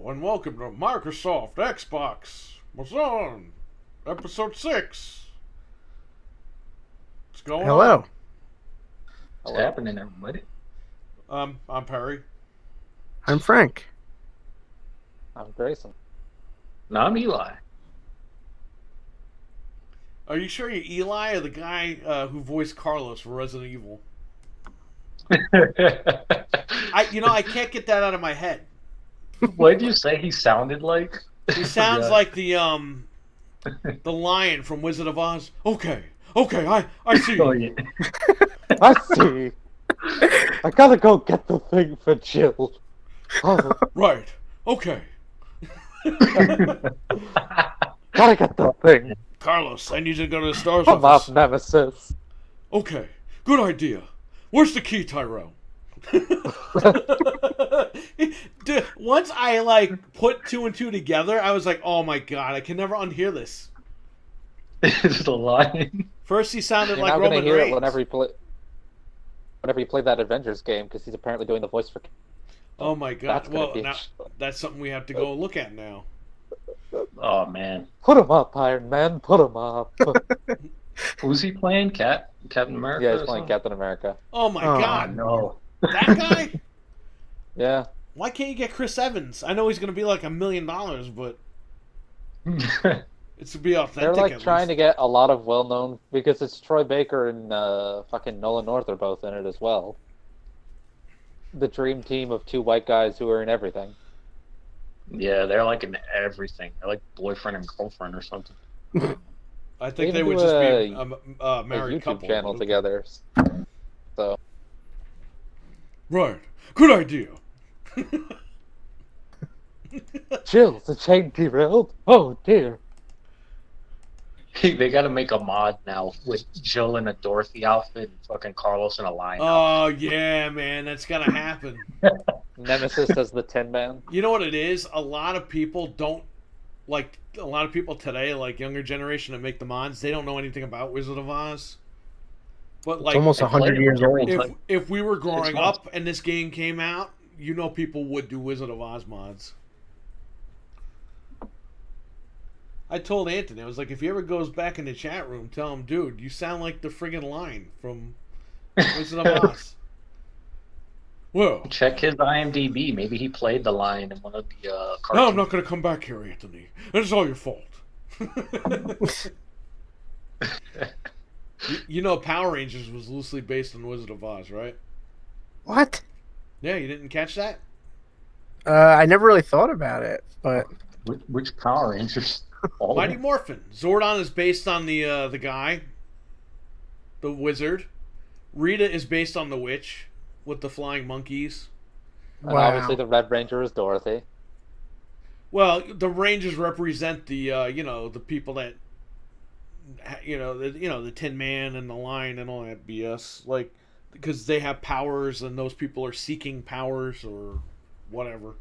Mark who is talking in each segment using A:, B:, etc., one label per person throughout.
A: and welcome to Microsoft Xbox What's on? Episode 6. What's going
B: Hello.
A: on?
C: What's happening, everybody?
A: I'm Perry.
B: I'm Frank.
D: I'm Grayson.
C: No, I'm Eli.
A: Are you sure you're Eli or the guy who voiced Carlos for Resident Evil? I can't get that out of my head.
C: What did you say he sounded like?
A: He sounds
C: Yeah.
A: like the lion from Wizard of Oz. Okay, I see.
C: Oh, yeah.
D: I see. I gotta go get the thing for Jill. Oh,
A: Right. Okay.
D: gotta get the thing.
A: Carlos, I need you to go to the store's
D: Come off,
A: office.
D: Nemesis.
A: Okay. Good idea. Where's the key, Tyrell? Once I put 2 and 2 together, I was like, "Oh my god, I can never unhear this."
C: It's a lion.
D: First,
A: he sounded
D: You're
A: like
D: not gonna
A: Roman
D: hear
A: Reigns.
D: it whenever you play that Avengers game, because he's apparently doing the voice for.
A: Oh my god!
D: That's gonna
A: Well,
D: be.
A: now that's something we have to go look at now.
C: Oh man,
D: Put him up, Iron Man. Put him up.
C: who's he playing? Captain America?
D: Yeah,
C: or
D: he's playing
C: something?
D: Captain America.
A: Oh my
B: Oh,
A: god!
C: No.
A: That guy?
D: Yeah.
A: Why can't you get Chris Evans? I know he's gonna be like $1 million, but it's to be authentic.
D: They're trying to get a lot of well-known, because it's Troy Baker and fucking Nolan North are both in it as well. The dream team of 2 white guys who are in everything.
C: Yeah, they're like in everything. They're like boyfriend and girlfriend or something.
A: I think they
D: They
A: would
D: do
A: just be
D: a
A: a married
D: YouTube
A: couple.
D: channel together. So
A: Right. Good idea.
D: Jill, the chain derailed. Oh dear.
C: They gotta make a mod now with Jill in a Dorothy outfit and fucking Carlos in a lion outfit.
A: Oh yeah, man, that's gonna happen.
D: Nemesis as the Tin Man.
A: You know what it is? A lot of people don't like. A lot of people today, like younger generation, that make the mods, they don't know anything about Wizard of Oz. But
B: It's
A: like,
B: almost
C: I played
B: 100
C: it
B: years
C: when
B: old.
C: it
A: if we were growing
C: 6 months.
A: up and this game came out, people would do Wizard of Oz mods. I told Anthony, I was like, if he ever goes back in the chat room, tell him, dude, you sound like the friggin' line from Wizard of Oz. Well,
C: Check his IMDb. Maybe he played the lion in one of the cartoons.
A: no, I'm not going to come back here, Anthony. It's all your fault. You know, Power Rangers was loosely based on Wizard of Oz, right?
B: What?
A: Yeah, you didn't catch that?
B: I never really thought about it, but
C: Which Power Rangers? All of
A: Mighty
C: them?
A: Morphin. Zordon is based on the guy, the wizard. Rita is based on the witch with the flying monkeys.
D: And
B: wow.
D: obviously the Red Ranger is Dorothy.
A: Well, the Rangers represent the the people that the Tin Man and the Lion and all that BS, like, because they have powers and those people are seeking powers or whatever.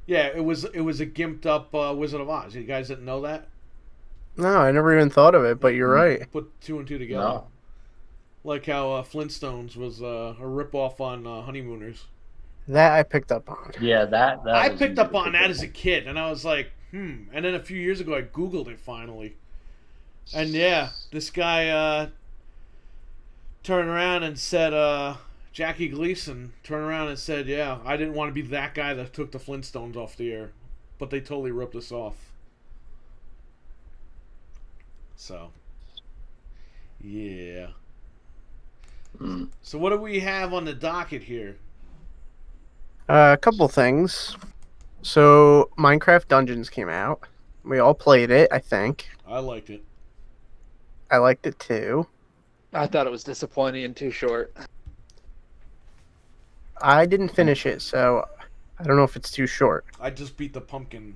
A: Yeah, it was a gimped up Wizard of Oz. You guys didn't know that?
B: no, I never even thought of it, but you're right.
A: Put 2 and 2 together.
C: No.
A: Like how Flintstones was a ripoff on Honeymooners.
B: That I picked up on.
C: Yeah, that
A: I
C: was
A: picked
C: easy
A: up
C: to
A: on
C: pick
A: that
C: up
A: as a
C: on.
A: kid, and I was like, And then a few years ago, I Googled it finally. And yeah, this guy turned around and said, Jackie Gleason turned around and said, yeah, I didn't want to be that guy that took the Flintstones off the air. But they totally ripped us off. So, yeah.
C: Mm.
A: So what do we have on the docket here?
B: A couple things. So, Minecraft Dungeons came out. We all played it, I think.
A: I liked it.
B: I liked it too.
D: I thought it was disappointing and too short.
B: I didn't finish it, so I don't know if it's too short.
A: I just beat the pumpkin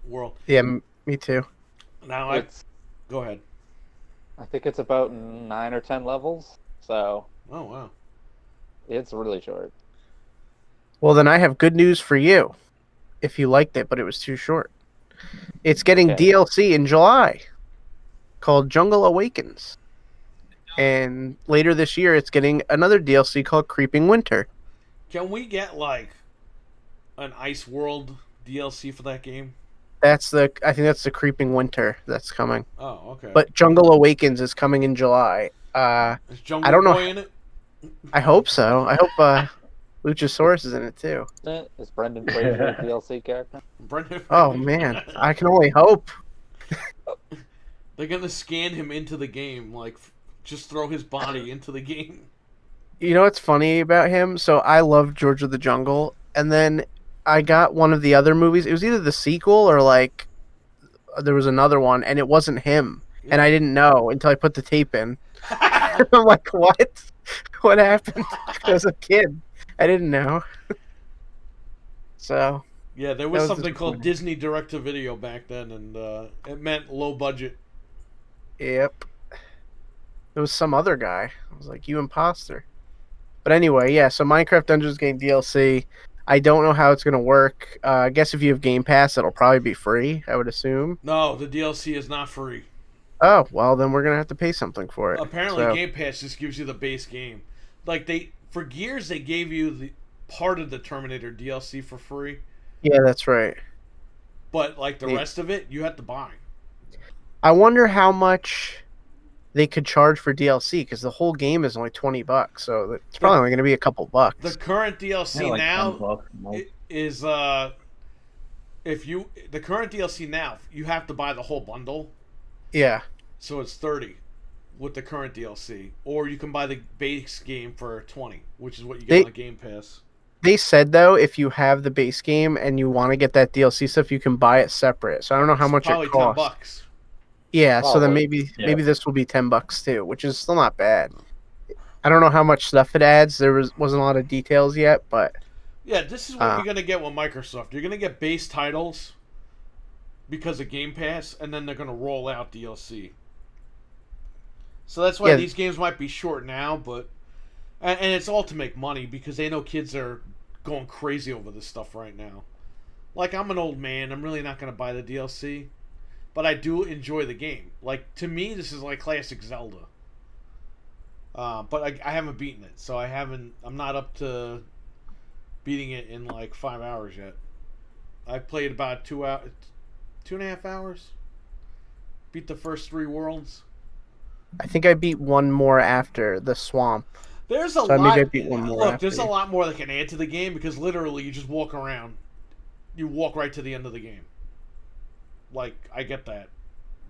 A: world.
B: Yeah, me too.
A: Now go ahead.
D: I think it's about 9 or 10 levels, so
A: Oh wow.
D: it's really short.
B: Well, then I have good news for you. If you liked it, but it was too short. It's getting
D: Okay.
B: DLC in July called Jungle Awakens. And later this year, it's getting another DLC called Creeping Winter.
A: Can we get like an Ice World DLC for that game?
B: I think that's the Creeping Winter that's coming.
A: Oh, okay.
B: But Jungle Awakens is coming in July.
A: Is Jungle
B: I don't know.
A: Boy in it?
B: I hope so. I hope Luchasaurus is in it too.
D: Is Brendan Fraser a DLC character?
A: Brendan.
B: Oh man, I can only hope.
A: They're gonna scan him into the game, like just throw his body into the game.
B: You know what's funny about him? So I love George of the Jungle, and then I got one of the other movies. It was either the sequel or like there was another one, and it wasn't him. And I didn't know until I put the tape in. I'm like, what? What happened? I was a kid. I didn't know. So
A: Yeah, there
B: That
A: was
B: was
A: something called
B: disappointing.
A: Disney Direct to Video back then, and it meant low budget.
B: yep. There was some other guy. I was like, you imposter. But anyway, yeah, so Minecraft Dungeons game DLC. I don't know how it's going to work. I guess if you have Game Pass, it'll probably be free, I would assume.
A: No, the DLC is not free.
B: Oh, well, then we're going to have to pay something for it.
A: Apparently,
B: So,
A: Game Pass just gives you the base game. Like for Gears, they gave you the part of the Terminator DLC for free,
B: yeah, that's right.
A: but like the
B: Yeah.
A: rest of it, you have to buy.
B: I wonder how much they could charge for DLC because the whole game is only $20, so it's probably only going to be a couple bucks.
A: The current DLC
C: Yeah, like
A: now
C: 10 bucks, no?
A: is the current DLC now you have to buy the whole bundle,
B: Yeah,
A: so it's 30 with the current DLC, or you can buy the base game for 20, which is what you get on the Game Pass.
B: they said though if you have the base game and you want to get that DLC stuff, you can buy it separate. So I don't know how much
A: Probably
B: it costs.
A: $10.
B: Yeah, so then
D: Probably.
B: maybe this will be $10 too, which is still not bad. I don't know how much stuff it adds. There wasn't a lot of details yet, but
A: Yeah, this is what you're gonna get with Microsoft. You're gonna get base titles because of Game Pass, and then they're gonna roll out DLC. So that's why
B: Yeah.
A: these games might be short now, but and it's all to make money because they know kids are going crazy over this stuff right now. Like I'm an old man, I'm really not gonna buy the DLC, but I do enjoy the game. Like to me, this is like classic Zelda. But I haven't beaten it, so I'm not up to beating it in like 5 hours yet. I played about 2.5 hours. Beat the first 3 worlds.
B: I think I beat one more after the swamp.
A: There's a
B: So maybe I
A: lot.
B: beat one more
A: Look,
B: after
A: there's a
B: you.
A: lot more that can add to the game because literally you just walk around. You walk right to the end of the game. Like I get that.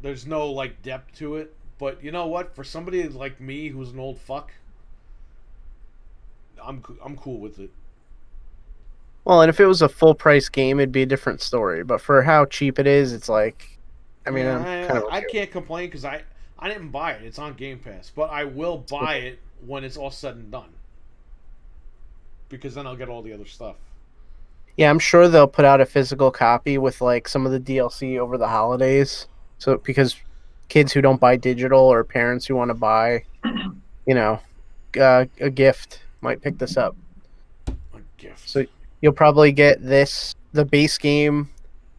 A: There's no like depth to it, but you know what? For somebody like me who's an old fuck, I'm cool with it.
B: Well, and if it was a full price game, it'd be a different story. But for how cheap it is, it's like, I mean, I'm kind of
A: I
B: okay.
A: can't complain because I didn't buy it. It's on Game Pass, but I will buy it when it's all said and done. Because then I'll get all the other stuff.
B: Yeah, I'm sure they'll put out a physical copy with like some of the DLC over the holidays. So because kids who don't buy digital or parents who want to buy, you know, a gift might pick this up.
A: A gift.
B: So you'll probably get the base game,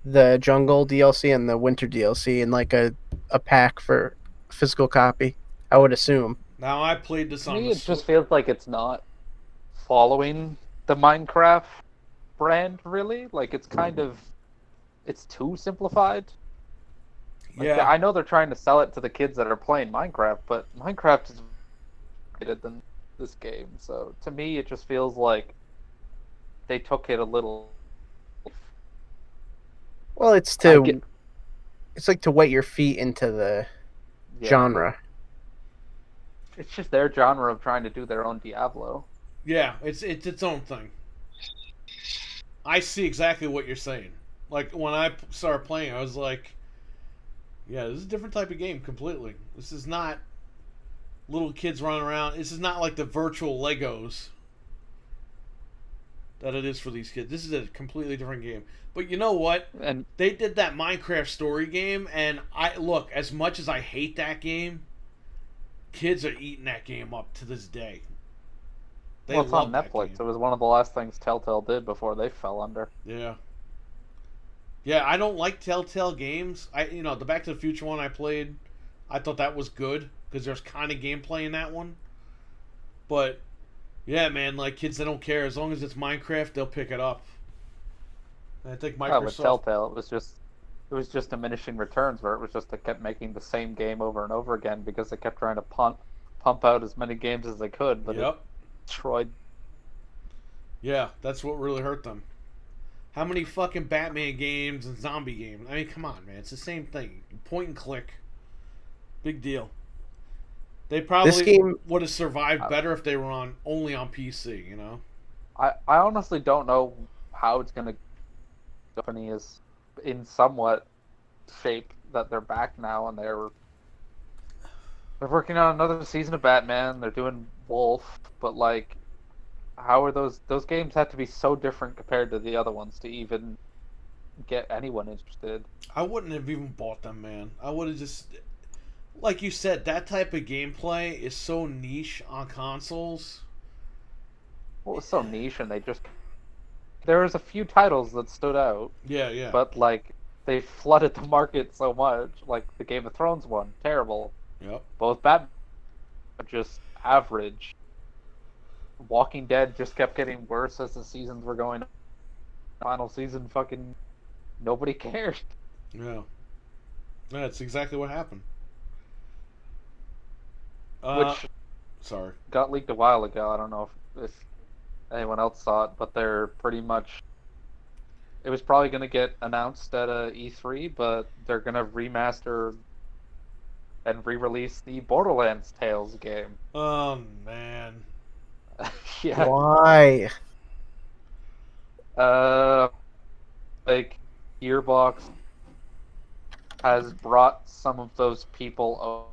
B: the jungle DLC, and the winter DLC in like a pack for physical copy. I would assume.
A: Now I played this
D: To
A: on
D: me,
A: the
D: it just feels like it's not following the Minecraft brand, really. Like, it's too simplified. Like,
A: yeah.
D: I know they're trying to sell it to the kids that are playing Minecraft, but Minecraft is better than this game. So, to me, it just feels like they took it a little...
B: Well, it's like to wet your feet into the
D: Yeah.
B: genre.
D: It's just their genre of trying to do their own Diablo.
A: Yeah, it's its own thing. I see exactly what you're saying. Like when I started playing, I was like, "Yeah, this is a different type of game completely. This is not little kids running around. This is not like the virtual Legos that it is for these kids. This is a completely different game." But you know what?
D: And
A: They did that Minecraft story game, and as much as I hate that game, kids are eating that game up to this day. They
D: well, it's on
A: love that
D: Netflix.
A: game.
D: It was one of the last things Telltale did before they fell under.
A: Yeah. Yeah, I don't like Telltale games. The Back to the Future one I played, I thought that was good because there's kind of gameplay in that one. But yeah, man, like kids, they don't care as long as it's Minecraft, they'll pick it up. I think
D: Well, with
A: Microsoft.
D: Telltale, it was just diminishing returns, where it was just they kept making the same game over and over again because they kept trying to pump out as many games as they could, but it
A: Yep.
D: destroyed.
A: Yeah, that's what really hurt them. How many fucking Batman games and zombie games? I mean, come on, man. It's the same thing. Point and click. Big deal. They probably
B: This game-
A: would have survived better if they were only on PC, you know?
D: I honestly don't know how it's gonna. Company is in somewhat shape that they're back now, and they're working on another season of Batman. They're doing Wolf, but like, how are those games have to be so different compared to the other ones to even get anyone interested?
A: I wouldn't have even bought them, man. I would have just, like you said, that type of gameplay is so niche on consoles.
D: Well, it was so niche, and there was a few titles that stood out,
A: Yeah, yeah.
D: but like they flooded the market so much. Like the Game of Thrones one, terrible.
A: Yep.
D: Both Batman are just average. Walking Dead just kept getting worse as the seasons were going. Final season, fucking nobody cared.
A: Yeah. That's exactly what happened.
D: Which
A: Sorry.
D: got leaked a while ago. I don't know if anyone else saw it, but they're pretty much. It was probably going to get announced at a E3, but they're going to remaster and re-release the Borderlands Tales game.
A: Oh, man.
D: Yeah.
B: Why?
D: Like Gearbox has brought some of those people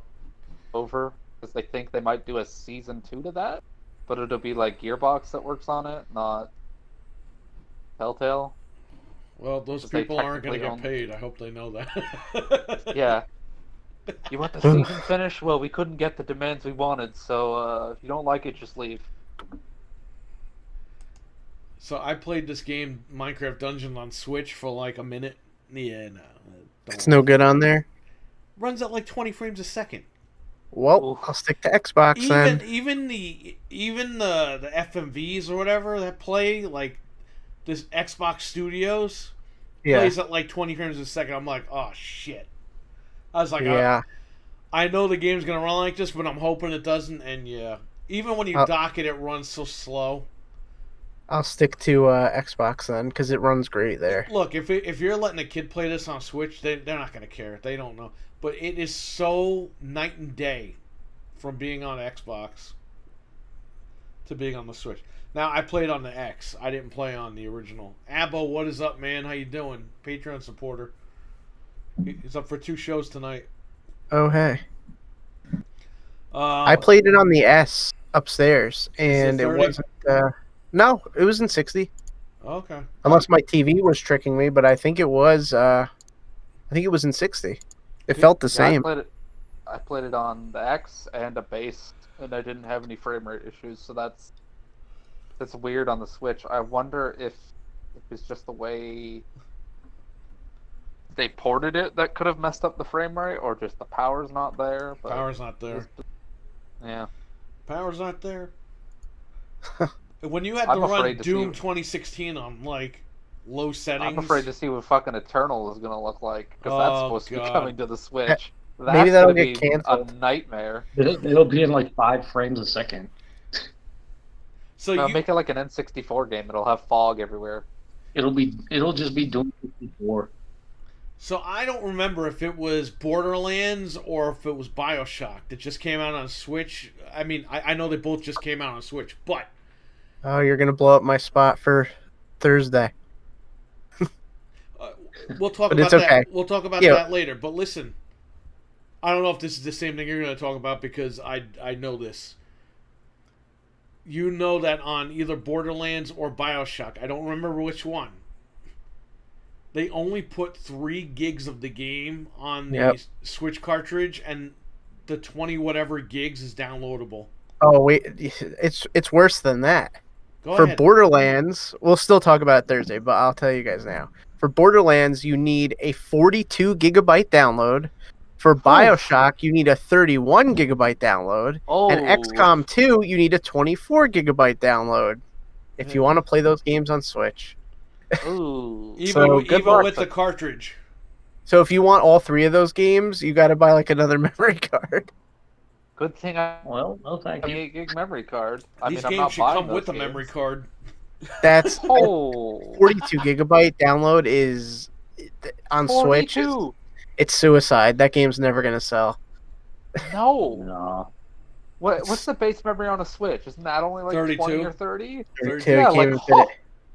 D: over because they think they might do a season 2 to that, but it'll be like Gearbox that works on it, not Telltale.
A: Well, those
D: 'Cause they
A: people aren't going to get
D: technically
A: paid. I hope they know that.
D: Yeah. You want the season finished? Well, we couldn't get the demands we wanted, so if you don't like it, just leave.
A: So I played this game, Minecraft Dungeon, on Switch for like a minute. Yeah, no.
B: It's no good on there.
A: Runs at like 20 frames a second.
B: Well,
D: Oof.
B: I'll stick to Xbox then.
A: Even the FMVs or whatever that play, like this Xbox Studios,
B: Yeah.
A: plays at like 20 frames a second. I'm like, oh shit. I was like,
B: Yeah.
A: I know the game's gonna run like this, but I'm hoping it doesn't. And yeah, even when you dock it, it runs so slow.
B: I'll stick to Xbox then because it runs great there.
A: Look, if you're letting a kid play this on Switch, they're not gonna care. They don't know. But it is so night and day from being on Xbox to being on the Switch. Now I played on the X. I didn't play on the original. Abbo, what is up, man? How you doing? Patreon supporter. He's up for 2 shows tonight.
B: Oh, hey. I played it on the S upstairs, and it
A: 30?
B: wasn't. No, it was in 60.
A: Okay.
B: Unless my TV was tricking me, but I think it was. I think it was in 60. It felt the same.
D: I played it on the X and a base, and I didn't have any frame rate issues. So that's weird on the Switch. I wonder if it's just the way they ported it that could have messed up the frame rate, or just the power's not there. But
A: Power's not there.
D: yeah.
A: Power's not there. When you had
D: I'm
A: to run
D: afraid to
A: Doom
D: see-
A: 2016 on like low settings,
D: I'm afraid to see what fucking Eternal is gonna look like, because that's
A: Oh,
D: supposed to
A: God.
D: be coming to the Switch. That's
B: Maybe that'll
D: gonna
B: get
D: be
B: canceled.
D: a nightmare.
C: It'll be in like 5 frames a second.
A: so
D: No,
A: you
D: make it like an N64 game. It'll have fog everywhere.
C: It'll just be Doom 64.
A: So I don't remember if it was Borderlands or if it was BioShock that just came out on Switch. I mean, I know they both just came out on Switch, but
B: Oh, you're gonna blow up my spot for Thursday.
A: we'll talk
B: But
A: about
B: it's
A: that.
B: okay.
A: We'll talk about
B: Yeah.
A: that later. But listen, I don't know if this is the same thing you're going to talk about because I know this. You know that on either Borderlands or BioShock, I don't remember which one. They only put 3 gigs of the game on the
B: Yep.
A: Switch cartridge, and the 20 whatever gigs is downloadable.
B: Oh wait, it's worse than that.
A: Go
B: For
A: ahead.
B: Borderlands, we'll still talk about it Thursday, but I'll tell you guys now. For Borderlands, you need a 42 gigabyte download. For BioShock, you need a 31 gigabyte download.
D: Oh,
B: And XCOM 2, you need a 24 gigabyte download. If you
A: Yeah.
B: want to play those games on Switch.
D: Ooh.
A: Even
B: good
A: even
B: luck.
A: with the cartridge.
B: So if you want all 3 of those games, you got to buy like another memory card.
D: Good thing I
C: Well, no, thank
D: have an
C: you.
D: 8 gig memory card. I
A: These
D: mean, I'm
A: games
D: not
A: should
D: buying
A: come
D: those
A: with a
D: games.
A: memory card.
B: That's
D: Oh,
B: 42 gigabyte download is on Switch.
D: 42.
B: It's suicide. That game's never gonna sell.
D: No.
C: No.
D: What's the base memory on a Switch? Isn't that only like
A: 32?
D: 20 or 30?
B: 32,
D: Yeah,
B: can't
D: like
B: even fit it.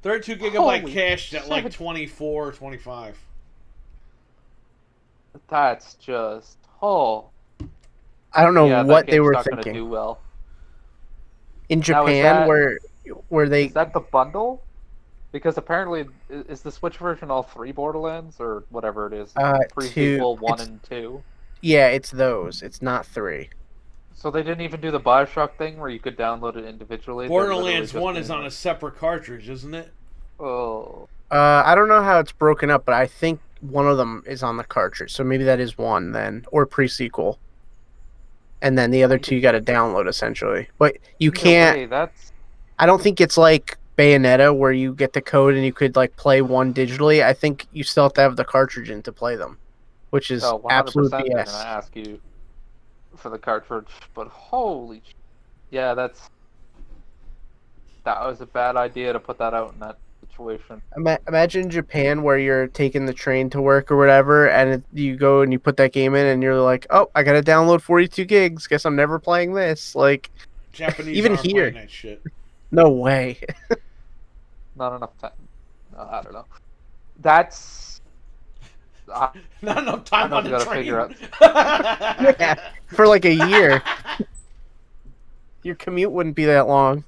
A: 32 gigabyte
D: Holy
A: cached at like
D: shit.
A: 24 or 25.
D: That's just
B: I don't know
D: yeah.
B: what
D: That
B: they
D: game's
B: were
D: not gonna
B: thinking
D: do well.
B: in
D: Now, is
B: Japan,
D: that-
B: where they
D: Is that the bundle? Because apparently, is the Switch version all 3 Borderlands or whatever it is? Pre-sequel 1
B: it's-
D: and 2.
B: yeah, it's those. It's not 3.
D: So they didn't even do the Bioshock thing where you could download it individually. They're literally
A: Borderlands
D: just
A: 1 is
D: being
A: on a
D: like,
A: separate cartridge, isn't it?
D: Oh,
B: I don't know how it's broken up, but I think one of them is on the cartridge. So maybe that is one then, or pre-sequel. And then the other 2 you got to download essentially. But you
D: either
B: can't.
D: way, that's
B: I don't think it's like Bayonetta where you get the code and you could like play one digitally. I think you still have to have the cartridge in to play them, which is
D: 100%
B: absolute
D: they're
B: BS.
D: gonna ask you for the cartridge. But holy, yeah, that was a bad idea to put that out in that situation.
B: Imagine Japan where you're taking the train to work or whatever, and you go and you put that game in, and you're like, "Oh, I gotta download 42 gigs. Guess I'm never playing this." Like,
A: Japanese
B: Even
A: aren't
B: here.
A: playing that shit.
B: no way.
D: Not enough time. I don't know. That's
A: Not enough time
D: I
A: on
D: know,
A: the
D: gotta
A: train.
D: figure out-
B: Yeah, for like a year. Your commute wouldn't be that long.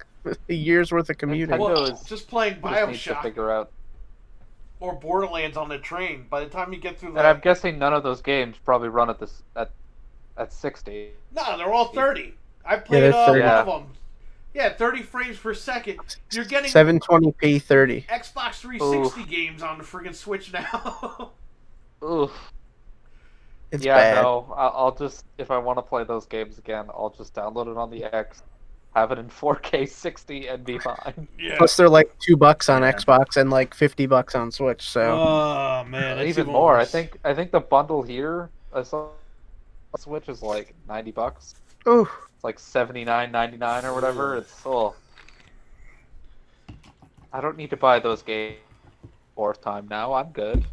B: A year's worth of commuting.
D: Nintendo-
A: Well,
D: is-
A: just playing
D: just needs to
A: Bioshock
D: figure out.
A: or Borderlands on the train. By the time you get through
D: And I'm
A: the
D: guessing none of those games probably run at this at 60.
A: no, they're all 30. I played
B: they're
A: one
B: 30.
A: of them. Yeah, 30 frames per second. You're getting
B: 720p 30.
A: Xbox 360 games on the friggin' Switch now.
D: Oof.
B: It's
D: Yeah,
B: bad.
D: no. I'll just, if I want to play those games again, I'll just download it on the X, have it in 4K 60, and be fine.
A: Yeah.
B: Plus, they're like $2 on
C: Yeah.
B: Xbox and like $50 on Switch. So
A: Oh man, that's
D: Even more.
A: worse.
D: I think the bundle here I saw on Switch is like $90.
B: Ooh.
D: It's like $79.99 or whatever. It's I don't need to buy those games 4th time now. I'm good.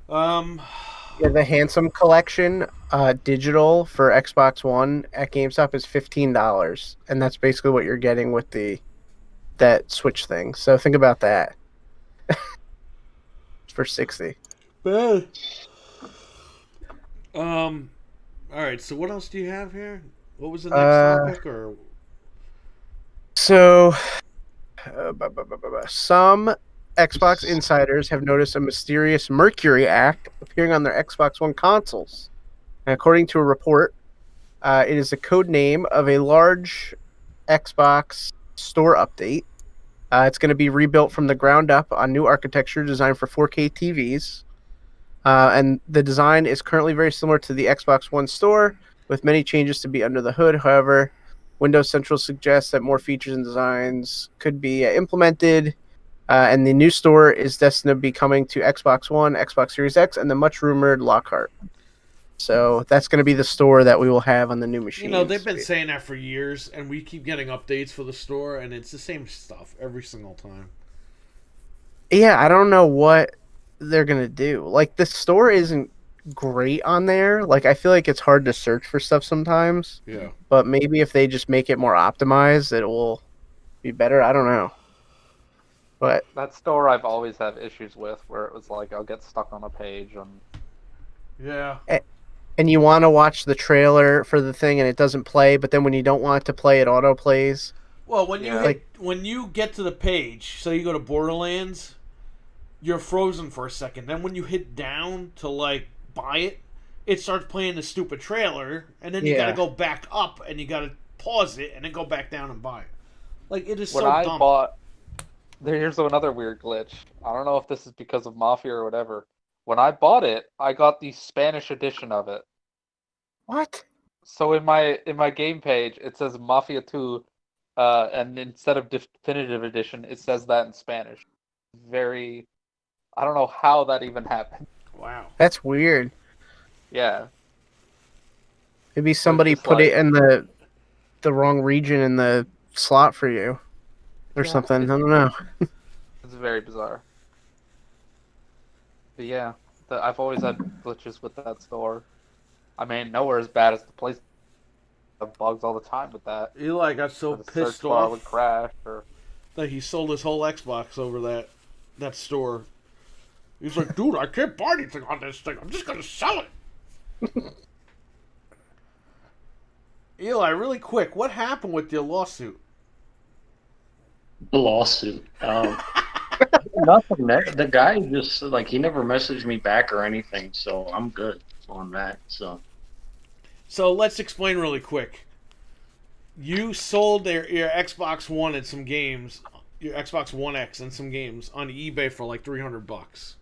B: Yeah, the Handsome Collection, digital for Xbox One at GameStop is $15, and that's basically what you're getting with that Switch thing. So think about that. For 60.
A: Bad. All right. So what else do you have here? What was the next topic? Or
B: So, some Xbox insiders have noticed a mysterious Mercury Act appearing on their Xbox One consoles. And according to a report, it is the code name of a large Xbox store update. It's going to be rebuilt from the ground up on new architecture designed for 4K TVs. And the design is currently very similar to the Xbox One store, with many changes to be under the hood. However, Windows Central suggests that more features and designs could be implemented, and the new store is destined to be coming to Xbox One, Xbox Series X, and the much-rumored Lockhart. So that's going to be the store that we will have on the new machines.
A: you know, they've been saying that for years, and we keep getting updates for the store, and it's the same stuff every single time.
B: Yeah, I don't know what they're going to do. Like, the store isn't great on there. Like, I feel like it's hard to search for stuff sometimes.
A: Yeah.
B: But maybe if they just make it more optimized, it will be better. I don't know. But
D: That store I've always had issues with, where it was like I'll get stuck on a page and
A: Yeah.
B: and you want to watch the trailer for the thing and it doesn't play, but then when you don't want it to play, it auto plays.
A: Well, when you
D: Yeah.
A: when you get to the page, so you go to Borderlands, you're frozen for a second. Then when you hit down to like buy it, it starts playing the stupid trailer, and then you
B: Yeah.
A: gotta go back up and you gotta pause it and then go back down and buy it. Like it is
D: when
A: so
D: I
A: dumb.
D: bought, here's another weird glitch. I don't know if this is because of Mafia or whatever. When I bought it, I got the Spanish edition of it.
B: What?
D: So in my game page, it says Mafia 2 and instead of definitive edition, it says that in Spanish. Very, I don't know how that even happened.
A: Wow.
B: That's weird.
D: Yeah,
B: Maybe somebody
D: just
B: put
D: like-
B: it in the wrong region in the slot for you, or
D: Yeah,
B: something. I
D: it-
B: don't know.
D: it's very bizarre. But yeah, I've always had glitches with that store. I mean, nowhere as bad as the place. I have bugs all the time with that.
A: Eli got so
D: The search
A: pissed
D: bar would
A: off
D: crash, or
A: that he sold his whole Xbox over that store. He's like, dude, I can't buy anything on this thing. I'm just gonna sell it. Eli, really quick, what happened with your lawsuit?
C: Lawsuit. Nothing. The guy just like he never messaged me back or anything, so I'm good on that.
A: So let's explain really quick. You sold your Xbox One and some games, your Xbox One X and some games on eBay for like $300.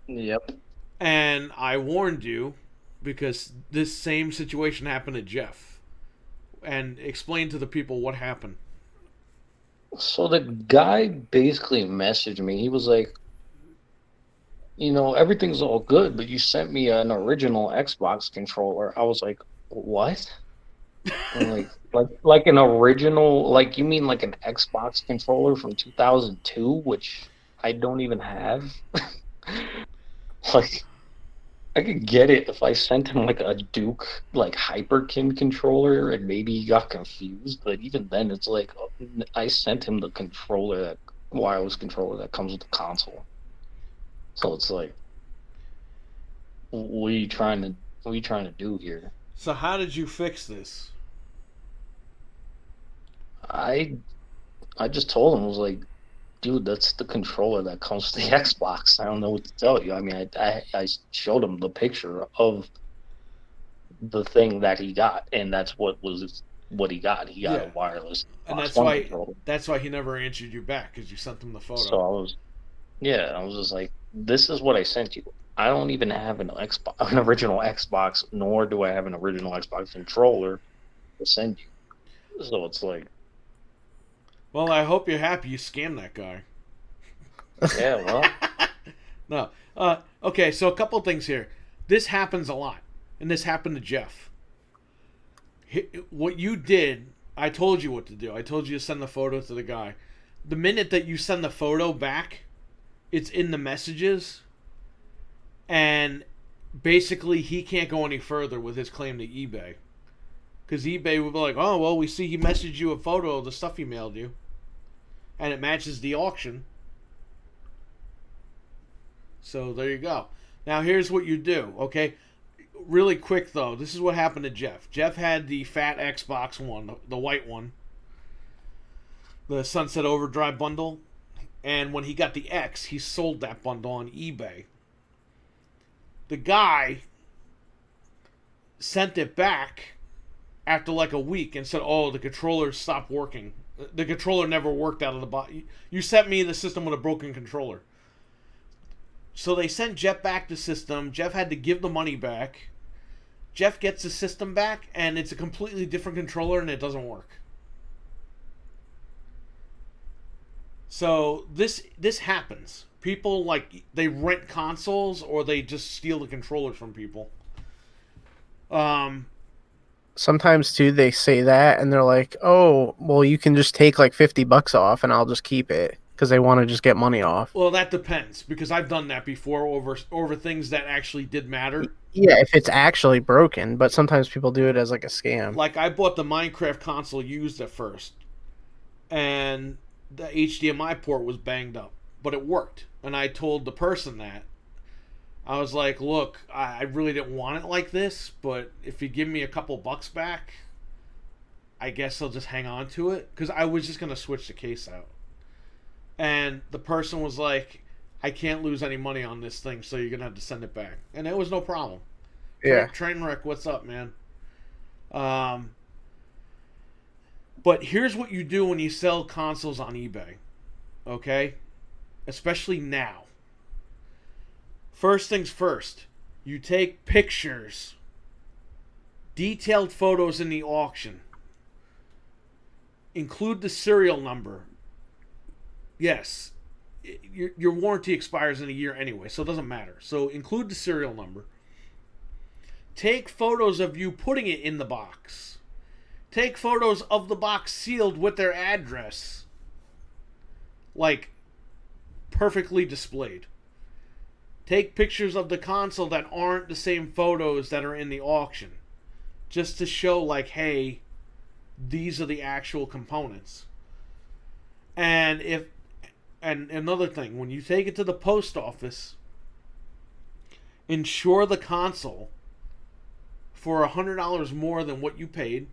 C: Yep.
A: And I warned you because this same situation happened to Jeff. And explain to the people what happened.
C: So the guy basically messaged me. He was like, everything's all good, but you sent me an original Xbox controller. I was like, what? And like an original, like you mean like an Xbox controller from 2002, which I don't even have. Like, I could get it if I sent him like a Duke like Hyperkin controller and maybe he got confused, but even then it's like I sent him the controller, that wireless controller that comes with the console. So it's like, what are you trying to do here?
A: So how did you fix this?
C: I just told him, I was like, dude, that's the controller that comes with the Xbox. I don't know what to tell you. I mean, I showed him the picture of the thing that he got, and that's what he got. He got
A: Yeah.
C: a wireless
A: And
C: Xbox
A: that's
C: One
A: why
C: controller.
A: that's why he never answered you back because you sent him the photo.
C: So I was just like, this is what I sent you. I don't even have an original Xbox, nor do I have an original Xbox controller to send you. So it's like,
A: Well, I hope you're happy you scammed that guy.
C: yeah, well,
A: No. Okay, so a couple things here. This happens a lot, and this happened to Jeff. What you did, I told you what to do. I told you to send the photo to the guy. The minute that you send the photo back, it's in the messages, and basically he can't go any further with his claim to eBay. Because eBay would be like, oh, well, we see he messaged you a photo of the stuff he mailed you, and it matches the auction. So there you go. Now here's what you do, okay? Really quick though, this is what happened to Jeff. Jeff had the fat Xbox One, the white one, the Sunset Overdrive bundle, and when he got the X, he sold that bundle on eBay. The guy sent it back after like a week and said, oh, the controller stopped working. The controller never worked out of the box. You sent me the system with a broken controller. So they sent Jeff back the system. Jeff had to give the money back. Jeff gets the system back, and it's a completely different controller, and it doesn't work. So this happens. People, like, they rent consoles, or they just steal the controllers from people.
B: Sometimes too, they say that, and they're like, "Oh, well, you can just take like $50 off, and I'll just keep it," because they want to just get money off.
A: Well, that depends, because I've done that before over things that actually did matter.
B: Yeah, if it's actually broken, but sometimes people do it as like a scam.
A: Like, I bought the Minecraft console used at first, and the HDMI port was banged up, but it worked. And I told the person that. I was like, look, I really didn't want it like this, but if you give me a couple bucks back, I guess I'll just hang on to it. Because I was just going to switch the case out. And the person was like, I can't lose any money on this thing, so you're going to have to send it back. And it was no problem.
B: Yeah.
A: Trainwreck, what's up, man? But here's what you do when you sell consoles on eBay. Okay? Especially now. First things first, you take pictures, detailed photos in the auction, include the serial number. Yes, your warranty expires in a year anyway, so it doesn't matter. So include the serial number. Take photos of you putting it in the box. Take photos of the box sealed with their address. Like, perfectly displayed. Take pictures of the console that aren't the same photos that are in the auction. Just to show, like, hey, these are the actual components. And another thing, when you take it to the post office, insure the console for $100 more than what you paid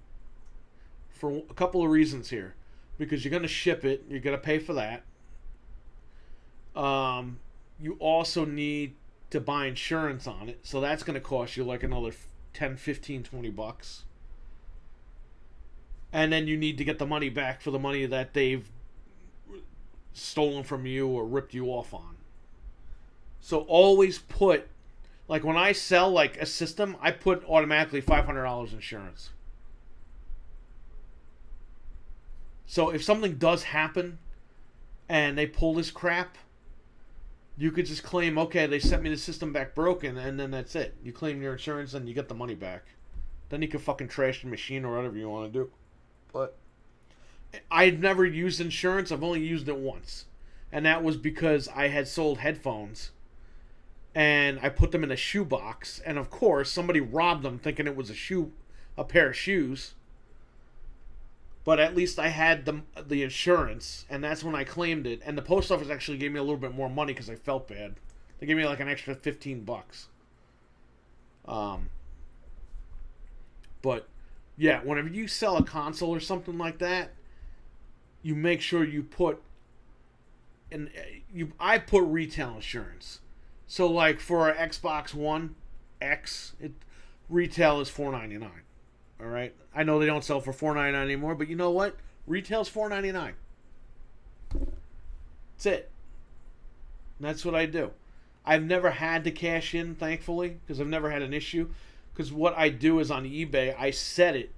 A: for a couple of reasons here. Because you're going to ship it, you're going to pay for that. You also need to buy insurance on it, so that's going to cost you like another 10, 15, 20 bucks. And then you need to get the money back for the money that they've stolen from you or ripped you off on. So always put, like when I sell like a system, I put automatically $500 insurance. So if something does happen and they pull this crap, you could just claim, okay, they sent me the system back broken, and then that's it. You claim your insurance and you get the money back. Then you can fucking trash the machine or whatever you want to do. But I've never used insurance. I've only used it once. And that was because I had sold headphones. And I put them in a shoebox. And of course, somebody robbed them thinking it was a pair of shoes. But at least I had the insurance. And that's when I claimed it. And the post office actually gave me a little bit more money because I felt bad. They gave me like an extra 15 bucks. But yeah, whenever you sell a console or something like that, you make sure you put I put retail insurance. So like for an Xbox One X, retail is $4.99. All right, I know they don't sell for $4.99 anymore, but you know what? Retail's $4.99. That's it. And that's what I do. I've never had to cash in, thankfully, because I've never had an issue. Because what I do is on eBay, I set it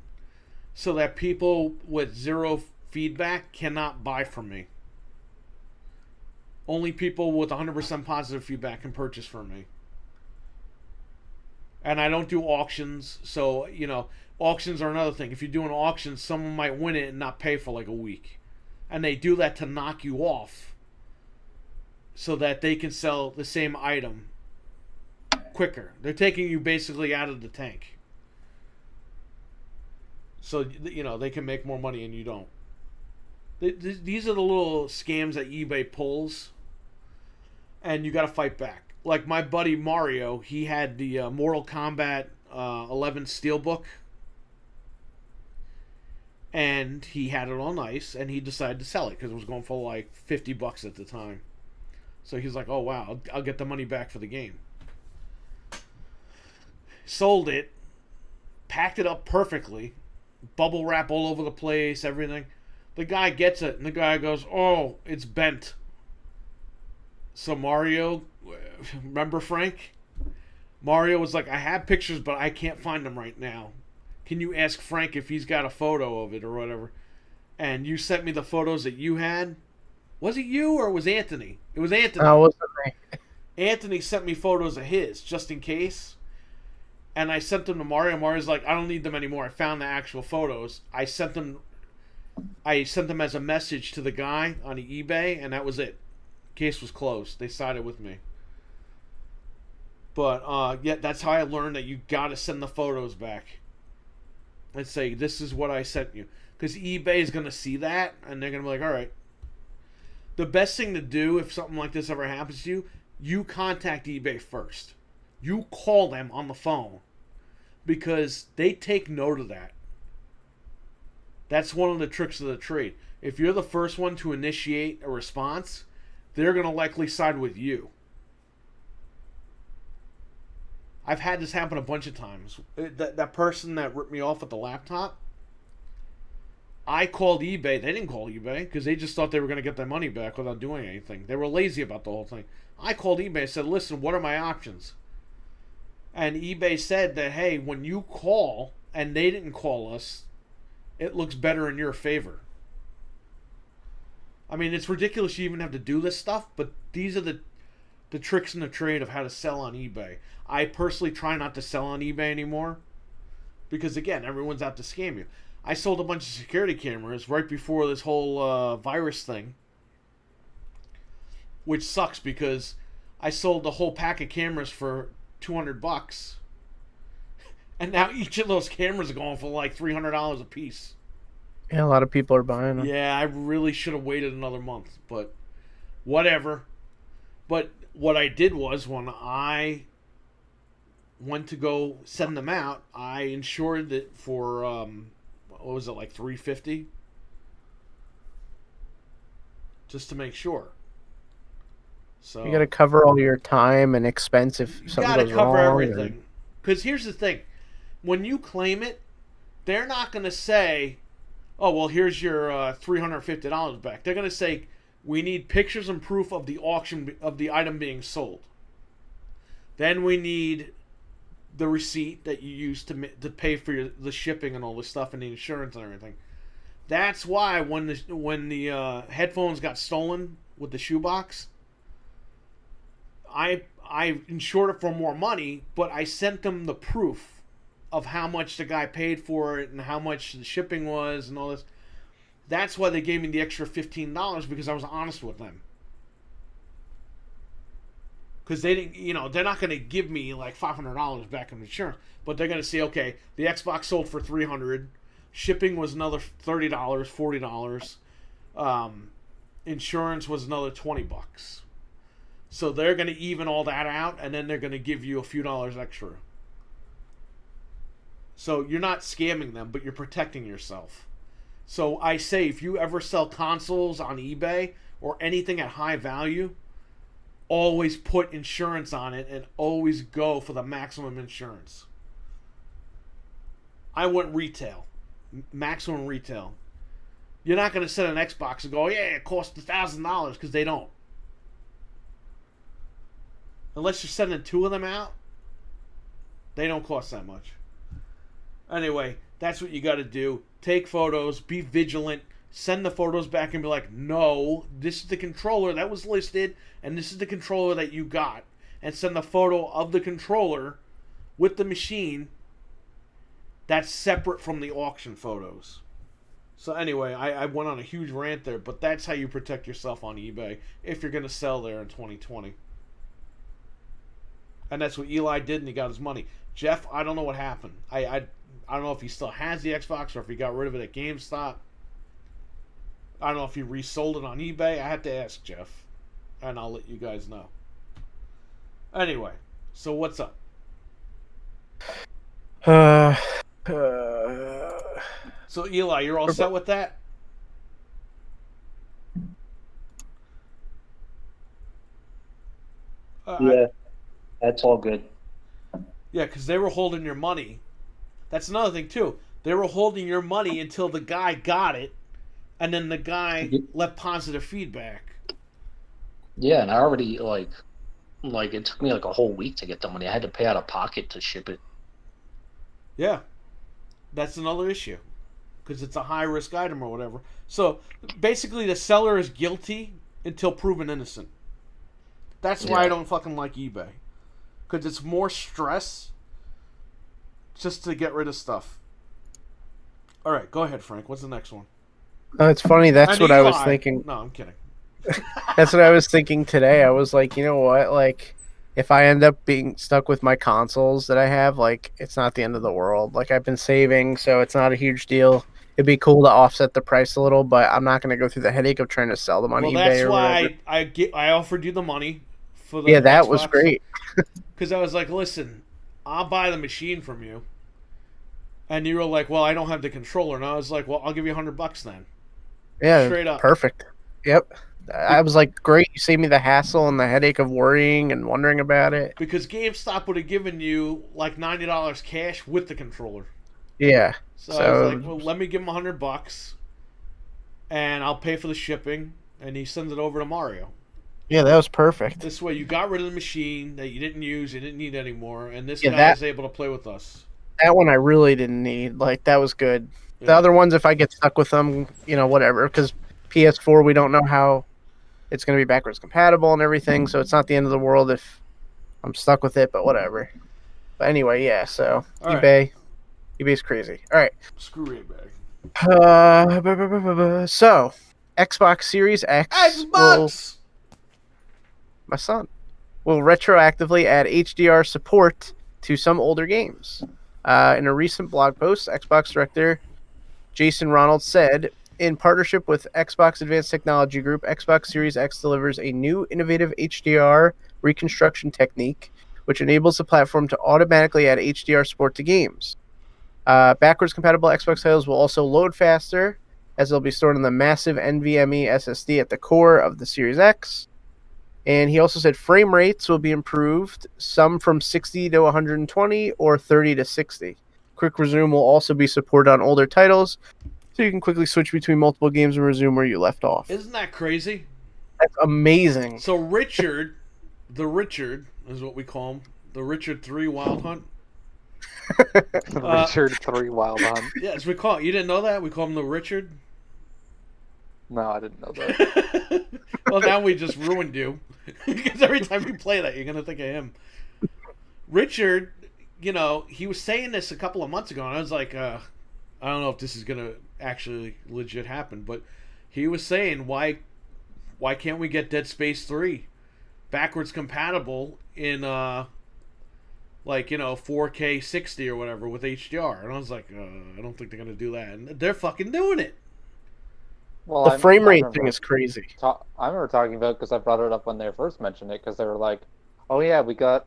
A: so that people with zero feedback cannot buy from me. Only people with 100% positive feedback can purchase from me. And I don't do auctions, so, you know, auctions are another thing. If you do an auction, someone might win it and not pay for like a week. And they do that to knock you off so that they can sell the same item quicker. They're taking you basically out of the tank. So, you know, they can make more money and you don't. These are the little scams that eBay pulls. And you got to fight back. Like my buddy Mario, he had the Mortal Kombat 11 Steelbook. And he had it all nice. And he decided to sell it because it was going for like 50 bucks at the time. So he's like, oh wow, I'll get the money back for the game. Sold it. Packed it up perfectly. Bubble wrap all over the place, everything. The guy gets it, and the guy goes, oh, it's bent. So Mario, remember Frank? Mario was like, I have pictures, but I can't find them right now. Can you ask Frank if he's got a photo of it or whatever? And you sent me the photos that you had. Was it you or was Anthony? It was Anthony.
B: No, it wasn't me.
A: Anthony sent me photos of his, just in case. And I sent them to Mario. Mario's like, I don't need them anymore. I found the actual photos. I sent them as a message to the guy on the eBay, and that was it. Case was closed. They sided with me. But yeah, that's how I learned that you got to send the photos back and say, this is what I sent you. Because eBay is going to see that, and they're going to be like, all right. The best thing to do if something like this ever happens to you, you contact eBay first. You call them on the phone. Because they take note of that. That's one of the tricks of the trade. If you're the first one to initiate a response, they're going to likely side with you. I've had this happen a bunch of times. That person that ripped me off with the laptop, I called eBay. They didn't call eBay because they just thought they were going to get their money back without doing anything. They were lazy about the whole thing. I called eBay and said, listen, what are my options? And eBay said that, hey, when you call and they didn't call us, it looks better in your favor. I mean, it's ridiculous you even have to do this stuff, but these are the tricks in the trade of how to sell on eBay. I personally try not to sell on eBay anymore because, again, everyone's out to scam you. I sold a bunch of security cameras right before this whole virus thing, which sucks because I sold the whole pack of cameras for $200, and now each of those cameras are going for like $300 a piece.
B: Yeah, a lot of people are buying them.
A: Yeah, I really should have waited another month, but whatever. But what I did was when I went to go send them out, I insured it for what was it, like $350, just to make sure. So
B: You got to cover all your time and expense if
A: you
B: something
A: got to
B: goes
A: cover
B: wrong.
A: everything. Because here's the thing: when you claim it, they're not going to say, "Oh, well, here's your $350 back." They're going to say, "We need pictures and proof of the auction of the item being sold. Then we need the receipt that you used to pay for the shipping and all this stuff and the insurance and everything." That's why when the headphones got stolen with the shoebox, I insured it for more money, but I sent them the proof of how much the guy paid for it and how much the shipping was and all this. That's why they gave me the extra $15, because I was honest with them. Because they didn't, they're not going to give me like $500 back in insurance, but they're going to say, okay, the Xbox sold for $300, shipping was another $30, $40, insurance was another $20. So they're going to even all that out, and then they're going to give you a few dollars extra. So you're not scamming them, but you're protecting yourself. So I say, if you ever sell consoles on eBay or anything at high value, always put insurance on it and always go for the maximum insurance. I went retail. Maximum retail. You're not going to send an Xbox and go, yeah, it cost $1,000, because they don't. Unless you're sending two of them out, they don't cost that much. Anyway, that's what you got to do. Take photos, be vigilant, send the photos back and be like, no, this is the controller that was listed, and this is the controller that you got. And send the photo of the controller with the machine that's separate from the auction photos. So anyway, I went on a huge rant there, but that's how you protect yourself on eBay if you're going to sell there in 2020. And that's what Eli did, and he got his money. Jeff, I don't know what happened. I don't know if he still has the Xbox or if he got rid of it at GameStop. I don't know if he resold it on eBay. I had to ask Jeff, and I'll let you guys know. Anyway, so what's up? So Eli, you're all set with that?
C: Yeah, that's all good.
A: Yeah, because they were holding your money. That's another thing, too. They were holding your money until the guy got it, and then the guy left positive feedback.
C: Yeah, and I already, like it took me like a whole week to get the money. I had to pay out of pocket to ship it.
A: Yeah. That's another issue. Because it's a high-risk item or whatever. So, basically, the seller is guilty until proven innocent. That's why I don't fucking like eBay. Because it's more stress just to get rid of stuff. All right, go ahead, Frank. What's the next one?
B: It's funny. That's
A: And
B: what I was
A: Eli.
B: thinking.
A: No, I'm kidding.
B: That's what I was thinking today. I was like, you know what? Like, if I end up being stuck with my consoles that I have, like, it's not the end of the world. Like, I've been saving, so it's not a huge deal. It'd be cool to offset the price a little, but I'm not going to go through the headache of trying to sell them on
A: Well,
B: eBay
A: that's
B: or whatever.
A: why I offered you the money for the
B: Yeah, that was
A: Xbox.
B: great.
A: Because I was like, listen, I'll buy the machine from you. And you were like, well, I don't have the controller. And I was like, well, I'll give you $100 then.
B: Yeah,
A: Straight up.
B: perfect. Yep. I was like, great. You saved me the hassle and the headache of worrying and wondering about it.
A: Because GameStop would have given you like $90 cash with the controller.
B: Yeah.
A: So I was like, well, let me give him $100 and I'll pay for the shipping. And he sends it over to Mario.
B: Yeah, that was perfect.
A: This way you got rid of the machine that you didn't use, you didn't need anymore. And this
B: Yeah,
A: guy
B: that-
A: is able to play with us.
B: That one I really didn't need. Like, that was good. The
A: Yeah.
B: other ones, if I get stuck with them, whatever. Because PS4, we don't know how it's going to be backwards compatible and everything, so it's not the end of the world if I'm stuck with it, but whatever. But anyway, yeah, so
A: All right.
B: eBay's crazy. All right.
A: Screw it, bag.
B: So, Xbox Series X
A: Xbox.
B: my son, will retroactively add HDR support to some older games. In a recent blog post, Xbox director Jason Ronald said, in partnership with Xbox Advanced Technology Group, Xbox Series X delivers a new innovative HDR reconstruction technique, which enables the platform to automatically add HDR support to games. Backwards compatible Xbox titles will also load faster, as they'll be stored on the massive NVMe SSD at the core of the Series X. And he also said frame rates will be improved, some from 60 to 120 or 30 to 60. Quick resume will also be supported on older titles, so you can quickly switch between multiple games and resume where you left off.
A: Isn't that crazy?
B: That's amazing.
A: So Richard is what we call him, the Richard 3 Wild Hunt.
D: Richard 3 Wild Hunt.
A: Yeah, as we call it. You didn't know that? We call him the Richard?
D: No, I didn't know that.
A: Well, now we just ruined you. Because every time you play that, you're going to think of him. Richard, he was saying this a couple of months ago, and I was like, I don't know if this is going to actually legit happen, but he was saying, why can't we get Dead Space 3 backwards compatible in 4K 60 or whatever with HDR? And I was like, I don't think they're going to do that. And they're fucking doing it.
D: Well,
B: The frame rate thing is crazy.
D: I remember talking about it because I brought it up when they first mentioned it, because they were like, oh yeah, we got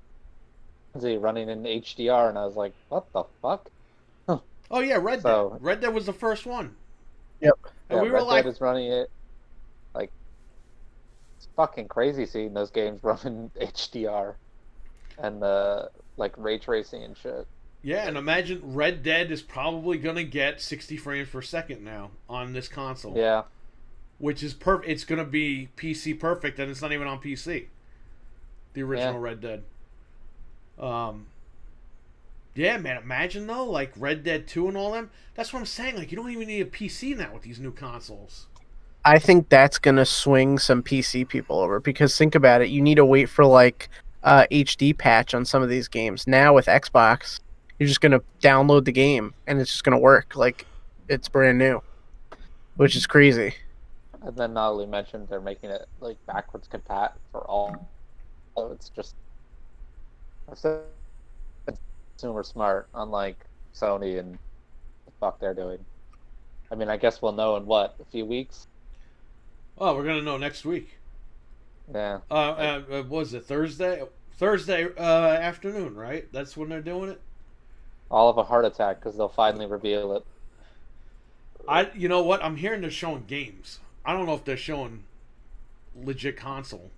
D: running in HDR, and I was like, what the fuck?
A: Oh yeah, Red
D: So-
A: Dead. Red Dead was the first one.
B: Yep.
A: And
D: Yeah,
A: we were
D: Red
A: like,
D: Dead is running it. Like, it's fucking crazy seeing those games running HDR and ray tracing and shit.
A: yeah, and imagine Red Dead is probably gonna get 60 frames per second now on this console.
D: Yeah.
A: Which is perfect. It's gonna be PC perfect, and it's not even on PC. The original Red Dead. Yeah, man. Imagine though, like Red Dead 2 and all them. That's what I'm saying. Like, you don't even need a PC now with these new consoles.
B: I think that's gonna swing some PC people over, because think about it, you need to wait for HD patch on some of these games. Now with Xbox, you're just gonna download the game and it's just gonna work like it's brand new, which is crazy.
D: And then not only mentioned they're making it backwards compat for all. So it's just consumer smart, unlike Sony and the fuck they're doing. I mean, I guess we'll know in a few weeks?
A: Oh, we're gonna know next week.
D: Yeah.
A: What was it, Thursday? Thursday afternoon, right? That's when they're doing it.
D: I'll have a heart attack because they'll finally reveal it.
A: You know what? I'm hearing they're showing games. I don't know if they're showing legit console,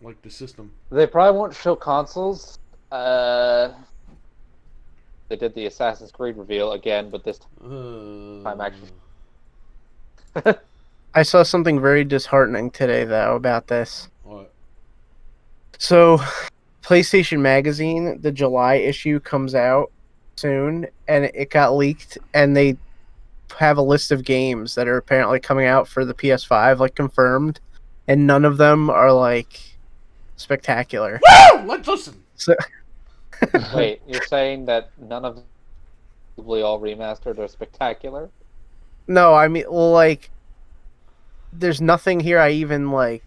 A: like the system.
D: They probably won't show consoles. They did the Assassin's Creed reveal again, but this time actually.
B: I saw something very disheartening today, though, about this.
A: What?
B: So, PlayStation Magazine, the July issue comes out soon, and it got leaked, and they have a list of games that are apparently coming out for the PS5, confirmed, and none of them are, spectacular.
A: Woo! Let's listen.
B: So,
D: Wait, you're saying that none of probably all remastered are spectacular?
B: no, I mean, there's nothing here I even, I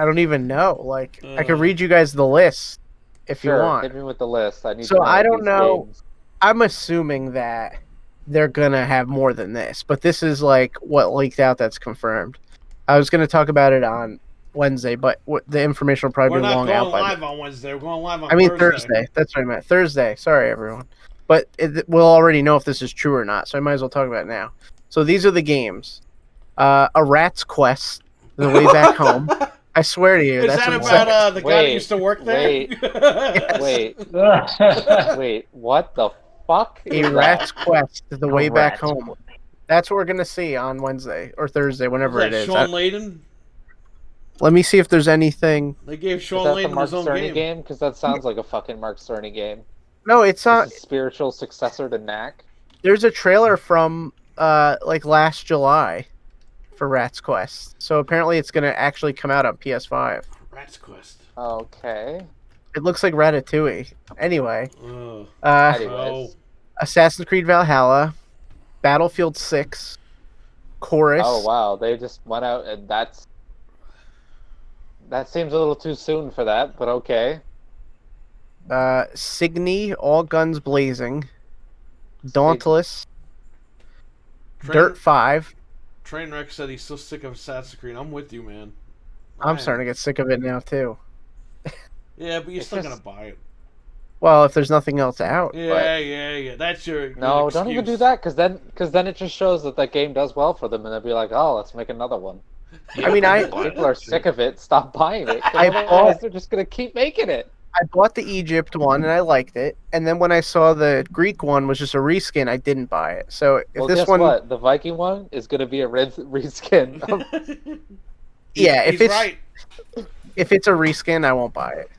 B: don't even know. I could read you guys the list if you want.
D: Hit me with the list. I need
B: So
D: to know
B: I don't
D: these
B: know.
D: games.
B: I'm assuming that they're gonna have more than this, but this is what leaked out that's confirmed. I was gonna talk about it on Wednesday, but the information will probably
A: We're
B: be
A: not
B: long
A: going
B: out by
A: live
B: then.
A: on Wednesday. We're going live on
B: I mean
A: Thursday.
B: Thursday. That's what I meant. Thursday. Sorry, everyone. But we'll already know if this is true or not, so I might as well talk about it now. So these are the games: A Rat's Quest, The Way Back Home. I swear to you,
A: Is
B: that's
A: that
B: what it
A: about
B: says.
A: the guy that
D: Wait,
A: used to work there?
D: Wait, what the fuck?
B: A
D: is
B: Rat's
D: that?
B: Quest, The Way Back
C: Rat's
B: Home. That's what we're gonna see on Wednesday or Thursday, whenever
A: Was
B: it
A: that
B: is.
A: Sean Layden?
B: Let me see if there's anything.
A: They gave
D: Is
A: Sean
D: that the
A: Layden
D: Mark
A: his own
D: Cerny
A: game.
D: game? Because that sounds like a fucking Mark Cerny game.
B: No, it's not.
D: It's a spiritual successor to Knack.
B: There's a trailer from last July for Rat's Quest. So apparently it's going to actually come out on PS5.
A: Rat's Quest.
D: Okay.
B: It looks like Ratatouille. Anyway,
A: Ugh.
D: Anyways.
A: Oh.
B: Assassin's Creed Valhalla, Battlefield 6, Chorus.
D: Oh wow, they just went out and that seems a little too soon for that, but okay.
B: Signy, All Guns Blazing, Dauntless, Dirt 5.
A: Trainwreck said he's so sick of Assassin's Creed. I'm with you, man.
B: I'm starting to get sick of it now too.
A: Yeah, but you're
D: It's
A: still
D: just-
A: gonna buy it.
B: Well, if there's nothing else out.
A: Yeah. That's your
D: No,
A: good
D: don't even
A: excuse.
D: do that, because then it just shows that game does well for them, and they'll be like, oh, let's make another one.
B: I mean, I-
D: People are sick of it. Stop buying it. 'Cause
B: I
D: otherwise
B: bought-
D: they're just gonna keep making it.
B: I bought the Egypt one and I liked it, and then when I saw the Greek one was just a reskin, I didn't buy it. So if
D: Well,
B: this
D: guess
B: one,
D: what? The Viking one is gonna be a red reskin.
B: Yeah, if
A: he's
B: it's-
A: right.
B: if it's a reskin, I won't buy it.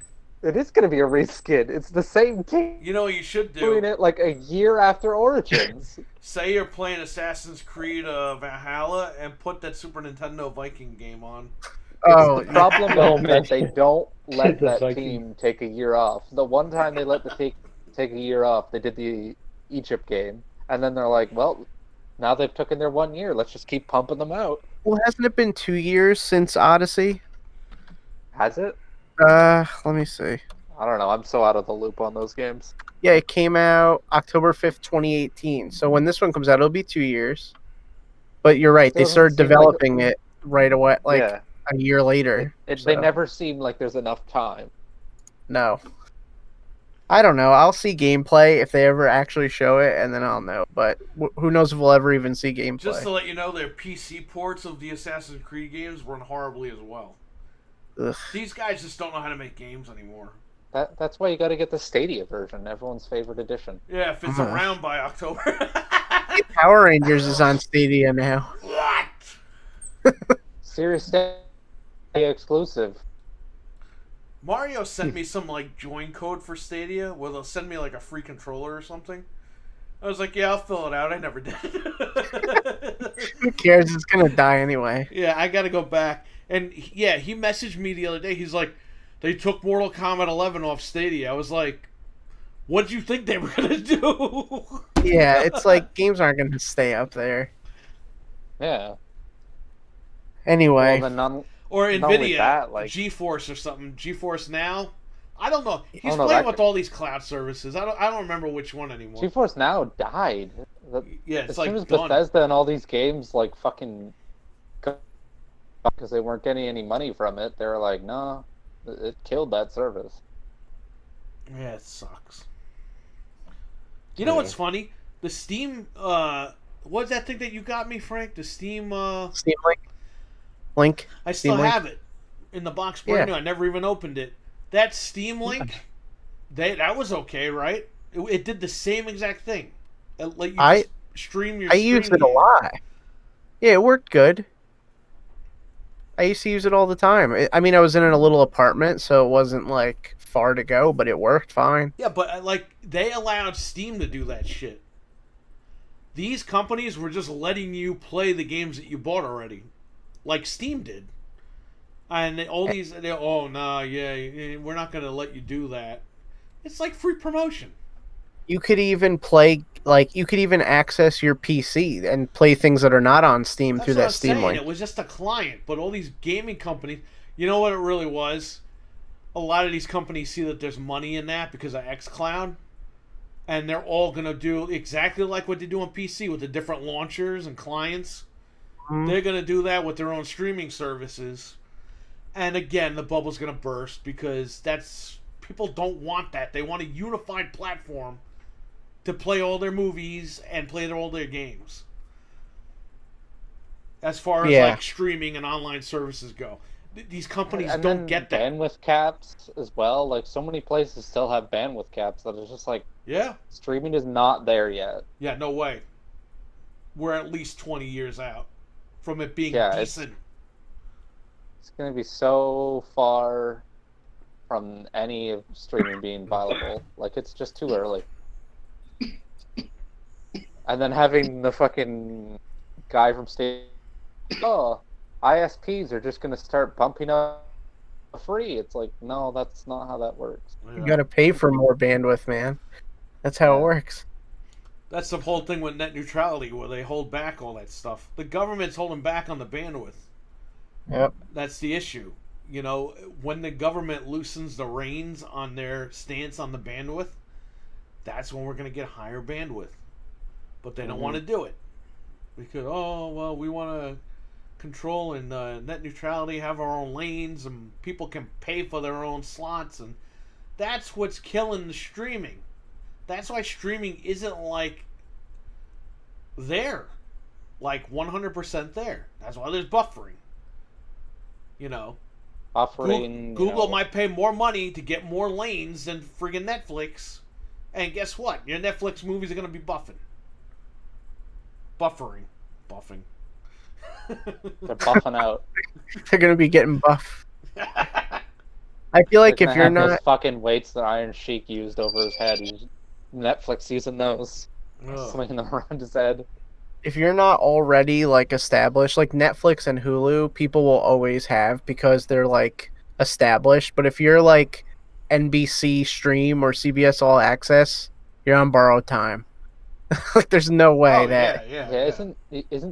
D: It is gonna be a reskin. It's the same team
A: You know what you should
D: doing
A: do?
D: it like a year after Origins.
A: Say you're playing Assassin's Creed Valhalla and put that Super Nintendo Viking game on.
B: Oh,
D: The problem
C: Oh,
D: is
C: man.
D: that they don't let
C: The
D: that
C: Viking.
D: team take a year off. The one time they let the take a year off, they did the Egypt game, and then they're like, well, now they've taken their 1 year. Let's just keep pumping them out.
B: well, hasn't it been 2 years since Odyssey?
D: Has it?
B: Let me see.
D: I don't know. I'm so out of the loop on those games.
B: Yeah, it came out October 5th, 2018. So when this one comes out, it'll be 2 years. But you're right, they
D: Doesn't
B: started
D: seem like
B: developing it right away, like
D: yeah,
B: a year later.
D: they
B: so.
D: never seem like there's enough time.
B: No. I don't know. I'll see gameplay if they ever actually show it, and then I'll know. But who knows if we'll ever even see gameplay.
A: Just to let you know, their PC ports of the Assassin's Creed games run horribly as well.
B: Ugh.
A: These guys just don't know how to make games anymore.
D: That's why you got to get the Stadia version, everyone's favorite edition.
A: Yeah, if it's
B: Uh-huh.
A: around by October.
B: Power Rangers is on Stadia now.
A: What?
D: Serious Stadia exclusive.
A: Mario sent me some like join code for Stadia where they'll send me like a free controller or something. I was like, yeah, I'll fill it out. I never did.
B: Who cares? It's gonna die anyway.
A: Yeah, I gotta go back. And yeah, he messaged me the other day. He's like, they took Mortal Kombat 11 off Stadia. I was like, what did you think they were gonna do?
B: Yeah, it's like games aren't gonna stay up there.
D: Yeah.
B: Anyway,
D: Well, then none.
A: Or
D: Not only
A: Nvidia,
D: that, like-
A: GeForce or something. GeForce Now. I don't know. He's
D: no,
A: playing
D: that
A: with
D: could-
A: all these cloud services. I don't remember which one anymore.
D: GeForce Now died.
A: Yeah,
D: As
A: it's
D: soon
A: like
D: as
A: done.
D: Bethesda and all these games like fucking because they weren't getting any money from it, they were like, no, it killed that service.
A: Yeah, it sucks. You know what's funny? The Steam. What's that thing that you got me, Frank? The Steam.
B: Steam Link.
A: I still
B: Steam Link?
A: have it in the box brand new. I never even opened it. That Steam Link, that was okay, right? It did the same exact thing. It let you stream your.
B: I used it a
A: stream
B: lot. Yeah, it worked good. I used to use it all the time. I mean, I was in a little apartment, so it wasn't like far to go, but it worked fine.
A: Yeah, but like they allowed Steam to do that shit. These companies were just letting you play the games that you bought already, like Steam did. And all these, oh no, yeah, we're not gonna let you do that. It's like free promotion.
B: You could even play, like, you could even access your PC and play things that are not on Steam
A: That's
B: through
A: what I
B: that
A: was
B: Steam
A: saying.
B: Link.
A: It was just a client, but all these gaming companies, you know what it really was? A lot of these companies see that there's money in that because of xCloud, and they're all gonna do exactly like what they do on PC with the different launchers and clients.
B: Mhm.
A: They're gonna do that with their own streaming services, and again, the bubble's gonna burst because people don't want that. They want a unified platform to play all their movies and play all their games. As far as
B: Yeah.
A: like streaming and online services go, these companies
D: And
A: don't
D: then
A: get that.
D: bandwidth caps as well. Like so many places still have bandwidth caps that is just like
A: Yeah,
D: streaming is not there yet.
A: yeah, no way. We're at least 20 years out from it being
D: Yeah, it's-
A: decent.
D: It's gonna be so far from any of streaming being viable. Like it's just too early. And then having the fucking guy from State oh, ISPs are just gonna start bumping up free. It's like, no, that's not how that works.
B: You got to pay for more bandwidth, man. That's how it
D: Yeah.
B: works.
A: That's the whole thing with net neutrality, where they hold back all that stuff. The government's holding back on the bandwidth.
B: Yep.
A: That's the issue. You know, when the government loosens the reins on their stance on the bandwidth, that's when we're going to get higher bandwidth. But they don't want to do it because, oh, well, we want to control and net neutrality, have our own lanes, and people can pay for their own slots, and that's what's killing the streaming. That's why streaming isn't like there, like 100% there. That's why there's buffering. You know,
D: Offering
A: Google might pay more money to get more lanes than friggin' Netflix, and guess what? Your Netflix movies are gonna be buffing. Buffing.
D: they're buffing out.
B: They're going to be getting buff. I feel like
D: They're
B: if
D: gonna
B: you're
D: have those
B: not...
D: fucking weights that Iron Sheik used over his head, Netflix using those,
A: Ugh.
D: swinging them around his head.
B: If you're not already like established, like Netflix and Hulu, people will always have because they're like established. But if you're like NBC Stream or CBS All Access, you're on borrowed time. Like there's no way
A: Oh,
B: that.
A: yeah.
D: Yeah, isn't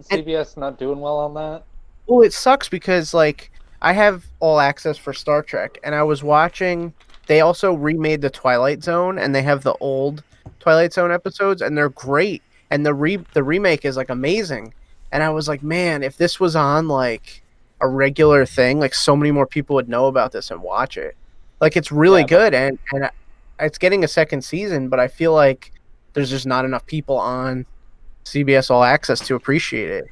D: CBS not doing well on that?
B: Well, it sucks because like I have All Access for Star Trek, and I was watching. They also remade the Twilight Zone, and they have the old Twilight Zone episodes, and they're great. And the remake is like amazing. And I was like, man, if this was on like a regular thing, like so many more people would know about this and watch it. Like it's really
D: Yeah,
B: good, and it's getting a second season, but I feel like there's just not enough people on CBS All Access to appreciate it.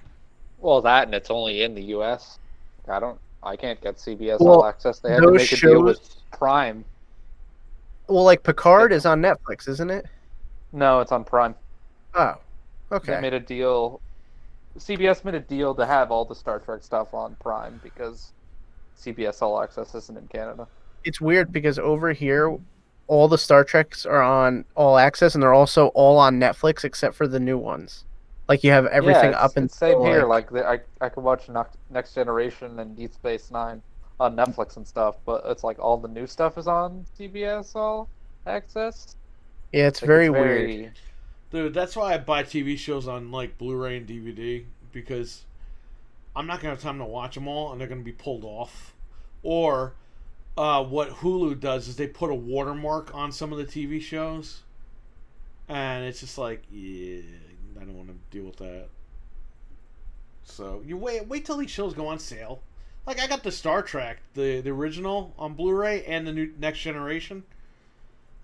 D: Well, that and it's only in the U.S. I can't get CBS
B: Well,
D: All Access. They had to
B: those
D: make a deal with
B: shows-
D: Prime.
B: Well, like Picard is on Netflix, isn't it?
D: No, it's on Prime.
B: Oh,
D: They
B: okay.
D: made a deal. CBS made a deal to have all the Star Trek stuff on Prime because CBS All Access isn't in Canada.
B: It's weird because over here, all the Star Treks are on All Access, and they're also all on Netflix except for the new ones. Like you have everything
D: yeah,
B: up and
D: same here. Like I could watch Next Generation and Deep Space Nine on Netflix and stuff, but it's like all the new stuff is on CBS All Access.
B: yeah, it's
D: Like,
B: very weird.
A: Dude, that's why I buy TV shows on like Blu-ray and DVD, because I'm not gonna have time to watch them all, and they're gonna be pulled off. Or what Hulu does is they put a watermark on some of the TV shows, and it's just like, yeah, I don't want to deal with that. So you wait till these shows go on sale. Like I got the Star Trek, the original on Blu-ray, and the new Next Generation.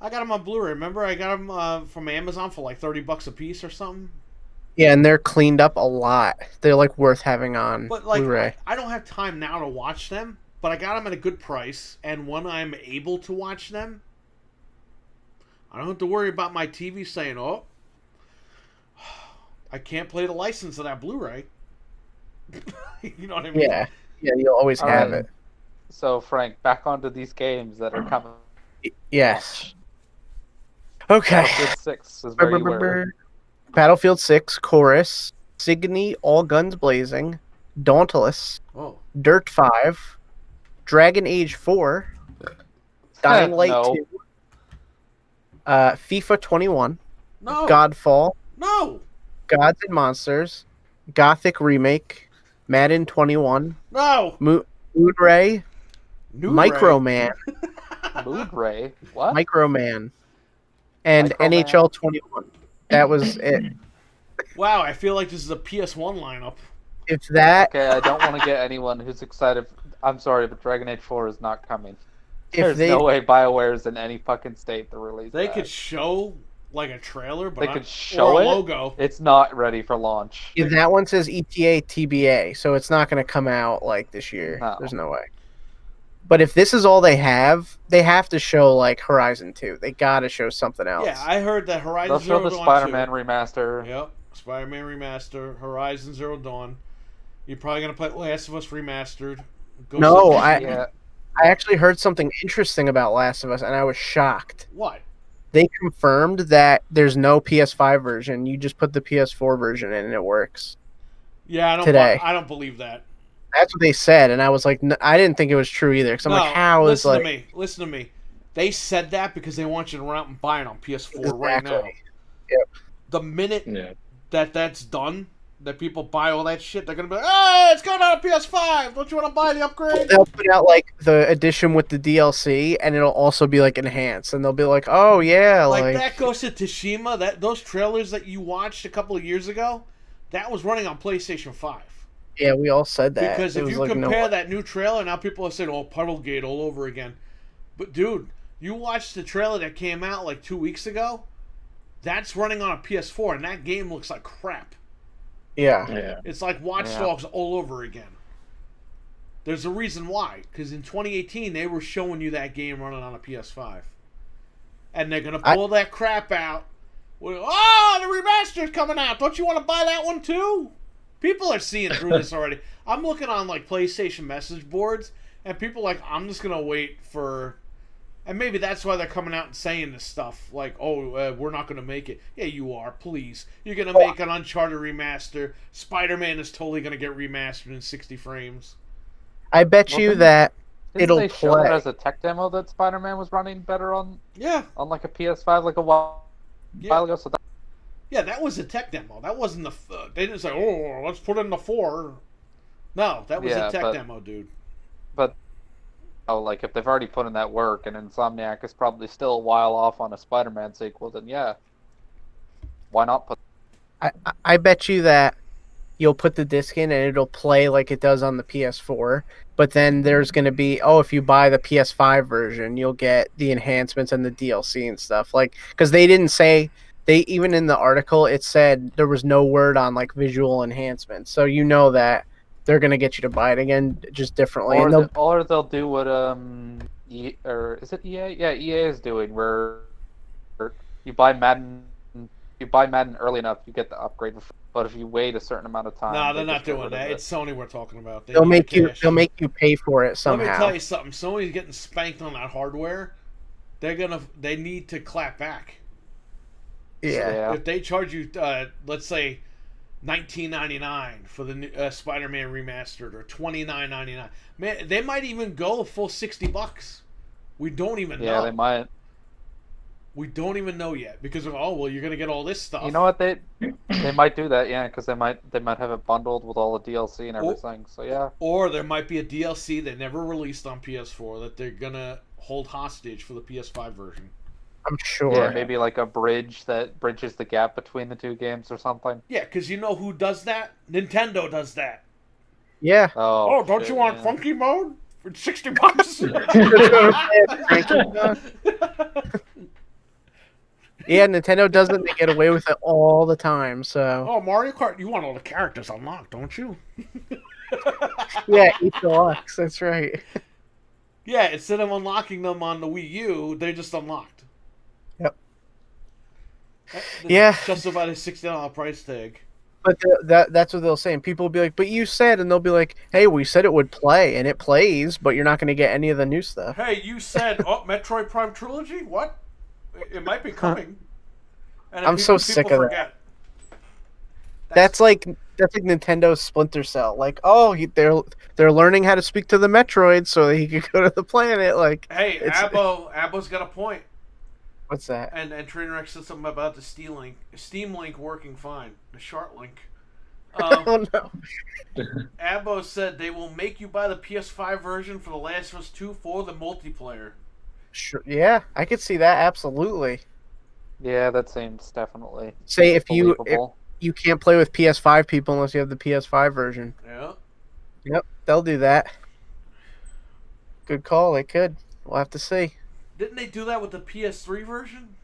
A: I got them on Blu-ray. Remember, I got them from Amazon for like $30 a piece or something.
B: Yeah, and they're cleaned up a lot. They're like worth having on
A: But like,
B: Blu-ray.
A: I don't have time now to watch them. But I got them at a good price, and when I'm able to watch them, I don't have to worry about my TV saying, "Oh, I can't play the license of that Blu-ray." You know what I mean?
B: Yeah, you'll always
D: All
B: have
D: right.
B: it.
D: So Frank, back onto these games that are coming.
B: Yes. Okay.
D: Battlefield 6 is where you were.
B: Battlefield 6, Chorus, Signy, All Guns Blazing, Dauntless,
A: Oh,
B: Dirt 5, Dragon Age 4, Dying Light
D: No.
B: 2, FIFA 21,
A: no,
B: Godfall,
A: no,
B: Gods and Monsters, Gothic Remake, Madden 21,
A: no.
B: Moonray,
A: New
B: Microman,
D: Mood Ray. What?
B: Microman, and
D: Microman.
B: NHL 21. That was it.
A: Wow, I feel like this is a PS1 lineup.
B: If that,
D: Okay, I don't want to get anyone who's excited. I'm sorry, but Dragon Age 4 is not coming.
B: if
D: There's
B: they,
D: no way BioWare is in any fucking state to release
A: They
D: that.
A: could show like a trailer, but
D: They
A: not-
D: could show
A: or a
D: it?
A: logo.
D: It's not ready for launch.
B: if that one says ETA TBA, so it's not going to come out like this year.
D: No.
B: There's no way. But if this is all they have to show like Horizon 2. They got to show something else.
A: Yeah, I heard that Horizon
D: They'll
A: Zero
D: show the
A: Dawn
D: Spider-Man
A: 2.
D: remaster.
A: Yep, Spider-Man remaster, Horizon Zero Dawn. You're probably gonna play Last of Us remastered. Ghost
B: No,
A: of-
D: Yeah,
B: I actually heard something interesting about Last of Us, and I was shocked.
A: What?
B: They confirmed that there's no PS5 version. You just put the PS4 version in, and it works.
A: Yeah,
B: today.
A: I don't believe that.
B: That's what they said, and I was like, I didn't think it was true either. Because I'm like, how is
A: listen
B: like
A: to me. Listen to me. They said that because they want you to run out and buy it on PS4 right now.
B: Exactly. Yep.
A: The minute
C: Yeah.
A: that's done, that people buy all that shit, they're gonna be like, "Oh, it's going out on PS5. Don't you want to buy the upgrade?"
B: They'll put out like the edition with the DLC, and it'll also be like enhanced, and they'll be like, oh yeah,
A: Like that Ghost of Tsushima, those trailers that you watched a couple of years ago, that was running on PlayStation 5.
B: yeah, we all said that.
A: Because
B: It
A: if
B: was
A: you
B: like,
A: compare
B: no,
A: that new trailer, now people are saying, "Oh, Puddlegate all over again." But dude, you watched the trailer that came out like 2 weeks ago. That's running on a PS4, and that game looks like crap.
B: yeah,
C: Yeah.
A: It's like Watch Dogs all over again. There's a reason why. Because in 2018, they were showing you that game running on a PS5. And they're going to pull that crap out. With, oh, the remaster's coming out. Don't you want to buy that one too? People are seeing through this already. I'm looking on like PlayStation message boards, and people are like, I'm just going to wait for... And maybe that's why they're coming out and saying this stuff. Like, oh, we're not going to make it. Yeah, you are. Please. You're going to make an Uncharted remaster. Spider-Man is totally going to get remastered in 60 frames.
B: I bet you that
D: Didn't
B: it'll
D: they show
B: play.
D: it as a tech demo that Spider-Man was running better on
A: Yeah.
D: like a PS5 like a while ago? So that,
A: Yeah, that was a tech demo. That wasn't the... they didn't say, oh, let's put in the 4. No, that was a tech demo, dude.
D: but like if they've already put in that work and Insomniac is probably still a while off on a Spider-Man sequel, then yeah, why not put?
B: I bet you that you'll put the disc in and it'll play like it does on the PS4. But then there's going to be, if you buy the PS5 version, you'll get the enhancements and the DLC and stuff. Like, because they didn't say, even in the article, it said there was no word on like visual enhancements. So you know that they're going to get you to buy it again, just differently.
D: Or they'll do what or is it EA? Yeah, EA is doing where you buy Madden. You buy Madden early enough, you get the upgrade. But if you wait a certain amount of time,
A: No, they're not doing that. It's Sony we're talking about.
B: They'll make you pay for it somehow.
A: Let me tell you something. Sony's getting spanked on that hardware. They need to clap back.
B: Yeah.
A: So if they charge you, let's say, $19.99 for the new, Spider-Man remastered, or $29.99, man, they might even go a full $60. We don't even know.
D: Yeah, they might.
A: We don't even know yet because of, you're gonna get all this stuff.
D: You know what, they might do that, yeah, because they might have it bundled with all the DLC and everything. So yeah.
A: Or there might be a DLC they never released on PS4 that they're gonna hold hostage for the PS5 version.
B: I'm sure.
D: Yeah, maybe like a bridge that bridges the gap between the two games or something.
A: Yeah, because you know who does that? Nintendo does that.
B: Yeah.
A: Oh, don't you want funky mode for $60?
B: Yeah, Nintendo does it. They get away with it all the time. So.
A: Oh, Mario Kart! You want all the characters unlocked, don't you?
B: Yeah, eat deluxe. That's right.
A: Yeah, instead of unlocking them on the Wii U, they're just unlocked.
B: Yep.
A: Yeah. Justified a $60 price tag.
B: But that's what they'll say. And people will be like, but you said, and they'll be like, hey, we said it would play, and it plays, but you're not going to get any of the new stuff.
A: Hey, you said, Metroid Prime Trilogy? What? It might be coming. And
B: I'm so sick of that. That's like Nintendo's Splinter Cell. Like, they're learning how to speak to the Metroid so that he could go to the planet. Like,
A: hey, Abbo's got a point.
B: What's that?
A: And Trainwreck said something about the Steam Link working fine. The Shart Link.
B: Oh no.
A: Abbo said they will make you buy the PS5 version for The Last of Us 2 for the multiplayer.
B: Sure. Yeah, I could see that absolutely.
D: Yeah, that seems definitely.
B: Say if you can't play with PS5 people unless you have the PS5 version.
A: Yeah.
B: Yep, they'll do that. Good call. They could. We'll have to see.
A: Didn't they do that with the PS3 version?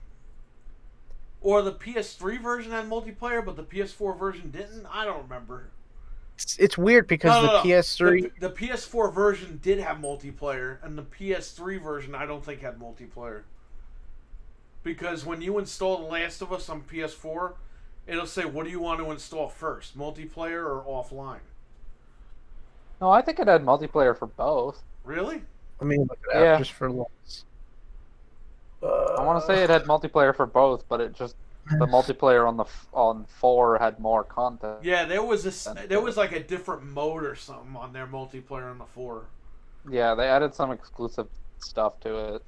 A: Or the PS3 version had multiplayer, but the PS4 version didn't? I don't remember.
B: It's weird because the PS3...
A: The PS4 version did have multiplayer, and the PS3 version I don't think had multiplayer. Because when you install The Last of Us on PS4, it'll say, what do you want to install first, multiplayer or offline?
D: No, I think it had multiplayer for both.
A: Really?
B: Let me look it up just for looks.
D: I want to say it had multiplayer for both, but it just The multiplayer on 4 had more content.
A: Yeah, there was like a different mode or something on their multiplayer on the 4.
D: Yeah, they added some exclusive stuff to it.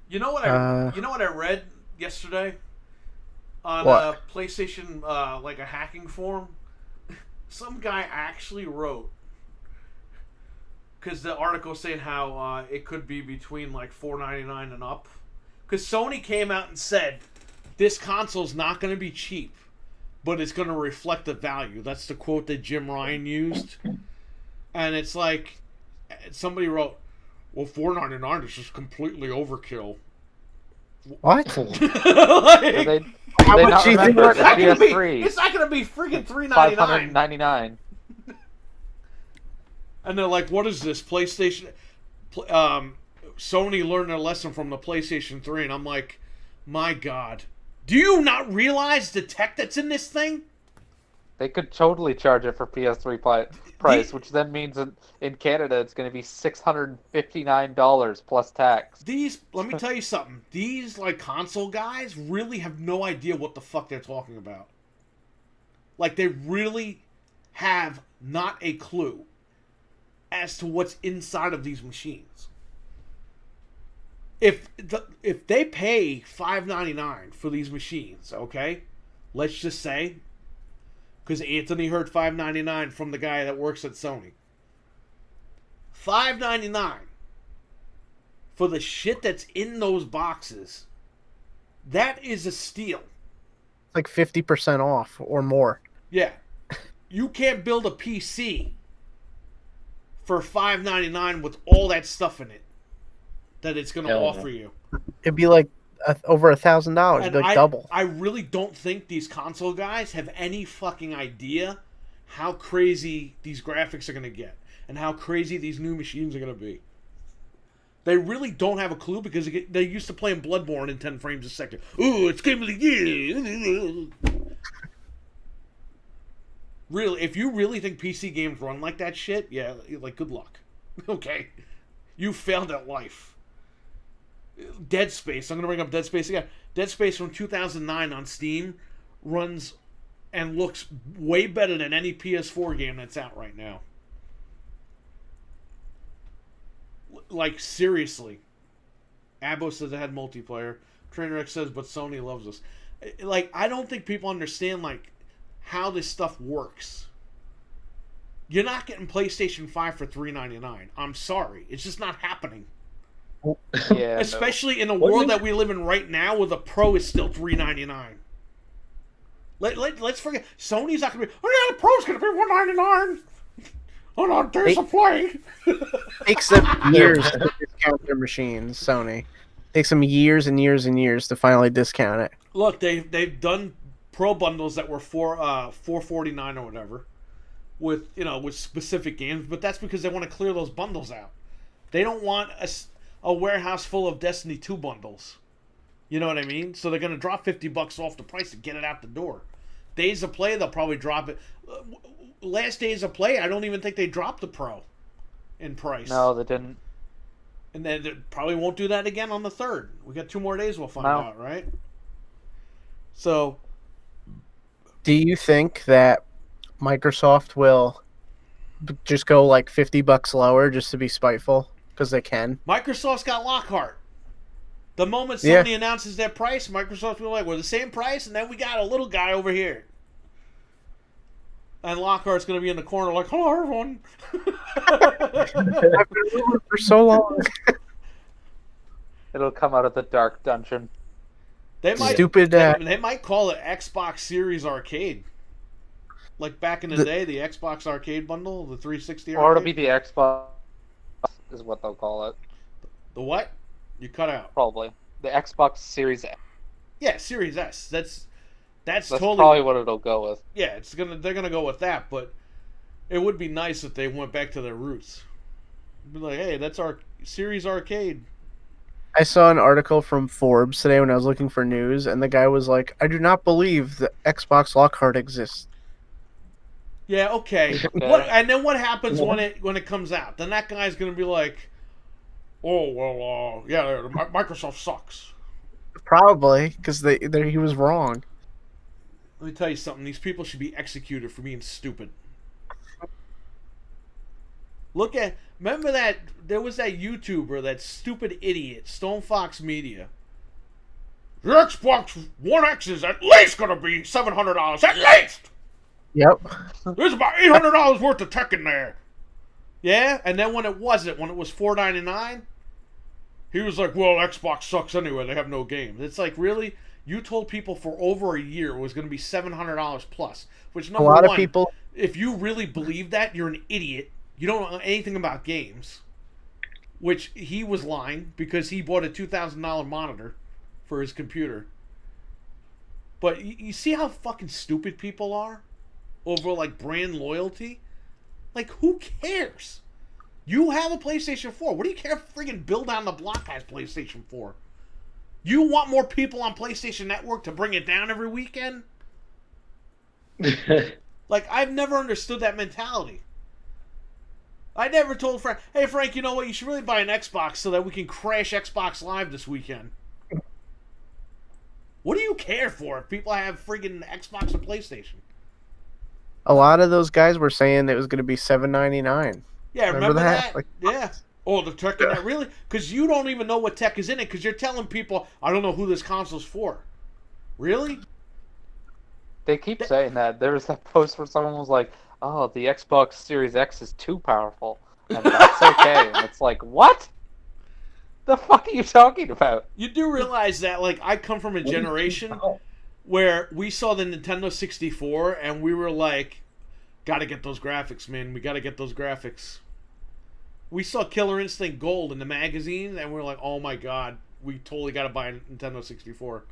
A: You know what I read yesterday on
B: What?
A: PlayStation, like a hacking forum. Some guy actually wrote, because the article saying how it could be between like $4.99 and up. Because Sony came out and said this console's not going to be cheap, but it's going to reflect the value. That's the quote that Jim Ryan used, and it's like somebody wrote, "Well, $4.99 is just completely overkill."
B: What?
D: Did
A: Like,
D: they
B: How
D: they
B: much
D: not
B: do you think
D: remember
A: it's
D: the
A: not gonna be.
D: PS3?
A: It's not gonna be freaking $3.99.
D: $599.
A: And they're like, "What is this PlayStation?" Sony learned their lesson from the PlayStation 3, and I'm like, "My God, do you not realize the tech that's in this thing?"
D: They could totally charge it for PS3 price, which then means in Canada it's going to be $659 plus tax.
A: Let me tell you something. These like console guys really have no idea what the fuck they're talking about. Like they really have not a clue as to what's inside of these machines. If they pay $5.99 for these machines, okay, let's just say, because Anthony heard $5.99 from the guy that works at Sony. $5.99 for the shit that's in those boxes. That is a steal.
B: It's like 50% off or more.
A: Yeah, you can't build a PC for $5.99 with all that stuff in it that it's going to
C: Hell
A: offer
C: no.
A: you.
B: It'd be like over $1,000. It'd be like double.
A: I really don't think these console guys have any fucking idea how crazy these graphics are going to get and how crazy these new machines are going to be. They really don't have a clue because they're used to playing Bloodborne in 10 frames a second. Ooh, it's game of the year. Really, if you really think PC games run like that shit, yeah, like good luck. Okay. You failed at life. Dead Space. I'm going to bring up Dead Space again. Dead Space from 2009 on Steam runs and looks way better than any PS4 game that's out right now. Like, seriously. Abo says it had multiplayer. Trainwreck says, but Sony loves us. Like, I don't think people understand, like, how this stuff works. You're not getting PlayStation 5 for $3.99. I'm sorry. It's just not happening.
D: Yeah,
A: Especially in the
C: What do
A: world
C: you-
A: that we live in right now where the Pro is still $3.99. Let's forget. Sony's not going to be, oh yeah, the Pro's going to be $1.99. Hold on, Days of Play.
B: Takes them years to discount their machines, Sony. Takes them years and years and years to finally discount it.
A: Look, they've done Pro bundles that were $4.49 or whatever with specific games, but that's because they want to clear those bundles out. They don't want a warehouse full of Destiny 2 bundles. You know what I mean? So they're going to drop $50 off the price to get it out the door. Days of Play, they'll probably drop it. Last Days of Play, I don't even think they dropped the Pro in price.
D: No, they didn't.
A: And then they probably won't do that again on the 3rd. We got 2 more days, we'll find out, right? So,
B: Do you think that Microsoft will just go like $50 lower just to be spiteful? Because they can.
A: Microsoft's got Lockhart. The moment
B: Yeah.
A: Sony announces their price, Microsoft will be like, we're the same price, and then we got a little guy over here. And Lockhart's going to be in the corner like, hello, everyone.
B: I've been rumored for so long.
D: It'll come out of the dark dungeon.
A: They might,
B: Stupid.
A: they might call it Xbox Series Arcade. Like back in the day, the Xbox Arcade bundle, the 360
D: Or it'll
A: arcade.
D: be the Xbox, is what they'll call it.
A: The what? You cut out.
D: Probably. The Xbox Series X.
A: Yeah, Series S. That's
D: That's
A: totally
D: probably what it'll go with.
A: yeah. They're gonna go with that, but it would be nice if they went back to their roots. Be like, hey, that's our Series Arcade.
B: I saw an article from Forbes today when I was looking for news, and the guy was like, I do not believe the Xbox Lockhart exists.
A: Yeah, okay.
D: Okay.
A: What? And then what happens when it comes out? Then that guy's gonna be like, oh well, yeah, Microsoft sucks.
B: Probably, because he was wrong.
A: Let me tell you something. These people should be executed for being stupid. Remember that there was that YouTuber, that stupid idiot, Stone Fox Media. The Xbox One X is at least gonna be $700, at least.
B: Yep.
A: There's about $800 worth of tech in there. Yeah, and then when it was $499, he was like, "Well, Xbox sucks anyway. They have no games." It's like, really? You told people for over a year it was going to be $700 plus. Which, number
B: A lot
A: one,
B: of people.
A: if you really believe that, you're an idiot. You don't know anything about games. Which he was lying because he bought a $2,000 monitor for his computer. But you see how fucking stupid people are over like brand loyalty? Like, who cares? You have a PlayStation 4. What do you care if friggin' Bill down the block has PlayStation 4? You want more people on PlayStation Network to bring it down every weekend? Like, I've never understood that mentality. I never told Frank, "Hey, Frank, you know what? You should really buy an Xbox so that we can crash Xbox Live this weekend." What do you care for if people have friggin' Xbox or PlayStation?
B: A lot of those guys were saying it was going to be $799.
A: Yeah, remember that?
B: Like,
A: yeah. Oh, the tech in that, really? Because you don't even know what tech is in it because you're telling people, "I don't know who this console's for." Really?
D: They keep saying that. There was that post where someone was like, "Oh, the Xbox Series X is too powerful, and that's okay." And it's like, what? The fuck are you talking about?
A: You do realize that, like, I come from a generation where we saw the Nintendo 64 and we were like, "Gotta get those graphics, man. We gotta get those graphics." We saw Killer Instinct Gold in the magazine and we were like, "Oh my god, we totally gotta buy a Nintendo 64."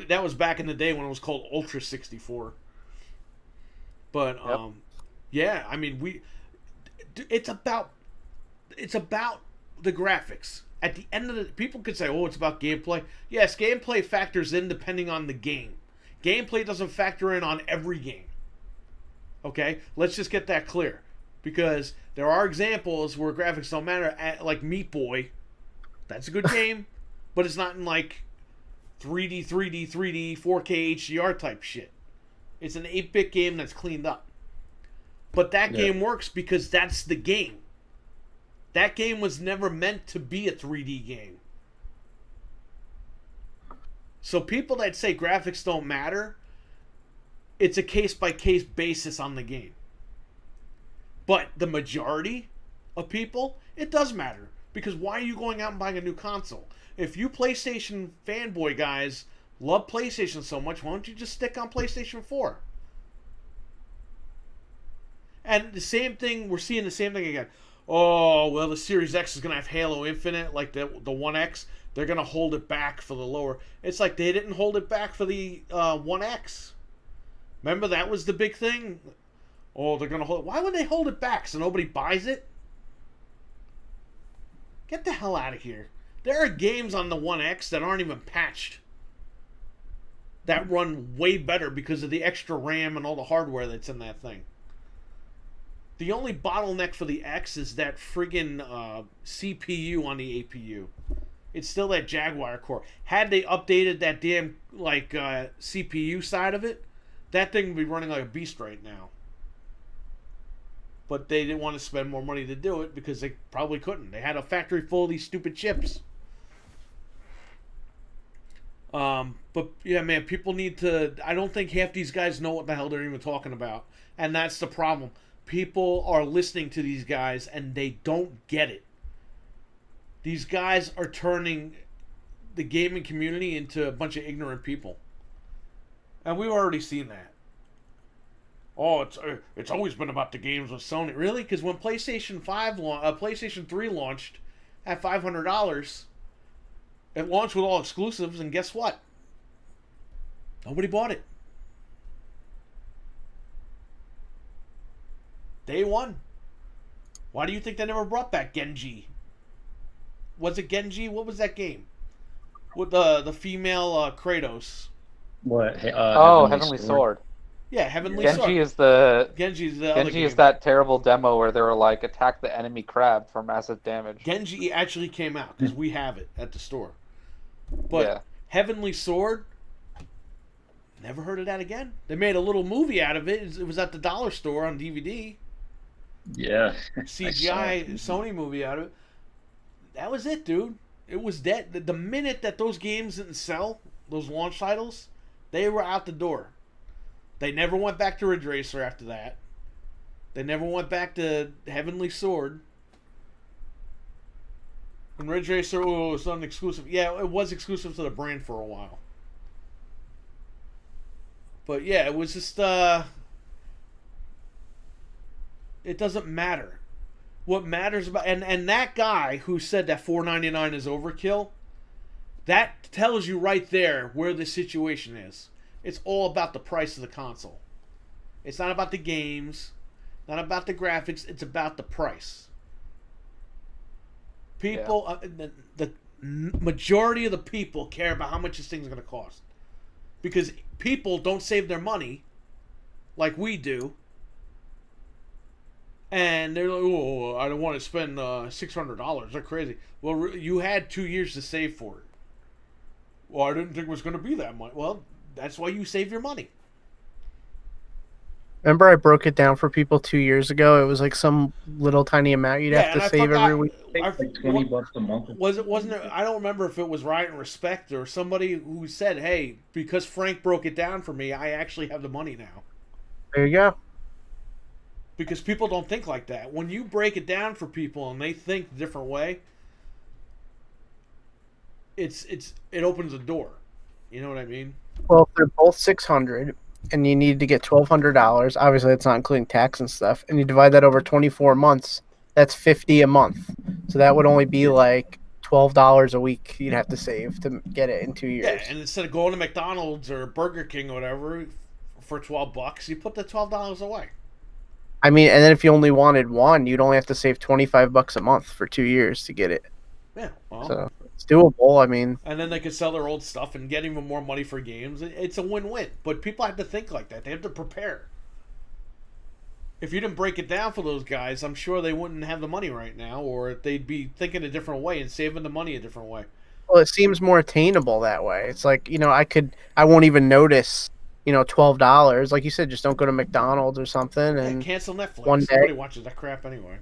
A: That was back in the day when it was called Ultra 64. But
D: Yep.
A: yeah, I mean, it's about the graphics. At the end of the, people could say, "Oh, it's about gameplay." Yes, gameplay factors in depending on the game. Gameplay doesn't factor in on every game. Okay, let's just get that clear, because there are examples where graphics don't matter. Like Meat Boy, that's a good game, but it's not in like 3D, 4K HDR type shit. It's an 8-bit game that's cleaned up. But that game works because that's the game. That game was never meant to be a 3D game. So people that say graphics don't matter, it's a case-by-case basis on the game. But the majority of people, it does matter. Because why are you going out and buying a new console? If you PlayStation fanboy guys love PlayStation so much, why don't you just stick on PlayStation 4? And the same thing, we're seeing the same thing again. Oh, well, the Series X is going to have Halo Infinite, like the One X. They're going to hold it back for the lower. It's like they didn't hold it back for the One X. Remember, that was the big thing? Oh, they're going to hold it. Why would they hold it back? So nobody buys it? Get the hell out of here. There are games on the One X that aren't even patched that run way better because of the extra RAM and all the hardware that's in that thing. The only bottleneck for the X is that friggin' CPU on the APU. It's still that Jaguar core. Had they updated that damn CPU side of it, that thing would be running like a beast right now. But they didn't want to spend more money to do it because they probably couldn't. They had a factory full of these stupid chips. But yeah, man, people need to. I don't think half these guys know what the hell they're even talking about, and that's the problem. People are listening to these guys and they don't get it. These guys are turning the gaming community into a bunch of ignorant people. And we've already seen that. Oh, it's always been about the games with Sony. Really? Because when PlayStation 3 launched at $500, it launched with all exclusives, and guess what? Nobody bought it. Day one. Why do you think they never brought back Genji? Was it Genji? What was that game? With the female Kratos.
C: What?
D: Heavenly Sword.
A: Yeah, Heavenly
D: Genji
A: Sword.
D: is the
A: Genji's the other
D: Genji
A: game.
D: is that terrible demo where they were like, attack the enemy crab for massive damage.
A: Genji actually came out because we have it at the store. But
D: Yeah.
A: Heavenly Sword, Never heard of that again. They made a little movie out of it. It was at the dollar store on DVD.
C: Yeah. I saw
A: CGI
C: it.
A: Sony movie out of it. That was it, dude. It was dead. The minute that those games didn't sell, those launch titles, they were out the door. They never went back to Ridge Racer after that. They never went back to Heavenly Sword. And Ridge Racer, oh, it's not an exclusive. Yeah, it was exclusive to the brand for a while. But yeah, it was just, it doesn't matter. What matters about, and that guy who said that $4.99 is overkill, that tells you right there where the situation is. It's all about the price of the console. It's not about the games, not about the graphics, it's about the price. People, the majority of the people care about how much this thing's going to cost. Because people don't save their money like we do. And they're like, oh, I don't want to spend $600. They're crazy. Well, you had 2 years to save for it. Well, I didn't think it was going to be that much. Well, that's why you save your money.
B: Remember, I broke it down for people 2 years ago. It was like some little tiny amount you'd have
A: and
B: to
A: I
B: save
A: forgot-
B: every week.
C: Like $20 a month.
A: Wasn't it? I don't remember if it was Riot and Respect or somebody who said, "Hey, because Frank broke it down for me, I actually have the money now."
B: There you go.
A: Because people don't think like that. When you break it down for people and they think a different way, it opens a door. You know what I mean?
B: Well, if they're both 600 and you need to get $1,200, obviously that's not including tax and stuff, and you divide that over 24 months, that's $50 a month. So that would only be like $12 a week you'd have to save to get it in 2 years.
A: Yeah, and instead of going to McDonald's or Burger King or whatever for $12, you put the $12 away.
B: I mean, and then if you only wanted one, you'd only have to save $25 a month for 2 years to get it.
A: Yeah, well,
B: So it's doable. I mean,
A: and then they could sell their old stuff and get even more money for games. It's a win-win. But people have to think like that. They have to prepare. If you didn't break it down for those guys, I'm sure they wouldn't have the money right now, or they'd be thinking a different way and saving the money a different way.
B: well, it seems more attainable that way. It's like, I won't even notice, $12. Like you said, just don't go to McDonald's or something.
A: And
B: And
A: cancel Netflix.
B: one day-
A: Nobody watches that crap anyway.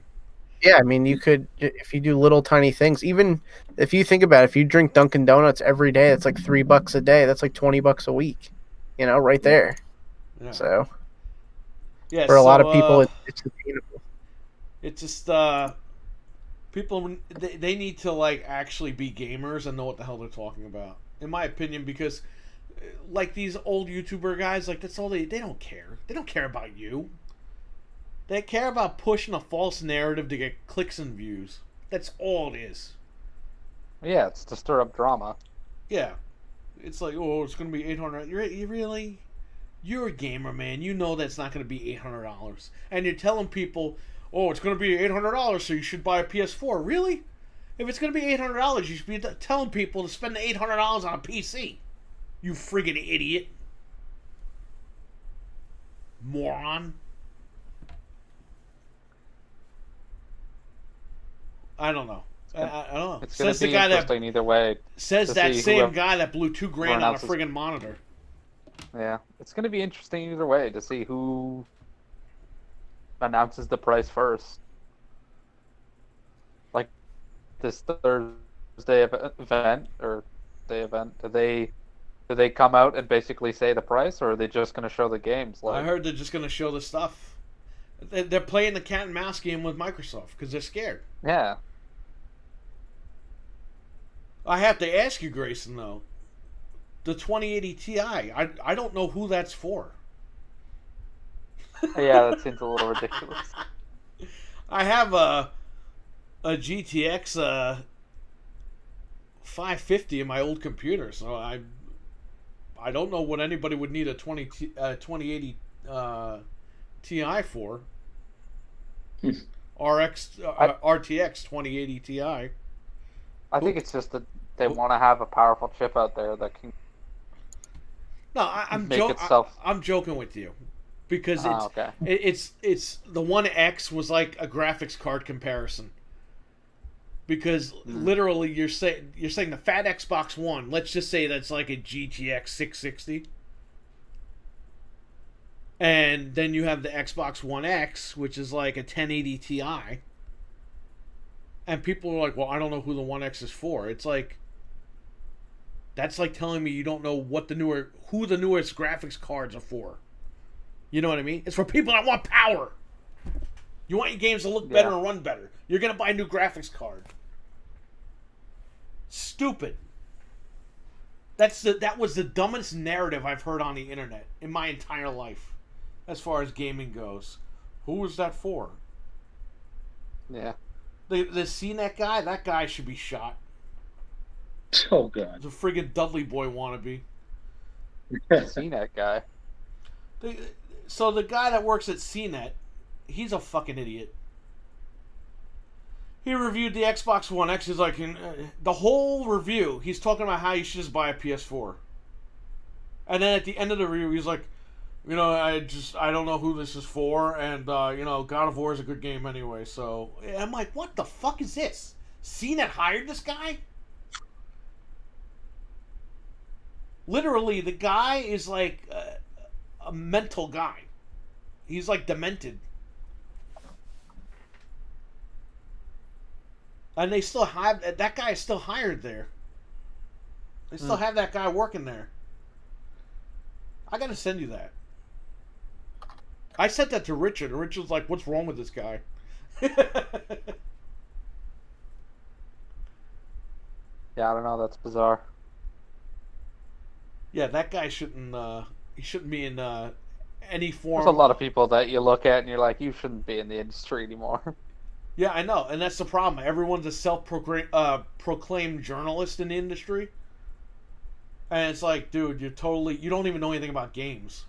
B: yeah, I mean, you could, if you do little tiny things, even if you think about it, if you drink Dunkin' Donuts every day, it's like $3 a day. That's like $20 a week, right there.
A: Yeah.
B: So
A: Yeah,
B: for a lot of
A: so,
B: people, it's attainable.
A: it's just people they need to like actually be gamers and know what the hell they're talking about, in my opinion. Because like these old YouTuber guys, like that's all they don't care. They don't care about you. They care about pushing a false narrative to get clicks and views. That's all it is.
D: Yeah, it's to stir up drama.
A: Yeah, it's like, oh, it's gonna be $800. You really? You're a gamer, man. You know that's not gonna be $800, and you're telling people, oh, it's gonna be $800, so you should buy a PS4. Really? If it's gonna be $800, you should be telling people to spend the $800 on a PC. You friggin' idiot, moron. I don't know. I don't know.
D: It's going
A: Says
D: to
A: the
D: be
A: guy that
D: interesting either way.
A: says
D: to
A: that
D: see
A: same
D: whoever
A: guy that blew $2,000 on a
D: announces-
A: friggin' monitor.
D: Yeah, it's going to be interesting either way to see who announces the price first. Like this Thursday event or day event, do they come out and basically say the price, or are they just going to show the games?
A: I heard they're just going to show the stuff. They're playing the cat and mouse game with Microsoft because they're scared.
D: Yeah.
A: I have to ask you, Grayson, though. The 2080 Ti, I don't know who that's for.
D: Yeah, that seems a little ridiculous.
A: I have a GTX 550 in my old computer, so I don't know what anybody would need a 2080 Ti for. RTX 2080 Ti.
D: I think it's just that they want to have a powerful chip out there that can.
A: No, I'm joking with you, because
D: Okay.
A: it's the One X was like a graphics card comparison. Because literally, you're saying the fat Xbox One. Let's just say that's like a GTX 660. And then you have the Xbox One X, which is like a 1080 Ti. And people are like, well, I don't know who the One X is for. It's like, that's like telling me you don't know who the newest graphics cards are for. You know what I mean? It's for people that want power. You want your games to look better and run better. You're going to buy a new graphics card. Stupid. That was the dumbest narrative I've heard on the internet in my entire life, as far as gaming goes. Who was that for?
D: Yeah.
A: The CNET guy, that guy should be shot.
C: Oh god.
A: The friggin' Dudley Boy wannabe.
D: CNET guy.
A: So the guy that works at CNET, he's a fucking idiot. He reviewed the Xbox One X. He's like, the whole review, he's talking about how you should just buy a PS4. And then at the end of the review, he's like, I don't know who this is for, and God of War is a good game anyway. So I'm like, what the fuck is this? CNET hired this guy? Literally, the guy is like a mental guy. He's like demented. And they still have that guy is still hired there. They still have that guy working there. I gotta send you that. I sent that to Richard, and Richard's like, "What's wrong with this guy?"
D: Yeah, I don't know. That's bizarre.
A: Yeah, that guy shouldn't. He shouldn't be in any form.
D: There's a lot of people that you look at and you're like, you shouldn't be in the industry anymore.
A: Yeah, I know, and that's the problem. Everyone's a self-proclaimed journalist in the industry, and it's like, dude, you don't even know anything about games.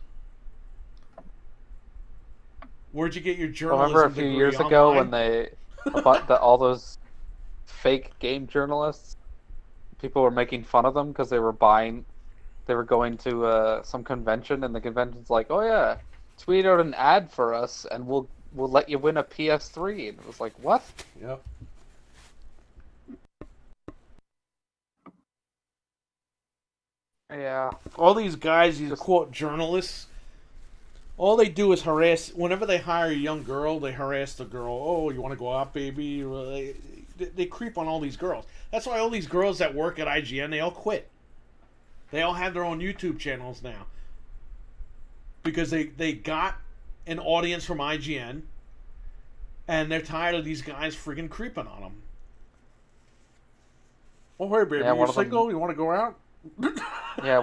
A: Where'd you get your journalism
D: Remember a few
A: degree?
D: years ago
A: Online?
D: when all those fake game journalists, people were making fun of them because they were going to some convention, and the convention's like, oh yeah, tweet out an ad for us and we'll let you win a PS3. And it was like, what?
A: Yep.
D: Yeah.
A: All these guys, these quote journalists, all they do is harass. Whenever they hire a young girl, they harass the girl. Oh, you want to go out, baby? They creep on all these girls. That's why all these girls that work at IGN, they all quit. They all have their own YouTube channels now. Because they got an audience from IGN, and they're tired of these guys freaking creeping on them. Oh, hey, baby,
D: Yeah,
A: you single? You want to go out?
D: Yeah,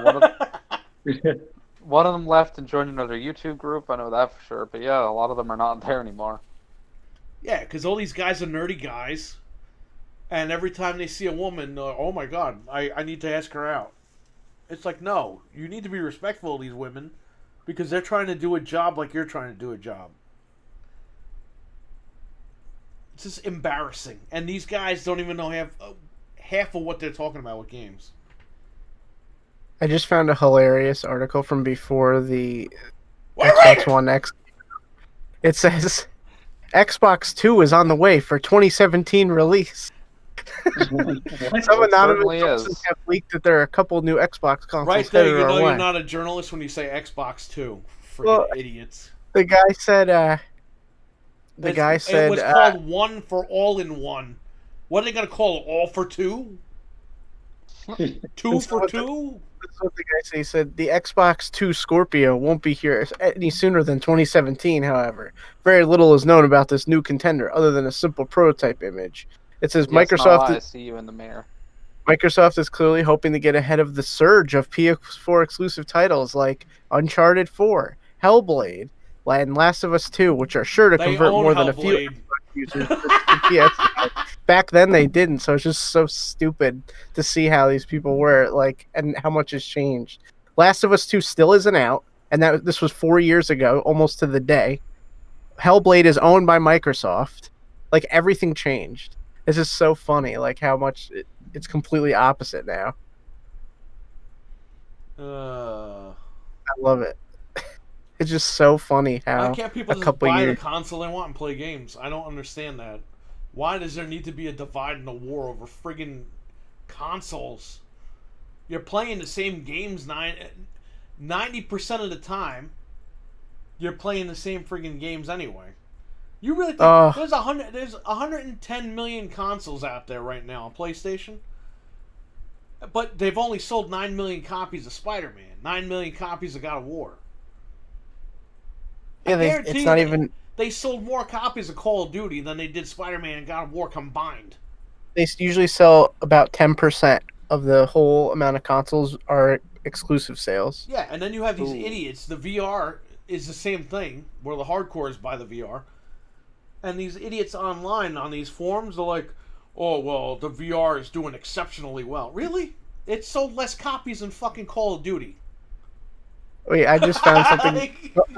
D: one of them left and joined another YouTube group. I know that for sure. But yeah, a lot of them are not there anymore.
A: Yeah, because all these guys are nerdy guys, and every time they see a woman, oh my god, I need to ask her out. It's like, no, you need to be respectful of these women, because they're trying to do a job like you're trying to do a job. It's just embarrassing. And these guys don't even know half of what they're talking about with games.
B: I just found a hilarious article from before the Xbox One X. It says, Xbox 2 is on the way for 2017 release. Some anonymous sources have leaked that there are a couple new Xbox consoles.
A: Right there, you know
B: away.
A: you're not a journalist when you say Xbox 2. Freaking idiots.
B: The guy said, it
A: was called One for All in One. What are they going to call it? All for Two? Two for Two?
B: That's what the guy said. He said the Xbox 2 Scorpio won't be here any sooner than 2017, however. Very little is known about this new contender other than a simple prototype image. It says
D: I see you in the mirror.
B: Microsoft is clearly hoping to get ahead of the surge of PS4 exclusive titles like Uncharted 4, Hellblade, and Last of Us 2, which are sure to convert more than a few users to PS. Back then they didn't, so it's just so stupid to see how these people were like and how much has changed. Last of Us 2 still isn't out, and this was 4 years ago, almost to the day. Hellblade is owned by Microsoft. Like everything changed. It's just so funny, like how much it's completely opposite now. I love it. It's just so funny how
A: why can't people just buy the console they want and play games? I don't understand that. Why does there need to be a divide and a war over friggin' consoles? You're playing the same games 90% of the time. you're playing the same friggin' games anyway. You really think
B: Ugh.
A: there's 110 million consoles out there right now on PlayStation? But they've only sold 9 million copies of Spider-Man, 9 million copies of God of War.
B: Yeah,
A: guarantee
B: it's not even.
A: They sold more copies of Call of Duty than they did Spider-Man and God of War combined.
B: They usually sell about 10% of the whole amount of consoles are exclusive sales.
A: Yeah, and then you have these
D: Ooh.
A: idiots. The VR is the same thing, where the hardcores buy the VR. And these idiots online on these forums are like, oh, well, the VR is doing exceptionally well. Really? It sold less copies than fucking Call of Duty.
B: Wait, I just found something,
A: It sold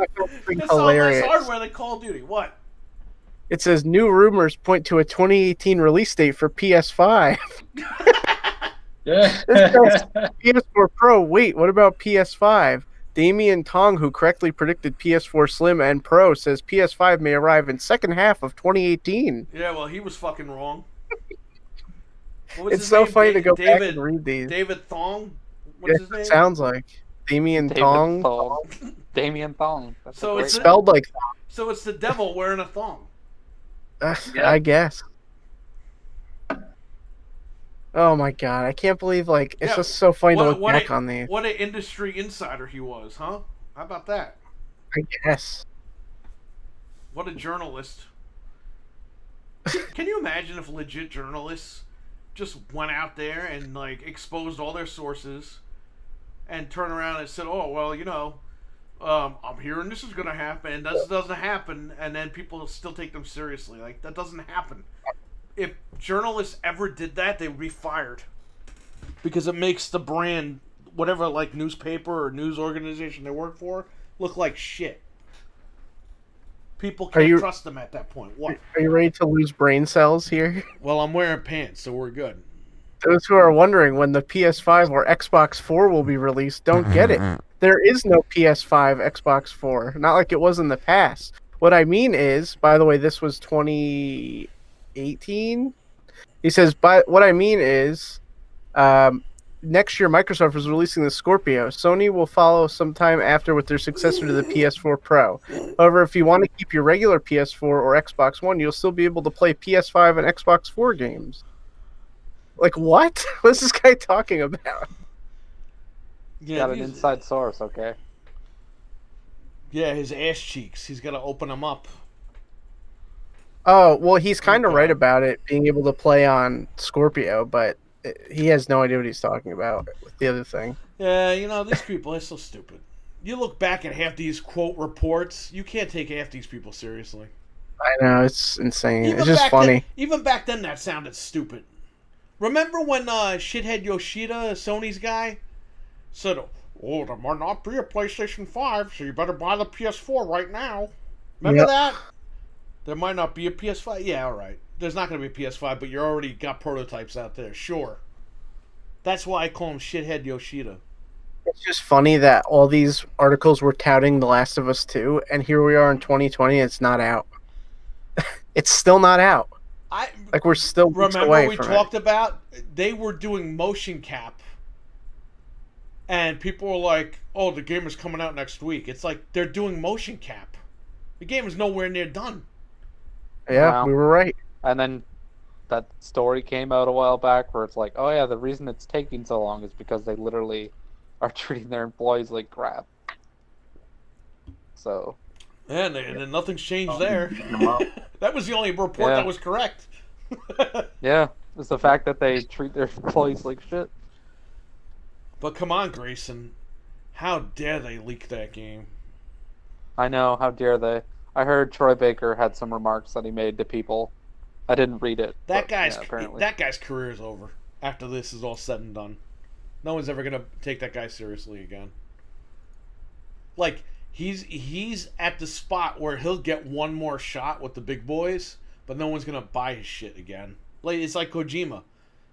A: less
B: hilarious.
A: hardware than Call of Duty. What?
B: It says new rumors point to a 2018 release date for PS5.
C: Yeah.
B: PS4 Pro. Wait, what about PS5? Damien Tong, who correctly predicted PS4 Slim and Pro, says PS5 may arrive in second half of 2018.
A: Yeah, well, he was fucking wrong. What was
B: It's
A: his
B: so
A: name?
B: funny to go back
A: David,
B: and read these.
A: David Thong? What's his name?
B: It sounds like Damien
D: David
B: Tong.
D: Thong. Damien Thong. That's
A: So
D: a great
A: it's
D: name.
B: Spelled like
A: So it's the devil wearing a thong.
B: that.
C: Yeah.
B: I guess. Oh my god, I can't believe it's
A: Yeah,
B: just so funny to
A: what-
B: look
A: what
B: back
A: a-
B: on these.
A: What an industry insider he was, huh? How about that?
B: I guess.
A: What a journalist. Can you imagine if legit journalists just went out there and exposed all their sources and turned around and said, oh, well, I'm hearing this is going to happen and this doesn't happen, and then people still take them seriously. That doesn't happen. If journalists ever did that, they would be fired. Because it makes the brand, whatever newspaper or news organization they work for, look like shit. People can't trust them at that point. What?
B: Are you ready to lose brain cells here?
A: Well, I'm wearing pants, so we're good.
B: Those who are wondering when the PS5 or Xbox 4 will be released don't get it. There is no PS5, Xbox 4. Not like it was in the past. What I mean is, by the way, this was 2018. He says, what I mean is, next year Microsoft is releasing the Scorpio. Sony will follow sometime after with their successor to the PS4 Pro. However, if you want to keep your regular PS4 or Xbox One, you'll still be able to play PS5 and Xbox 4 games. Like, what? What's this guy talking about?
A: Yeah,
D: Got an inside source, okay?
A: Yeah, his ass cheeks. He's got to open them up.
B: Oh, well, he's kind of
A: Okay.
B: right about it being able to play on Scorpio, but he has no idea what he's talking about with the other thing.
A: Yeah, these people are so stupid. You look back at half these quote reports, you can't take half these people seriously.
B: I know, it's insane.
A: Even
B: It's just
A: back
B: funny.
A: Then, even back then, that sounded stupid. Remember when shithead Yoshida, Sony's guy, said, "Oh, there might not be a PlayStation 5, so you better buy the PS4 right now." Remember
B: Yep.
A: that? There might not be a PS5. Yeah, all right. There's not going to be a PS5, but you already got prototypes out there. Sure. That's why I call him shithead Yoshida.
B: It's just funny that all these articles were touting The Last of Us 2, and here we are in 2020, and it's not out. It's still not out. We're still weeks
A: Remember
B: away
A: we
B: from
A: talked about they were doing motion cap, and people were like, "Oh, the game is coming out next week." It's like they're doing motion cap. The game is nowhere near done.
B: it. Yeah,
D: Wow.
B: we were right.
D: And then that story came out a while back where it's like, oh yeah, the reason it's taking so long is because they literally are treating their employees like crap. So,
A: Yeah, and then nothing's changed there.
C: them up.
A: That was the only report
D: Yeah.
A: that was correct.
D: yeah, it's the fact that they treat their employees like shit.
A: But come on, Grayson, how dare they leak that game?
D: I know, how dare they? I heard Troy Baker had some remarks that he made to people. I didn't read it.
A: That
D: but,
A: guy's
D: yeah, apparently.
A: that guy's career is over after this is all said and done. No one's ever gonna take that guy seriously again. He's at the spot where he'll get one more shot with the big boys, but no one's gonna buy his shit again. It's like Kojima.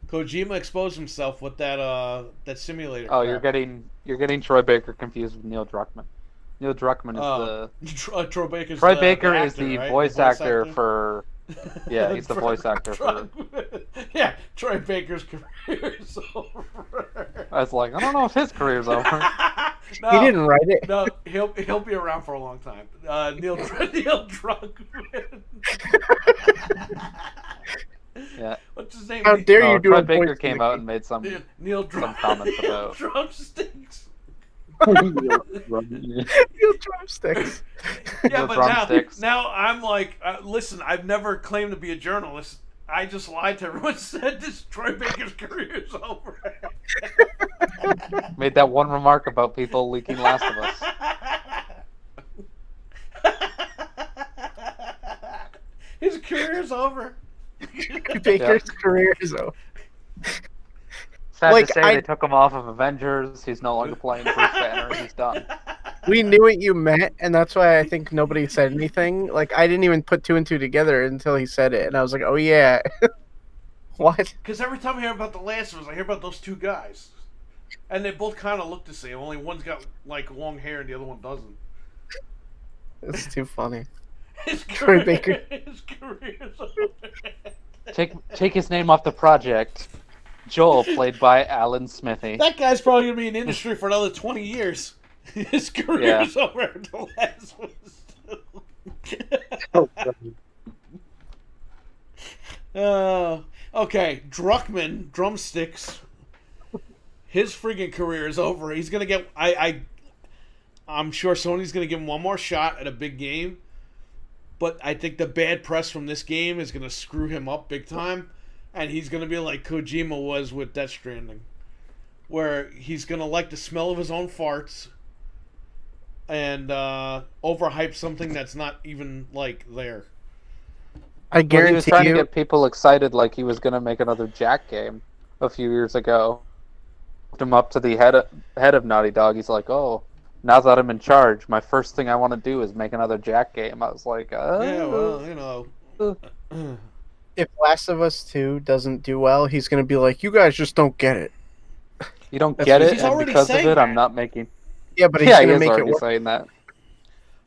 A: Kojima exposed himself with that simulator.
D: Oh,
A: crap.
D: you're getting Troy Baker confused with Neil Druckmann. Neil Druckmann is
A: Troy Baker's
D: Troy
A: the
D: actor,
A: right?
D: voice
A: The
D: actor for. Yeah, he's the voice actor for.
A: Yeah, Troy Baker's career is over.
D: I was like, I don't know if his career's over.
A: No,
B: He didn't write it.
A: no, he'll be around for a long time. Neil Druckmann.
D: Yeah.
A: What's his name?
B: How dare
D: No,
B: you do
D: Troy
B: a
D: Baker
B: voice
D: came
B: in
D: out
B: the
D: and made some
A: Neil
D: comments
A: Neil
D: about-
A: Drumsticks.
B: Neil Drumsticks.
A: Yeah,
D: The
A: but
D: drumsticks.
A: now I'm like, listen, I've never claimed to be a journalist. I just lied to everyone. Said this Troy Baker's career is over.
D: Made that one remark about people leaking Last of Us.
A: His career's over.
B: Baker's career is over.
D: Sad
B: Like,
D: to say,
B: I-
D: they took him off of Avengers. He's no longer playing Bruce Banner. He's done.
B: We knew what you meant, and that's why I think nobody said anything. Like, I didn't even put two and two together until he said it, and I was like, oh yeah. What?
A: Because every time I hear about The Last of Us, I hear about those two guys. And they both kind of look the same. Only one's got, like, long hair and the other one doesn't.
B: It's too funny.
A: His
B: Troy
A: career,
B: Baker.
A: His career's over.
D: Take his name off the project. Joel, played by Alan Smithy.
A: That guy's probably going to be in the industry for another 20 years. His career's over at The Last of Us. Okay, Druckmann, Drumsticks. His friggin' career is over. He's gonna get. I'm sure Sony's gonna give him one more shot at a big game, but I think the bad press from this game is gonna screw him up big time, and he's gonna be like Kojima was with Death Stranding, where he's gonna like the smell of his own farts, and overhype something that's not even like there.
B: I
D: Well, he was
B: guarantee
D: trying
B: you.
D: to get people excited like he was going to make another Jack game a few years ago. Moved him up to the head of Naughty Dog. He's like, oh, now that I'm in charge, my first thing I want to do is make another Jack game. I was like,
A: Yeah, well, you know.
B: If Last of Us 2 doesn't do well, he's going to be like, you guys just don't get it.
D: You don't
B: That's
D: get
B: what
D: it,
A: he's
D: and
A: already
D: because of
A: saying
D: it, I'm
A: that.
D: not making...
B: Yeah, but he's
D: Yeah, he
B: going to
D: is
B: make it
D: already
B: work.
D: saying that.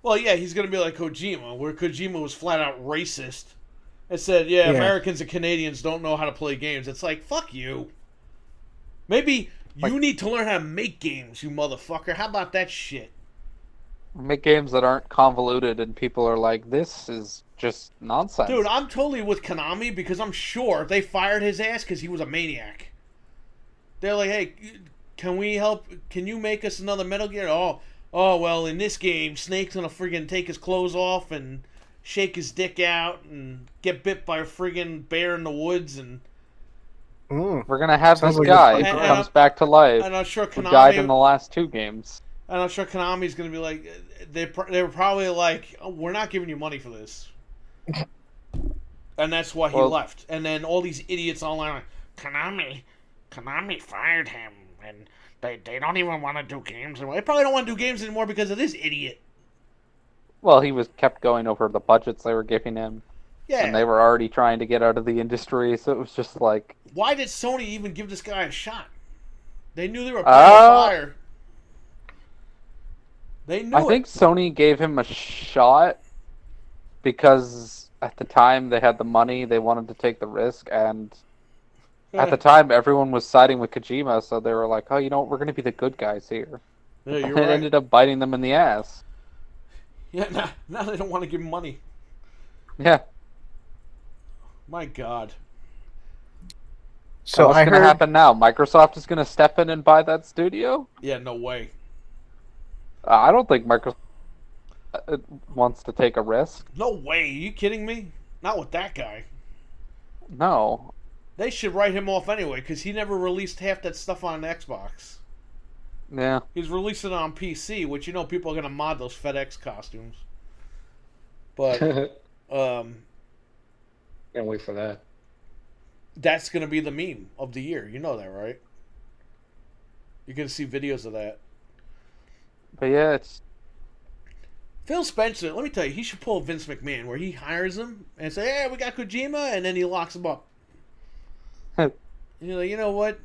A: Well, yeah, he's gonna be like Kojima, where Kojima was flat out racist. It said, yeah,
B: Yeah.
A: Americans and Canadians don't know how to play games. It's like, fuck you. Maybe you need to learn how to make games, you motherfucker. How about that shit?
D: Make games that aren't convoluted, and people are like, this is just nonsense.
A: Dude, I'm totally with Konami because I'm sure they fired his ass because he was a maniac. They're like, hey, can we help? Can you make us another Metal Gear? Oh, well, in this game, Snake's gonna friggin' take his clothes off and shake his dick out and get bit by a friggin' bear in the woods, and
B: Mm.
D: We're going to have
B: Sounds
D: this
B: like a
D: guy
B: fun
D: who
A: time.
D: comes back to life,
A: and I'm sure
D: who died in the
A: Konami,
D: last two games.
A: and I'm sure Konami's gonna be like, they were probably like, oh, we're not giving you money for this, and that's why he
D: Well-
A: left. And then all these idiots online are like, Konami fired him, and they don't even want to do games anymore. They probably don't want to do games anymore because of this idiot.
D: Well, he was kept going over the budgets they were giving him,
A: Yeah.
D: and they were already trying to get out of the industry, so it was just like,
A: Why did Sony even give this guy a shot? They knew they were playing fire. They knew
D: I
A: it.
D: think Sony gave him a shot because at the time they had the money, they wanted to take the risk, and at the time everyone was siding with Kojima, so they were like, oh, you know what, we're going to be the good guys here.
A: Yeah, you're
D: And it
A: right.
D: ended up biting them in the ass.
A: Yeah, now they don't want to give him money.
D: Yeah.
A: My God.
B: So
D: what's
B: I
D: going to
B: heard.
D: happen now? Microsoft is going to step in and buy that studio?
A: Yeah, no way.
D: I don't think Microsoft wants to take a risk.
A: No way. Are you kidding me? Not with that guy.
D: No.
A: They should write him off anyway because he never released half that stuff on Xbox.
D: Yeah.
A: He's releasing it on PC, which people are going to mod those FedEx costumes. But
C: Can't wait for that.
A: that's going to be the meme of the year. You know that, right? You're going to see videos of that.
D: But yeah, it's...
A: Phil Spencer, let me tell you, he should pull Vince McMahon where he hires him and say, hey, we got Kojima, and then he locks him up. And you're like, you know what?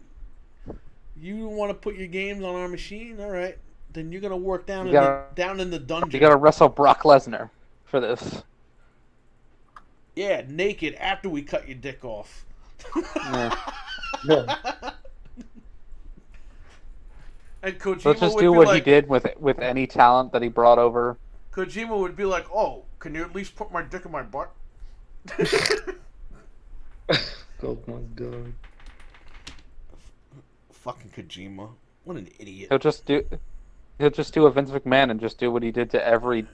A: You want to put your games on our machine? All right. Then you're going to work down
D: You gotta-
A: down in the dungeon.
D: You gotta wrestle Brock Lesnar for this.
A: Yeah, naked after we cut your dick off.
D: Yeah.
A: And Kojima
D: Let's just
A: would
D: do
A: be
D: what
A: like,
D: he did with any talent that he brought over.
A: Kojima would be like, "Oh, can you at least put my dick in my butt?"
C: Oh my god.
A: Fucking Kojima, what an idiot.
D: He'll just do a Vince McMahon and just do what he did to every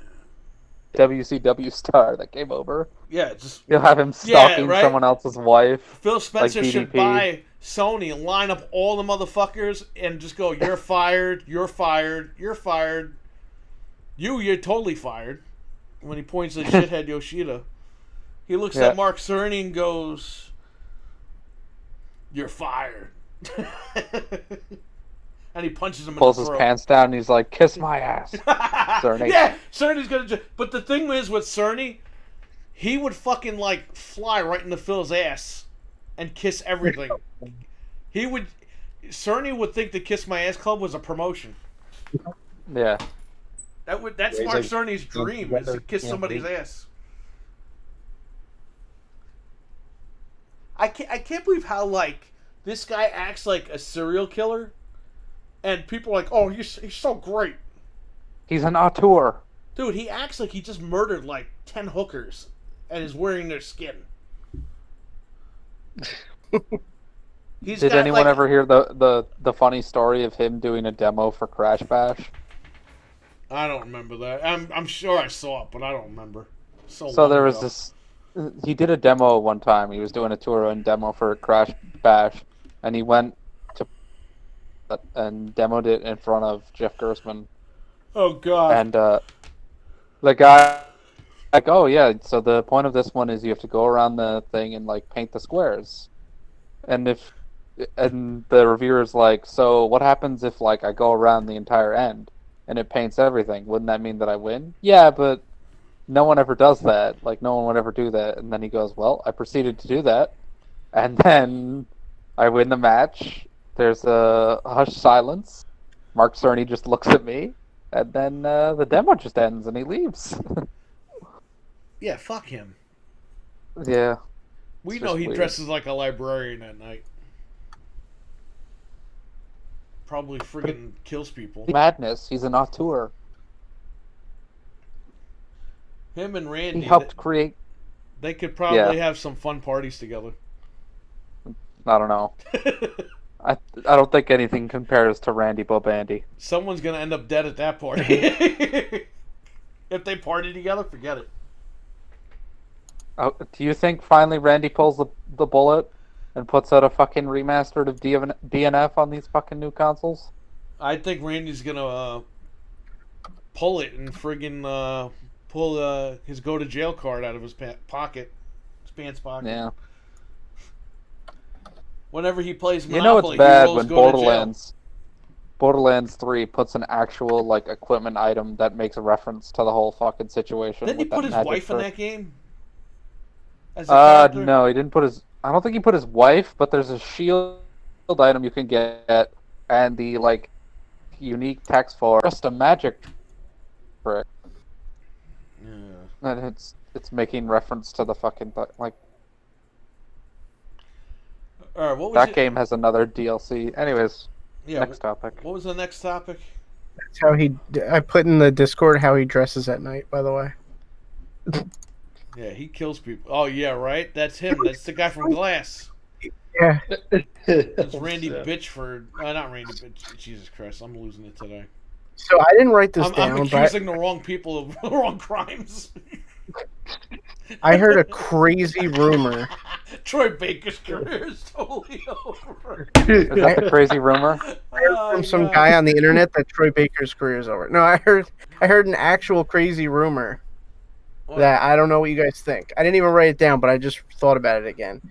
D: WCW star that came over.
A: Yeah, just
D: He'll have him
A: Yeah,
D: stalking
A: right?
D: someone else's wife.
A: Phil Spencer should
D: DDP.
A: buy Sony and line up all the motherfuckers and just go, "You're fired. You're fired. You're fired. You're totally fired." When he points at shithead Yoshida, he looks
D: Yeah.
A: at Mark Cerny and goes, "You're fired." And he punches him
D: Pulls
A: in
D: his
A: the throat.
D: pants down and he's like, "Kiss my ass." Cerny.
A: Yeah, Cerny's gonna. But the thing is with Cerny, he would fucking like fly right into Phil's ass and kiss everything. He would. Cerny would think the Kiss My Ass Club was a promotion.
D: Yeah.
A: That's
C: Yeah, he's
A: Mark
C: like,
A: Cerny's dream is to kiss
C: yeah,
A: somebody's
C: he-
A: ass. I can't believe how like this guy acts like a serial killer, and people are like, "Oh, he's so great."
D: He's an auteur.
A: Dude, he acts like he just murdered like 10 hookers and is wearing their skin. He's
D: Did
A: got,
D: anyone
A: like,
D: ever hear the funny story of him doing a demo for Crash Bash?
A: I don't remember that. I'm sure I saw it, but I don't remember. So
D: So there
A: long
D: was
A: ago.
D: this. He did a demo one time. He was doing a tour and demo for Crash Bash, and he went to and demoed it in front of Jeff Gerstmann.
A: Oh god.
D: And the guy, like, "Oh yeah, so the point of this one is you have to go around the thing and like paint the squares." And the reviewer's like, "So what happens if like I go around the entire end and it paints everything? Wouldn't that mean that I win?" "Yeah, but no one ever does that. Like, no one would ever do that." And then he goes, "Well, I proceeded to do that, and then I win the match. There's a hushed silence. Mark Cerny just looks at me, and then the demo just ends, and he leaves."
A: Yeah, fuck him.
D: Yeah.
A: We
D: It's
A: know
D: just
A: he
D: weird.
A: dresses like a librarian at night. Probably friggin' kills people.
D: Madness. He's an auteur.
A: Him and
D: He
A: Randy,
D: helped create.
A: they could probably have some fun parties together.
D: I don't know. I don't think anything compares to Randy Bobandy.
A: Someone's gonna end up dead at that party. If they party together, forget it.
D: Oh, do you think finally Randy pulls the bullet and puts out a fucking remastered of DNF on these fucking new consoles?
A: I think Randy's gonna pull it and friggin' pull his go to jail card out of his pocket, his pants pocket.
D: Yeah.
A: Whenever he plays
D: You know
A: Monopoly,
D: it's bad
A: he rolls
D: when
A: go to jail.
D: Borderlands 3 puts an actual like equipment item that makes a reference to the whole fucking situation.
A: Didn't he
D: with
A: put his
D: magic
A: wife in
D: trick.
A: that game? As a character?
D: No, he didn't put his. I don't think he put his wife, but there's a shield item you can get, and the like unique text for just a magic trick,
A: Yeah.
D: and it's making reference to the fucking like
A: All right, what was
D: that
A: it?
D: game has another DLC. Anyways,
A: Yeah.
D: next topic.
A: What was the next topic?
B: That's how I put in the Discord how he dresses at night, by the way.
A: Yeah, he kills people. Oh yeah, right. That's him. That's the guy from Glass.
B: Yeah.
A: That's Randy Bitchford. Not Randy Bitch. Jesus Christ, I'm losing it today.
B: So I didn't write this
A: I'm
B: down, but
A: accusing the wrong people of the wrong crimes.
B: I heard a crazy rumor.
A: Troy Baker's career is totally over.
D: Is that the crazy rumor?
A: Oh,
B: From some
A: God.
B: guy on the internet that Troy Baker's career is over. No, I heard an actual crazy rumor
A: What?
B: that I don't know what you guys think. I didn't even write it down, but I just thought about it again.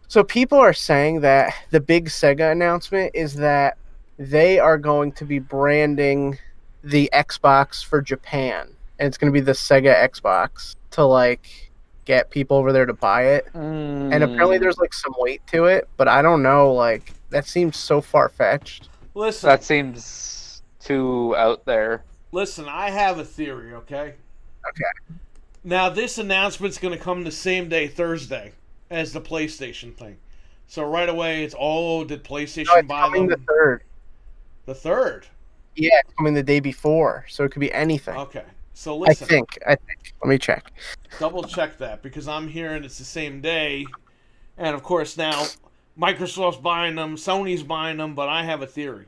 B: So people are saying that the big Sega announcement is that they are going to be branding the Xbox for Japan, and it's going to be the Sega Xbox to like get people over there to buy it. And apparently there's like some weight to it, but I don't know, like that seems so far-fetched.
A: Listen,
D: That seems too out there.
A: listen. I have a theory. Okay.
B: Okay.
A: Now this announcement's going to come the same day, Thursday, as the PlayStation thing. So right away, it's did PlayStation
B: No, it's
A: buy
B: coming
A: them?
B: the third.
A: The 3rd.
B: Yeah, it's coming the day before, so it could be anything.
A: Okay. So
B: I
A: listen,
B: think. Let me check.
A: double check that because I'm hearing it's the same day, and of course now Microsoft's buying them, Sony's buying them, but I have a theory.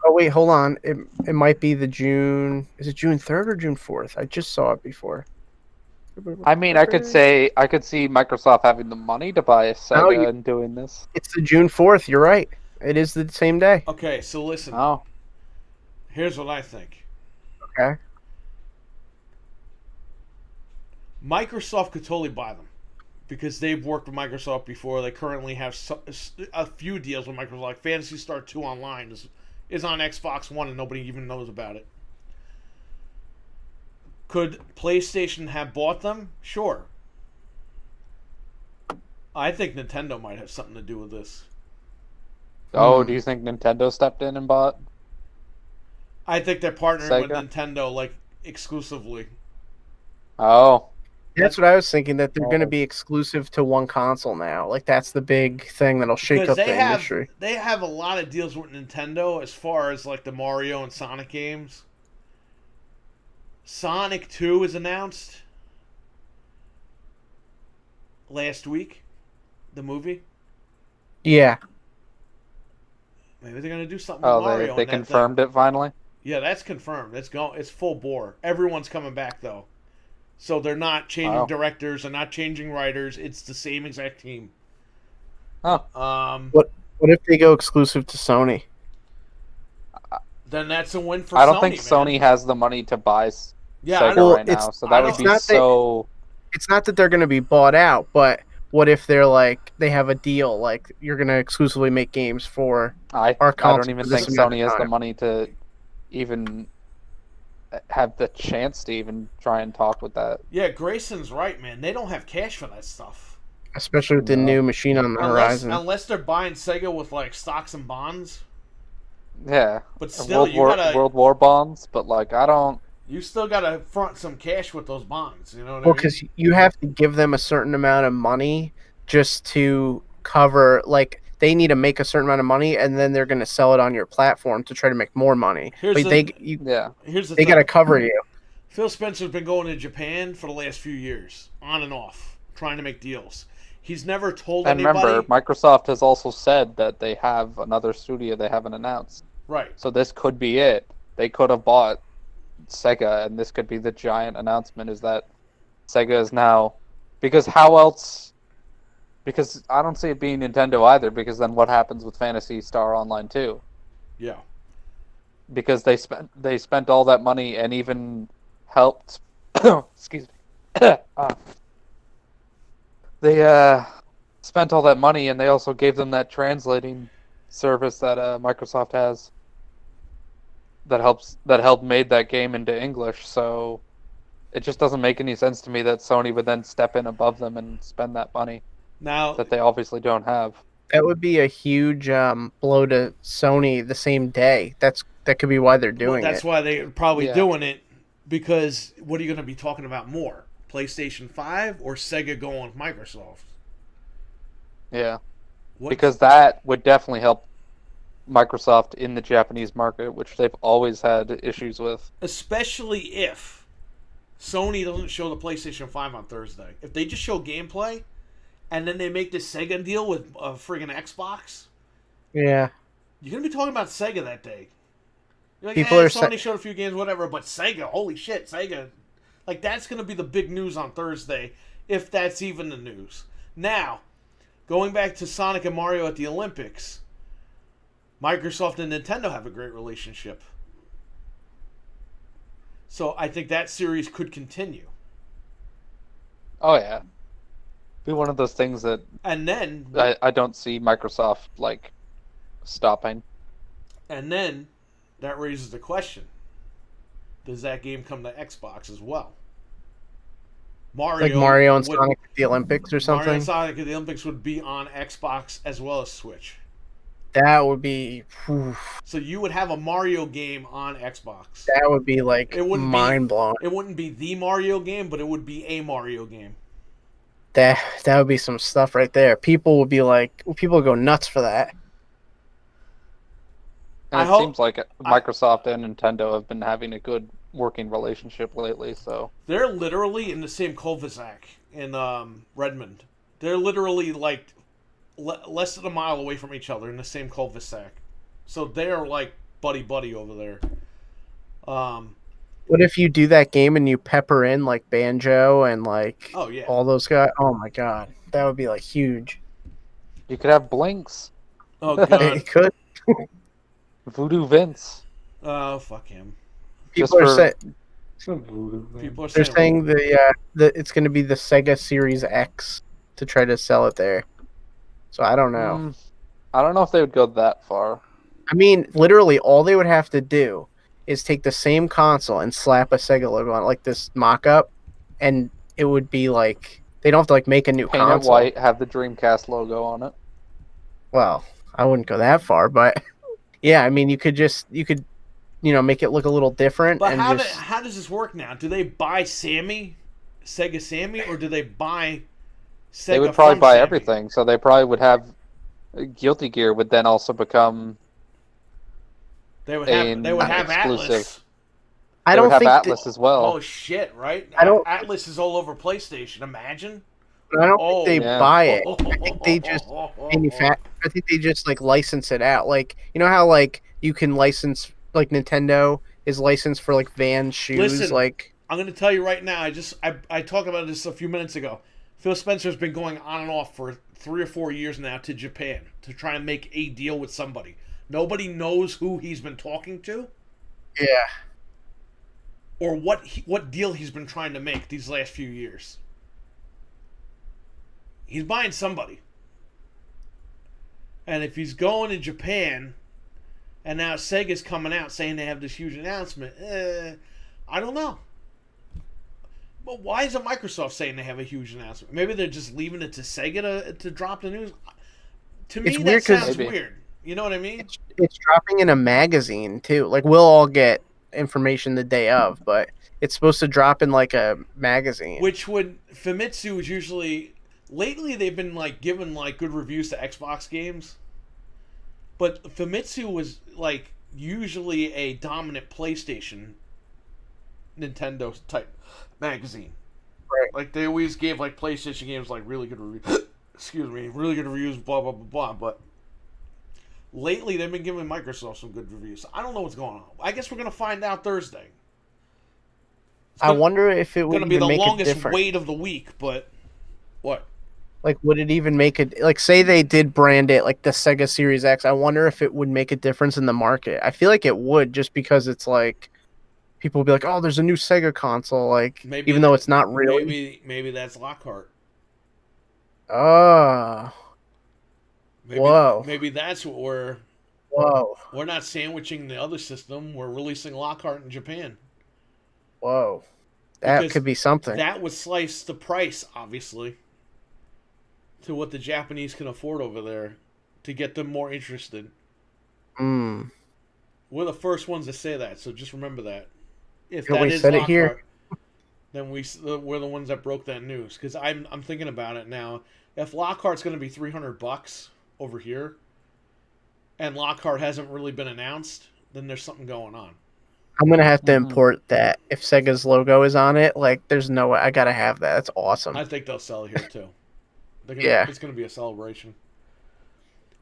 B: Oh wait, hold on. It might be the June. Is it June 3rd or June 4th? I just saw it before.
D: I mean, I could see Microsoft having the money to buy a Sega and doing this.
B: It's the June 4th. You're right. It is the same day.
A: Okay, so listen.
D: Oh,
A: Here's what I think.
B: Okay.
A: Microsoft could totally buy them because they've worked with Microsoft before. They currently have a few deals with Microsoft. Like Phantasy Star 2 Online is on Xbox One and nobody even knows about it. Could PlayStation have bought them? Sure. I think Nintendo might have something to do with this.
D: do you think Nintendo stepped in and bought?
A: I think they're partnering with
D: Sega?
A: Nintendo like exclusively.
D: Oh,
B: That's what I was thinking. That they're going to be exclusive to one console now. Like that's the big thing that'll shake
A: Because
B: up the industry.
A: they have a lot of deals with Nintendo as far as like the Mario and Sonic games. Sonic 2 is announced last week. The movie.
B: Yeah.
A: Maybe they're gonna do something with Mario.
D: they confirmed it finally.
A: Yeah, that's confirmed. It's full bore. Everyone's coming back though, so they're not changing directors. They're not changing writers. It's the same exact team.
D: Oh,
B: What if they go exclusive to Sony?
A: Then that's a win for Sony.
D: I don't think
A: man.
D: Sony has the money to buy
A: Yeah, I
D: Sega
A: know.
D: right now, so that would be
B: not
D: so.
B: It's not that they're going to be bought out, but what if they're like they have a deal like you're going to exclusively make games for
D: I
B: our
D: don't
B: console
D: even
B: for
D: think
B: this amount
D: Sony
B: of
D: has the
B: time?
D: money to even have the chance to even try and talk with that.
A: Yeah, Grayson's right, man. They don't have cash for that stuff.
B: Especially with the
D: No.
B: new machine on the horizon.
A: Unless they're buying Sega with like stocks and bonds.
D: Yeah,
A: But still,
D: World War bonds, but like I don't.
A: you still gotta front some cash with those bonds. You know what
B: Well,
A: I mean?
B: because you have to give them a certain amount of money just to cover, like, they need to make a certain amount of money, and then they're going to sell it on your platform to try to make more money.
A: Here's
B: Like,
A: the-
D: Yeah,
A: Here's the
B: they
A: thing.
B: got to cover you.
A: Phil Spencer's been going to Japan for the last few years, on and off, trying to make deals. He's never told
D: and
A: anybody.
D: remember, Microsoft has also said that they have another studio they haven't announced.
A: Right.
D: So this could be it. They could have bought Sega, and this could be the giant announcement: is that Sega is now, because how else? Because I don't see it being Nintendo either. Because then what happens with Phantasy Star Online 2?
A: Yeah.
D: Because they spent all that money and even helped. Excuse me. They spent all that money and they also gave them that translating service that Microsoft has. That helped made that game into English. So it just doesn't make any sense to me that Sony would then step in above them and spend that money
A: Now,
D: that they obviously don't have.
B: That would be a huge blow to Sony the same day. That could be why they're doing
A: that's
B: it.
A: why they're probably
D: Yeah.
A: doing it, because what are you going to be talking about more? PlayStation 5 or Sega going with Microsoft?
D: Yeah.
A: What,
D: Because that would definitely help Microsoft in the Japanese market, which they've always had issues with.
A: especially if Sony doesn't show the PlayStation 5 on Thursday. If they just show gameplay and then they make this Sega deal with a friggin' Xbox,
B: Yeah.
A: you're going to be talking about Sega that day. You're like,
B: People are
A: Sony showed a few games, whatever, but Sega, holy shit, Sega. Like, that's going to be the big news on Thursday, if that's even the news. Now, going back to Sonic and Mario at the Olympics, Microsoft and Nintendo have a great relationship. So I think that series could continue.
D: Oh yeah. Be one of those things that
A: And then
D: I don't see Microsoft like stopping.
A: that raises the question. Does that game come to Xbox as well?
B: Like Mario and
A: would-
B: Sonic at the Olympics or
A: Mario
B: something.
A: and Sonic at the Olympics would be on Xbox as well as Switch.
B: That would be whew,
A: So you would have a Mario game on Xbox.
B: that would be like
A: It wouldn't be-
B: mind blowing.
A: It wouldn't be the Mario game, but it would be a Mario game.
B: That would be some stuff right there. People would go nuts for that.
D: And
A: I
D: it
A: hope-
D: seems like Microsoft and Nintendo have been having a good working relationship lately. So
A: They're literally in the same cul-de-sac in Redmond. They're literally like less than a mile away from each other in the same cul-de-sac. So they're like buddy over there.
B: What if you do that game and you pepper in like Banjo and like
A: Oh yeah.
B: all those guys? Oh my god, that would be like huge.
D: you could have Blinks,
A: Oh god.
B: It could.
D: Voodoo Vince.
A: Oh fuck him.
D: Just
B: People are
D: for-
B: saying
A: People are
B: they're
A: saying
B: saying the it's going to be the Sega Series X to try to sell it there. So I don't know.
D: I don't know if they would go that far.
B: I mean, literally, all they would have to do is take the same console and slap a Sega logo on it, like this mock-up, and it would be like they don't have to like make a new
D: Paint it
B: console.
D: white, have the Dreamcast logo on it.
B: Well, I wouldn't go that far, but yeah, I mean, you could make it look a little different.
A: But
B: and
A: how does this work now? Do they buy Sega Sammy, or do they buy Sega
D: They would probably
A: from
D: buy
A: Sammy?
D: everything, so they probably would have Guilty Gear would then also become.
A: They would
D: an
A: have
D: exclusive.
A: Atlas.
B: I
D: They
B: don't
D: would have
B: think
D: Atlas as well.
A: Oh shit! Right?
B: I don't-
A: Atlas is all over PlayStation. Imagine.
B: I don't
A: Oh,
B: think they
D: yeah.
B: buy it. I think they just I think they just like license it out. Like you know how like you can license like Nintendo is licensed for like Vans shoes.
A: Listen.
B: Like
A: I'm going to tell you right now. I talked about this a few minutes ago. Phil Spencer's been going on and off for 3 or 4 years now to Japan to try and make a deal with somebody. Nobody knows who he's been talking to
B: yeah,
A: or what deal he's been trying to make these last few years. He's buying somebody. And if he's going to Japan, and now Sega's coming out saying they have this huge announcement, I don't know. But why isn't Microsoft saying they have a huge announcement? Maybe they're just leaving it to Sega to drop the news. To me,
B: It's
A: that
B: weird 'cause-
A: sounds
D: Maybe.
A: weird. You know what I mean?
B: it's dropping in a magazine too. Like we'll all get information the day of, but it's supposed to drop in like a magazine.
A: Which would Famitsu is usually lately they've been like giving like good reviews to Xbox games, but Famitsu was like usually a dominant PlayStation, Nintendo type magazine.
B: Right.
A: Like they always gave like PlayStation games like really good reviews. Excuse me, really good reviews. Blah blah blah blah. But lately they've been giving Microsoft some good reviews. I don't know what's going on. I guess we're gonna find out Thursday. It's
B: I
A: gonna-
B: wonder if it would
A: gonna be
B: even
A: the
B: make it
A: longest
B: different.
A: wait of the week, but what?
B: Like, would it even make it? Like, say they did brand it like the Sega Series X. I wonder if it would make a difference in the market. I feel like it would, just because it's like people will be like, "Oh, there's a new Sega console," like
A: Maybe
B: even though it's not really.
A: Maybe that's Lockhart.
B: Oh,
A: Maybe,
B: Whoa.
A: Maybe that's what
B: whoa,
A: we're not sandwiching the other system. We're releasing Lockhart in Japan.
B: whoa! That
A: Because
B: could be something.
A: That would slice the price, obviously, to what the Japanese can afford over there to get them more interested.
B: Mm.
A: We're the first ones to say that, so just remember that. If
B: Yeah,
A: that
B: we
A: is
B: said it
A: Lockhart,
B: here.
A: then we're the ones that broke that news. Because I'm thinking about it now. If Lockhart's going to be $300 over here, and Lockhart hasn't really been announced, then there's something going on.
B: I'm gonna have to
D: Mhm.
B: import that if Sega's logo is on it. Like, there's no way. I gotta have that. That's awesome.
A: I think they'll sell it here too.
B: Yeah.
A: It's going to be a celebration.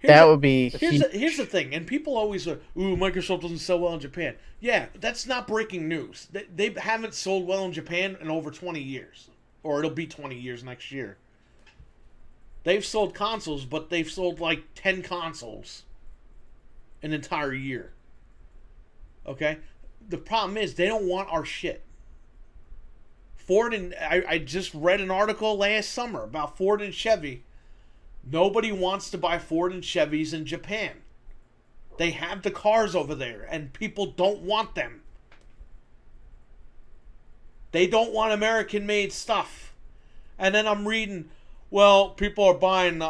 B: That would be.
A: Here's the thing, and people always say, "Ooh, Microsoft doesn't sell well in Japan." Yeah, that's not breaking news. They haven't sold well in Japan in over 20 years, or it'll be 20 years next year. They've sold consoles, but they've sold like 10 consoles an entire year. Okay, the problem is they don't want our shit. Ford and I just read an article last summer about Ford and Chevy. Nobody wants to buy Ford and Chevys in Japan. They have the cars over there, and people don't want them. They don't want American-made stuff. And then I'm reading, well, people are buying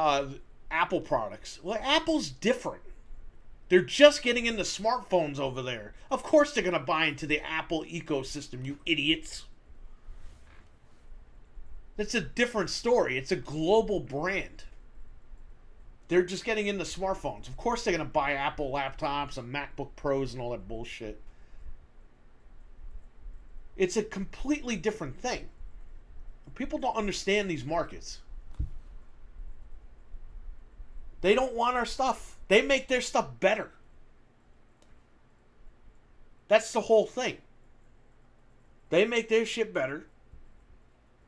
A: Apple products. Well, Apple's different. They're just getting into smartphones over there. Of course they're going to buy into the Apple ecosystem, you idiots. That's a different story. It's a global brand. They're just getting into smartphones. Of course they're going to buy Apple laptops and MacBook Pros and all that bullshit. It's a completely different thing. People don't understand these markets. They don't want our stuff. They make their stuff better. That's the whole thing. They make their shit better,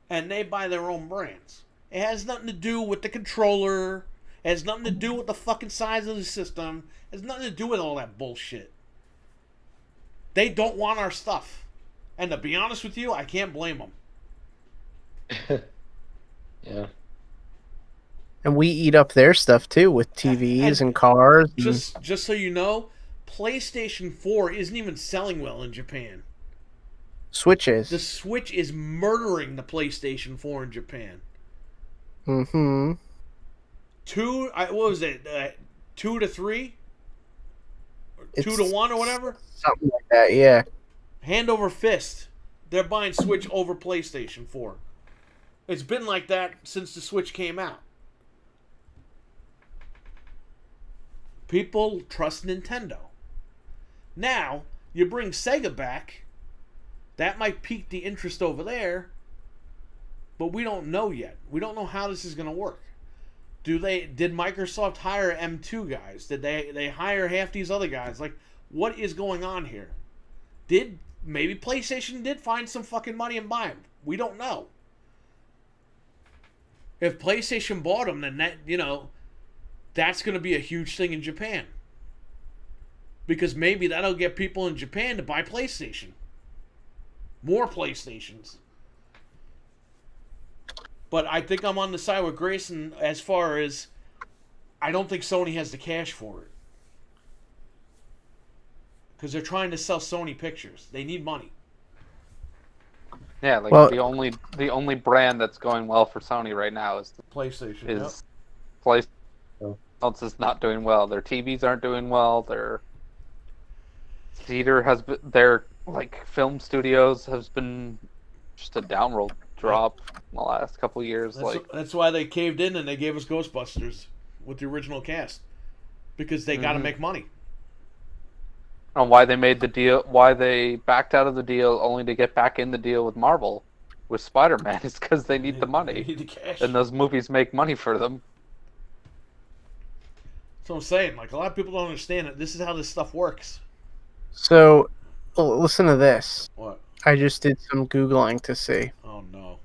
A: and they buy their own brands. It has nothing to do with the controller. It has nothing to do with the fucking size of the system. It has nothing to do with all that bullshit. They don't want our stuff. And to be honest with you, I can't blame them.
C: Yeah.
B: And we eat up their stuff too with TVs and cars.
A: Just so you know, PlayStation 4 isn't even selling well in Japan.
B: Switches.
A: The Switch is murdering the PlayStation 4 in Japan.
B: Mm-hmm.
A: What was it? 2 to 3? 2 to 1 or whatever?
B: Something like that, yeah.
A: Hand over fist. They're buying Switch over PlayStation 4. It's been like that since the Switch came out. People trust Nintendo. Now, you bring Sega back, that might pique the interest over there, but we don't know yet. We don't know how this is going to work. Did Microsoft hire M2 guys? Did they hire half these other guys? Like, what is going on here? Maybe PlayStation did find some fucking money and buy them. We don't know. If PlayStation bought them, then that's going to be a huge thing in Japan. Because maybe that'll get people in Japan to buy PlayStation. More PlayStations. But I think I'm on the side with Grayson as far as I don't think Sony has the cash for it. Because they're trying to sell Sony pictures. They need money.
D: Yeah, the only brand that's going well for Sony right now is
A: PlayStation.
D: PlayStation. Else is not doing well. Their TVs aren't doing well. Their film studios has been just a downward drop in the last couple of years.
A: That's why they caved in and they gave us Ghostbusters with the original cast, because they got to make money.
D: And why they made the deal? Why they backed out of the deal only to get back in the deal with Marvel, with Spider-Man, is because they need the money.
A: They need the cash.
D: And those movies make money for them.
A: That's what I'm saying. Like, a lot of people don't understand it. This is how this stuff works.
B: So, listen to this.
A: What?
B: I just did some Googling to see.
A: Oh, no.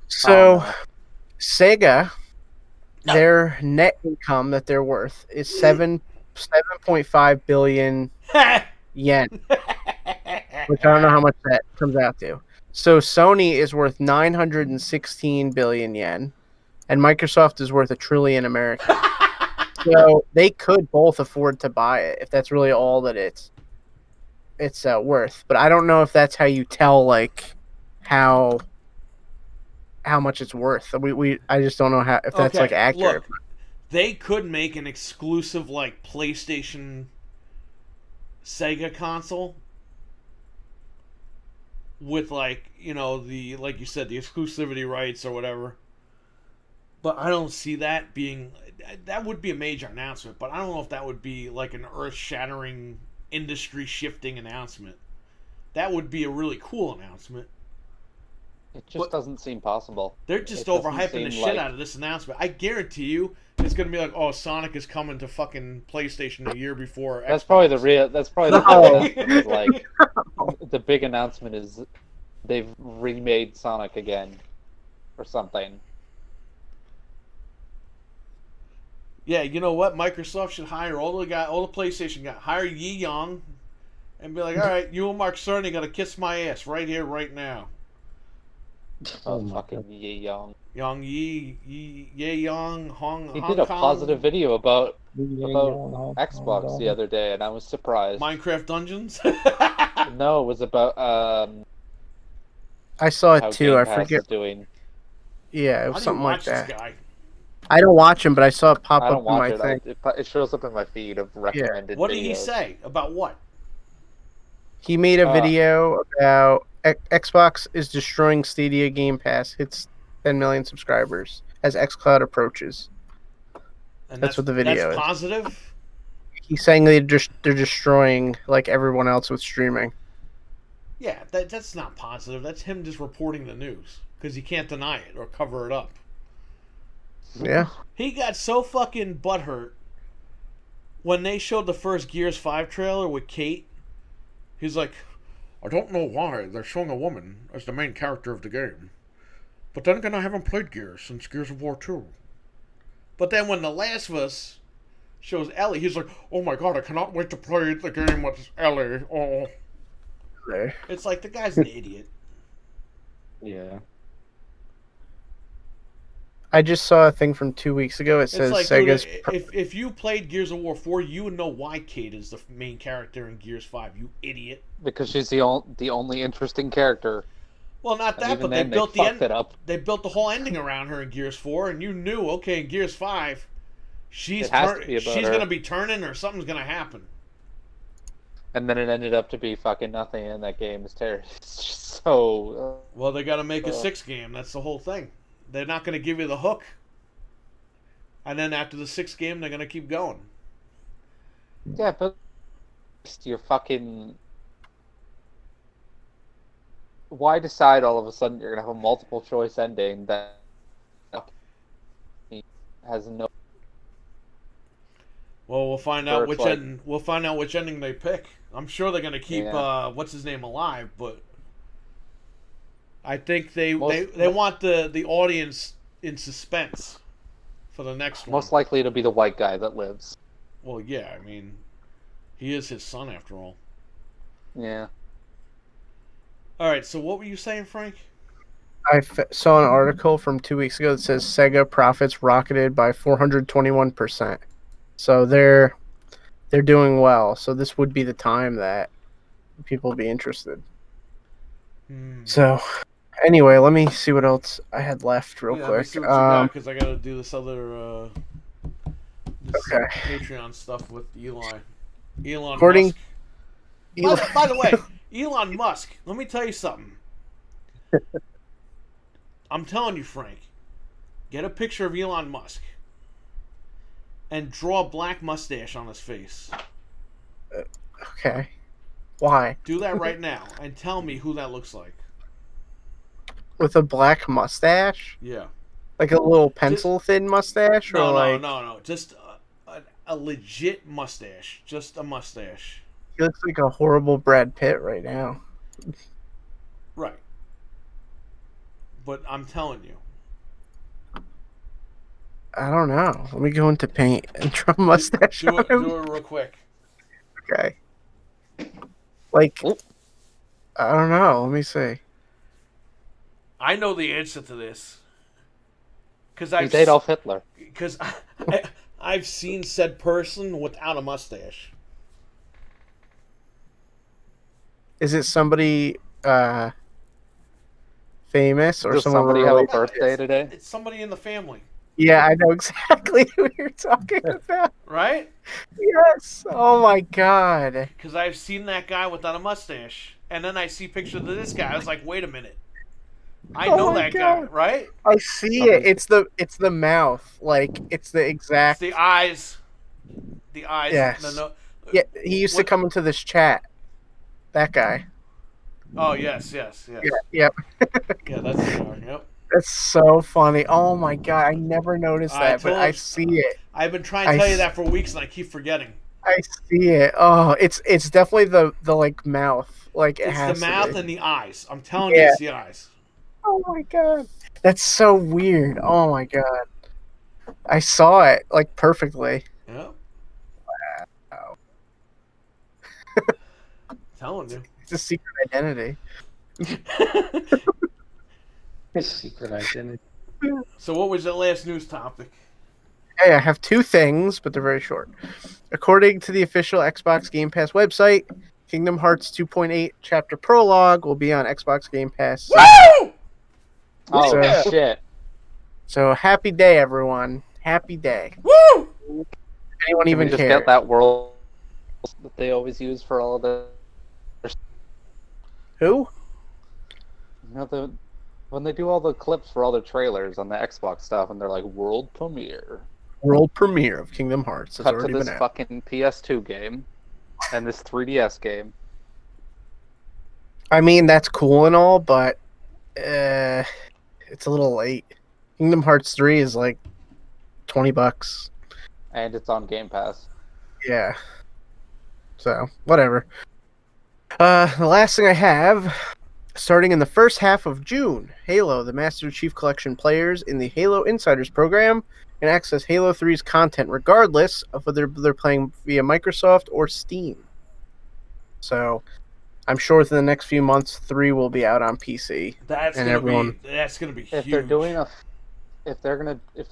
B: So, Sega, their net income that they're worth is 7.5 billion yen, which I don't know how much that comes out to. So Sony is worth 916 billion yen, and Microsoft is worth $1 trillion American. So they could both afford to buy it if that's really all that it's worth. But I don't know if that's how you tell how much it's worth. I just don't know if that's accurate.
A: Look, they could make an exclusive PlayStation Sega console with the like you said, the exclusivity rights or whatever. But I don't see that being. That would be a major announcement, but I don't know if that would be an earth-shattering, industry-shifting announcement. That would be a really cool announcement.
D: It just doesn't seem possible.
A: They're just overhyping the shit out of this announcement. I guarantee you, it's gonna be Sonic is coming to fucking PlayStation a year before. Xbox.
D: That's probably the real announcement. The big announcement is they've remade Sonic again, or something.
A: Yeah, you know what? Microsoft should hire all the PlayStation guys. Hire Yi Young, and be like, all right, you and Mark Cerny gotta kiss my ass right here, right now.
D: Fucking Ye Young.
A: Ye Young,
D: He did a positive video about Xbox the other day, and I was surprised.
A: Minecraft Dungeons?
D: No, it was about
B: I saw it too. I
D: Game Pass
B: forget.
D: is doing.
B: Yeah, it was something like that.
A: This guy?
B: I don't watch him, but I saw it pop
D: I
B: up
D: don't
B: in
D: watch
B: my
D: it.
B: thing.
D: It shows up in my feed of recommended.
A: What did
D: videos.
A: he say about what?
B: He made a video about Xbox is destroying Stadia Game Pass. Hits 10 million subscribers as xCloud approaches.
A: And
B: That's what the video
A: that's
B: is.
A: positive.
B: He's saying they're destroying like everyone else with streaming.
A: Yeah, that's not positive. That's him just reporting the news because he can't deny it or cover it up.
B: Yeah.
A: He got so fucking butthurt when they showed the first Gears 5 trailer with Kate. He's like, I don't know why they're showing a woman as the main character of the game. But then again, I haven't played Gears since Gears of War 2. But then when The Last of Us shows Ellie, he's like, oh my god, I cannot wait to play the game with Ellie. Oh.
B: There.
A: It's like the guy's an idiot.
C: Yeah.
B: I just saw a thing from 2 weeks ago. It
A: It's
B: says
A: like,
B: Sega's.
A: dude, if you played Gears of War 4, you would know why Kate is the main character in Gears 5, you idiot.
D: Because she's the only interesting character.
A: Well, not
D: And
A: that,
D: even
A: but
D: then,
A: they built the
D: fucked
A: end.
D: it up.
A: They built the whole ending around her in Gears 4, and you knew, okay, in Gears 5, she's
D: It has to be about
A: she's
D: her.
A: gonna be turning or something's gonna happen.
D: And then it ended up to be fucking nothing, and that game is terrible. It's just so.
A: Well, they got to make a 6th game. That's the whole thing. They're not gonna give you the hook, and then after the 6th game, they're gonna keep going.
D: Yeah, but you're fucking. Why decide all of a sudden you're gonna have a multiple choice ending that has no?
A: Well, we'll find
D: Or
A: out
D: it's
A: which
D: like-
A: end. We'll find out which ending they pick. I'm sure they're gonna keep
D: Yeah.
A: what's his name alive, but I think they
D: Most-
A: want the audience in suspense for the next one.
D: Most likely it'll be the white guy that lives.
A: Well, yeah, I mean, he is his son after all.
D: Yeah.
A: All right, so what were you saying, Frank?
B: I saw an article from 2 weeks ago that says Sega profits rocketed by 421%. So they're doing well. So this would be the time that people would be interested. So anyway, let me see what else I had left real
A: Let me
B: quick.
A: see what you got, because I got to do this other
B: Okay.
A: Patreon stuff with Elon. Elon
B: According-
A: Musk. By the way, Elon Musk, let me tell you something. I'm telling you, Frank, get a picture of Elon Musk and draw a black mustache on his face.
B: Okay. Why?
A: Do that right now and tell me who that looks like.
B: With a black mustache?
A: Yeah.
B: Like a little pencil thin mustache? Or
A: No,
B: like
A: no. Just a legit mustache. Just a mustache.
B: he looks like a horrible Brad Pitt right now.
A: Right. But I'm telling you.
B: I don't know. Let me go into paint and draw a mustache
A: Do
B: on
A: it,
B: him.
A: do it real quick.
B: Okay. Like,
C: Oop.
B: I don't know. Let me see.
A: I know the answer to this. Because
D: He's Adolf Hitler.
A: I've seen said person without a mustache.
B: Is it somebody famous or
D: Does
B: someone
D: somebody have a
B: related?
D: birthday today?
A: It's somebody in the family,
B: Yeah, I know exactly who you're talking about.
A: right?
B: Yes. Oh my god.
A: Because I've seen that guy without a mustache. And then I see pictures of this guy. I was like, wait a minute. I
B: Oh
A: know
B: my
A: that guy,
B: God.
A: right?
B: I see it. It's the mouth. Like it's the
A: It's
B: exact.
A: the eyes. The eyes.
B: Yes. Yeah, he used to
A: What-
B: come into this chat. That guy.
A: Oh, yes.
B: Yep.
A: Yeah, that's the guy. Yep.
B: That's so funny. Oh my god, I never noticed
A: I
B: that, but
A: told
B: I
A: you.
B: see it.
A: I've been trying to tell you that for weeks, and I keep forgetting.
B: I see it. Oh, it's definitely the like mouth. Like it
A: It's
B: has
A: the
B: to
A: mouth
B: be.
A: and the eyes. I'm telling you,
B: Yeah.
A: it's the eyes.
B: Oh my god. That's so weird. Oh my god. I saw it like perfectly.
A: Yep.
B: Wow.
A: Telling you.
B: It's a secret identity.
C: His secret identity.
A: So, what was the last news topic?
B: Hey, I have two things, but they're very short. According to the official Xbox Game Pass website, Kingdom Hearts 2.8 Chapter Prologue will be on Xbox Game Pass.
A: Woo!
D: Oh
B: So-
D: shit!
B: So happy day, everyone. Happy day.
A: Woo!
B: Anyone
D: Can we
B: even
D: just
B: care?
D: get that world that they always use for all the
B: Who?
D: when they do all the clips for all the trailers on the Xbox stuff, and they're like world premiere.
B: world premiere of Kingdom Hearts has
D: Cut to
B: already
D: this
B: been out.
D: fucking PS2 game and this 3DS game.
B: I mean, that's cool and all, but it's a little late. Kingdom Hearts 3 is like $20.
D: And it's on Game Pass.
B: Yeah. So, whatever. The last thing I have, starting in the first half of June, Halo, the Master Chief Collection players in the Halo Insiders program can access Halo 3's content regardless of whether they're playing via Microsoft or Steam. So, I'm sure within the next few months, 3 will be out on PC.
A: That's
B: And
A: gonna
B: everyone-
A: be huge.
D: If they're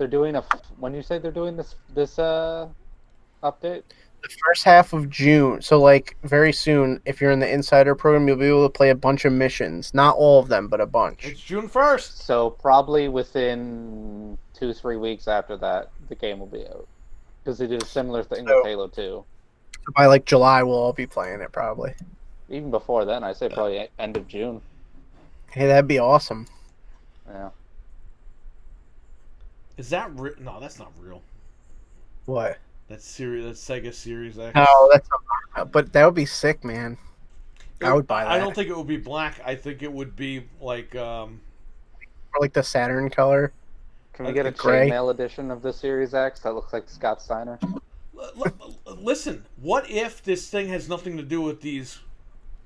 D: doing a when you say they're doing this update,
B: The first half of June, so like very soon, if you're in the Insider program, you'll be able to play a bunch of missions. Not all of them, but a bunch.
A: It's June 1st.
D: so probably within 2-3 weeks after that, the game will be out. Because they did a similar thing
B: So-
D: with Halo 2.
B: By like July, we'll all be playing it probably.
D: Even before then, I say probably end of June.
B: Hey, that'd be awesome.
D: Yeah.
A: Is that real? No, that's not real.
B: What?
A: That's Sega Series X.
B: No, that's not, but that would be sick, man. I would buy
A: I
B: that.
A: don't think it would be black. I think it would be like
B: Or like the Saturn color.
D: Can we get a
B: Gray.
D: chainmail edition of the Series X that looks like Scott Steiner?
A: Listen, what if this thing has nothing to do with these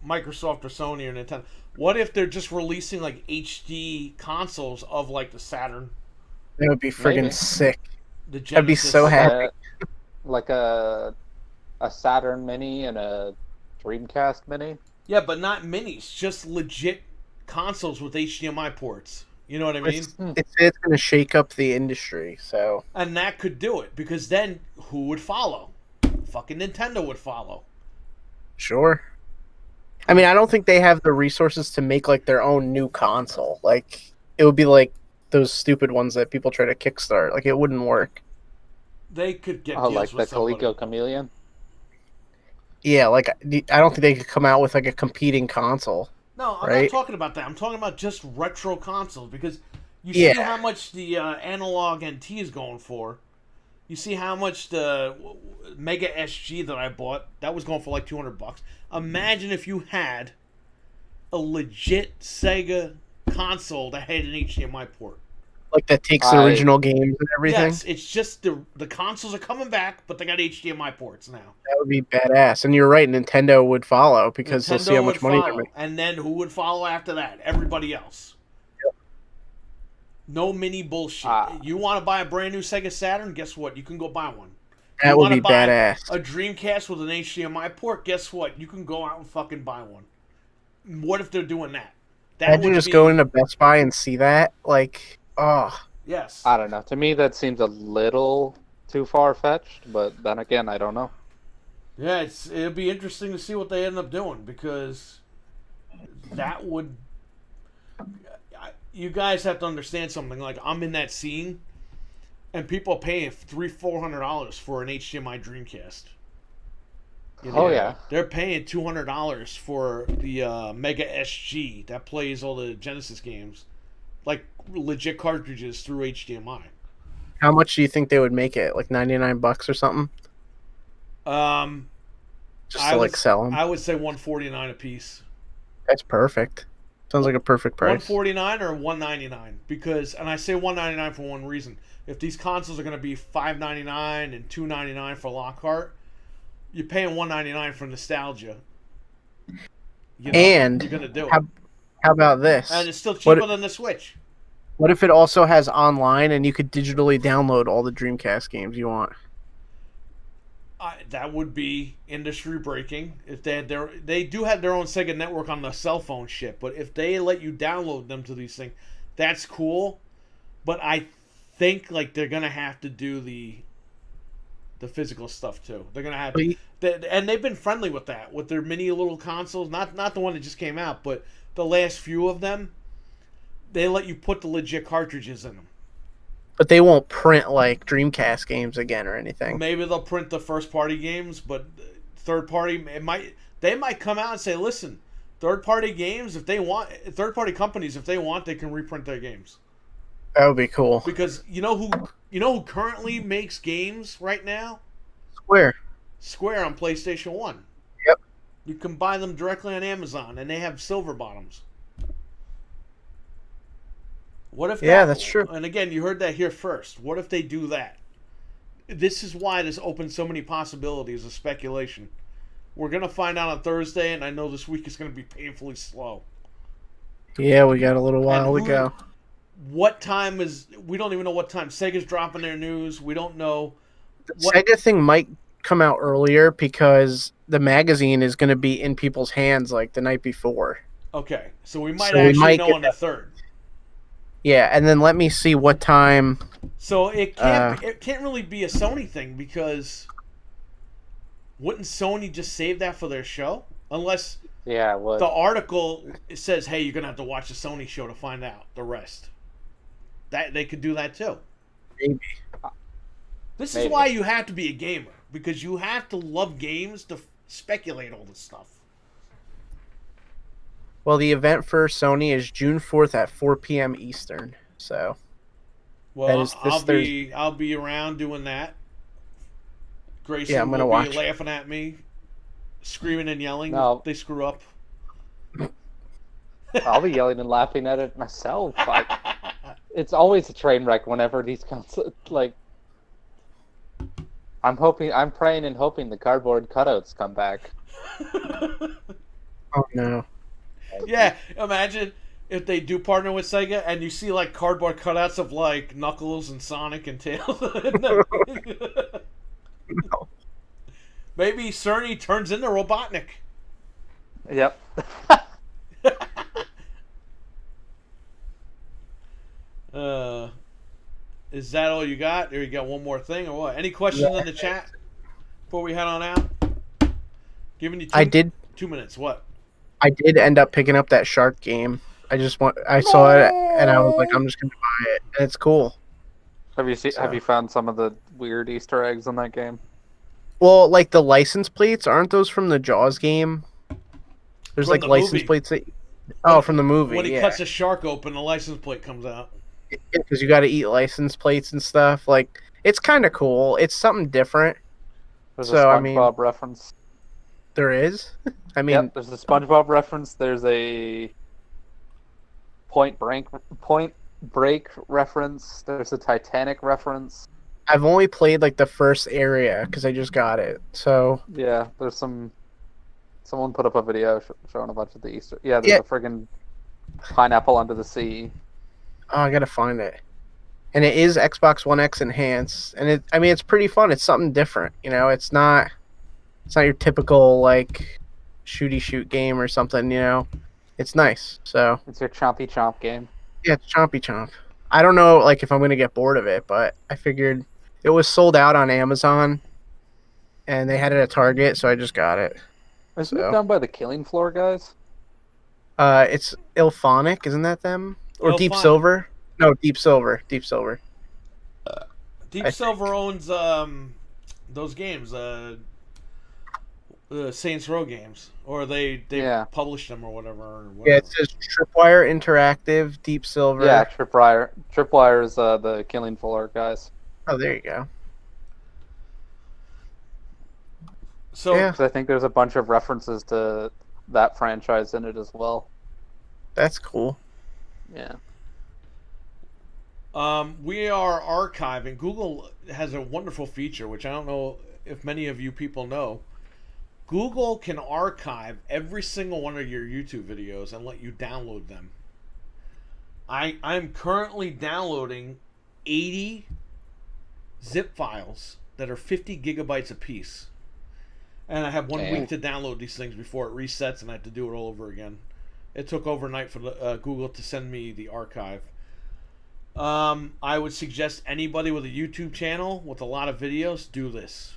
A: Microsoft or Sony or Nintendo? What if they're just releasing like HD consoles of like the Saturn,
B: That would be friggin'
D: Maybe.
B: sick.
A: the Genesis?
B: I'd be so happy.
D: Like a Saturn Mini and a Dreamcast Mini.
A: Yeah, but not minis, just legit consoles with HDMI ports. You know what I mean?
B: It's going to shake up the industry. So
A: And that could do it, because then who would follow? Fucking Nintendo would follow.
B: sure. I mean, I don't think they have the resources to make like their own new console. Like it would be like those stupid ones that people try to kickstart. Like it wouldn't work.
A: They could get
D: Oh,
A: deals
D: like the
A: with somebody.
D: Coleco Chameleon.
B: Yeah, like I don't think they could come out with like a competing console.
A: No, I'm
B: right?
A: not talking about that. I'm talking about just retro consoles, because you see
B: Yeah.
A: how much the analog NT is going for. You see how much the Mega SG that I bought, that was going for like $200. Imagine if you had a legit Sega console that had an HDMI port.
B: Like that takes the
D: I-
B: original games and everything.
A: Yes, it's just the consoles are coming back, but they got HDMI ports now.
B: That would be badass. And you're right, Nintendo would follow because they'll see how
A: Nintendo
B: much
A: would
B: money they're
A: follow.
B: making.
A: And then who would follow after that? Everybody else. No mini bullshit.
D: Ah.
A: You want to buy a brand new Sega Saturn? Guess what? You can go buy one.
B: That
A: You
B: would
A: wanna
B: be
A: buy
B: badass.
A: A Dreamcast with an HDMI port? Guess what? You can go out and fucking buy one. What if they're doing that? That
B: Imagine
A: would
B: just
A: be-
B: going to Best Buy and see that. Like, oh,
A: Yes.
D: I don't know. To me, that seems a little too far fetched. But then again, I don't know.
A: Yeah, it'll be interesting to see what they end up doing, because that would. You guys have to understand something. Like, I'm in that scene, and people are paying $300-400 for an HDMI Dreamcast. You know,
D: Oh yeah.
A: they're paying $200 for the Mega SG that plays all the Genesis games, like legit cartridges through HDMI.
B: how much do you think they would make it? Like $99 or something? Just
A: I
B: to
A: would-
B: like sell them.
A: I would say $149 a piece.
B: That's perfect. Sounds like a perfect price.
A: $149 or $199, because, and I say $199 for one reason. If these consoles are going to be $599 and $299 for Lockhart, you're paying $199 for nostalgia. You know,
B: And
A: you're going to do it,
B: How about this?
A: and it's still cheaper
B: what-
A: than the Switch.
B: What if it also has online and you could digitally download all the Dreamcast games you want?
A: That would be industry breaking. If they do have their own Sega network on the cell phone shit, but if they let you download them to these things, that's cool. But I think like they're gonna have to do the physical stuff too. They're gonna have
B: But you-
A: and they've been friendly with that, with their mini little consoles. Not the one that just came out, but the last few of them. They let you put the legit cartridges in them.
B: But they won't print like Dreamcast games again or anything.
A: Maybe they'll print the first party games, but third party they might come out and say, listen, third party games, if they want, third party companies, if they want, they can reprint their games.
B: That would be cool.
A: Because you know who You know who currently makes games right now?
B: Square.
A: Square on PlayStation 1.
B: Yep.
A: You can buy them directly on Amazon, and they have silver bottoms. What if
B: Yeah,
A: that,
B: that's true.
A: And again, you heard that here first. What if they do that? This is why this opens so many possibilities of speculation. We're going to find out on Thursday, and I know this week is going to be painfully slow.
B: Yeah, we got a little while to go.
A: What time is... We don't even know what time. Sega's dropping their news. We don't know.
B: The Sega thing might come out earlier because the magazine is going to be in people's hands like the night before.
A: Okay, so we might
B: So we
A: actually
B: might
A: know
B: get
A: on the 3rd.
B: Yeah, and then let me see what time.
A: So it can't really be a Sony thing because wouldn't Sony just save that for their show? Unless
D: Yeah, what?
A: the article says, "Hey, you're gonna have to watch the Sony show to find out the rest." That they could do that too.
B: Maybe.
A: This is
D: Maybe.
A: why you have to be a gamer, because you have to love games to speculate all this stuff.
B: Well, the event for Sony is June 4th at 4 p.m. Eastern. So
A: Well,
B: That is this
A: I'll be around doing that. Grayson
B: Yeah, I'm gonna
A: will
B: watch.
A: be laughing at me, screaming and yelling.
D: No.
A: If they screw up.
D: I'll be yelling and laughing at it myself. It's always a train wreck whenever these comes. Like, I'm praying and hoping the cardboard cutouts come back.
B: oh no.
A: Yeah, imagine if they do partner with Sega and you see like cardboard cutouts of like Knuckles and Sonic and Tails.
B: No.
A: Maybe Cerny turns into Robotnik.
D: Yep.
A: Is that all you got? Or you got one more thing or what? Any questions in the chat before we head on out? Giving you 2 minutes. What?
B: I did end up picking up that shark game. I saw it and I was like, I'm just gonna buy it, and it's cool.
D: Have you found some of the weird Easter eggs in that game?
B: Well, like the license plates, aren't those from the Jaws game? There's
A: From
B: like
A: the
B: license
A: movie.
B: plates that. Oh, from the movie.
A: When he
B: yeah.
A: cuts a shark open, the license plate comes out.
B: Because you got to eat license plates and stuff. Like, it's kind of cool. It's something different.
D: There's
B: So,
D: a
B: I mean-
D: SpongeBob reference.
B: There is. I mean,
D: Yep, there's a SpongeBob reference. There's a Point Break reference. There's a Titanic reference.
B: I've only played like the first area because I just got it. So
D: Yeah, there's some. Someone put up a video showing a bunch of the Easter. Yeah, there's
B: Yeah.
D: a friggin' pineapple under the sea.
B: I gotta find it. And it is Xbox One X enhanced, and it's pretty fun. It's something different. It's not your typical like shooty shoot game or something. It's nice. So
D: It's your chompy chomp game.
B: yeah, it's chompy chomp. I don't know like if I'm gonna get bored of it, but I figured it was sold out on Amazon, and they had it at Target, so I just got it.
D: Isn't
B: So.
D: it done by the Killing Floor guys?
B: It's Ilphonic, isn't that them? Or Deep
A: Ilphonic.
B: Silver? No, Deep Silver. Deep Silver.
A: Deep
B: I
A: Silver owns those games, Saints Row games, or they
D: Yeah.
A: published them or whatever.
B: Yeah, it says Tripwire Interactive, Deep Silver.
D: Yeah, Tripwire. Tripwire is the Killing Floor guys.
B: Oh, there you go.
A: So
B: Yeah.
D: 'Cause I think there's a bunch of references to that franchise in it as well.
B: That's cool.
D: Yeah.
A: we are archiving. Google has a wonderful feature, which I don't know if many of you people know. Google can archive every single one of your YouTube videos and let you download them. I'm currently downloading 80 zip files that are 50 gigabytes apiece. And I have 1
D: Dang.
A: week to download these things before it resets and I have to do it all over again. It took overnight for Google to send me the archive. I would suggest anybody with a YouTube channel with a lot of videos do this.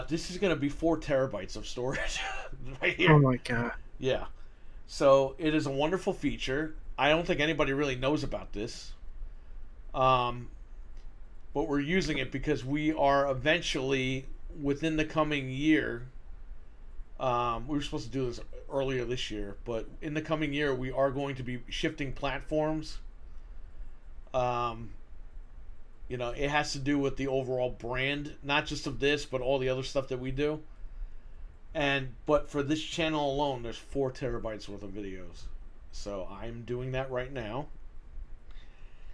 A: This is going to be 4 terabytes of storage right here.
B: Oh my god.
A: Yeah. So it is a wonderful feature. I don't think anybody really knows about this. But we're using it because we are eventually, within the coming year, we were supposed to do this earlier this year, but in the coming year we are going to be shifting platforms. You know, it has to do with the overall brand, not just of this, but all the other stuff that we do. But for this channel alone, there's 4 terabytes worth of videos. So I'm doing that right now.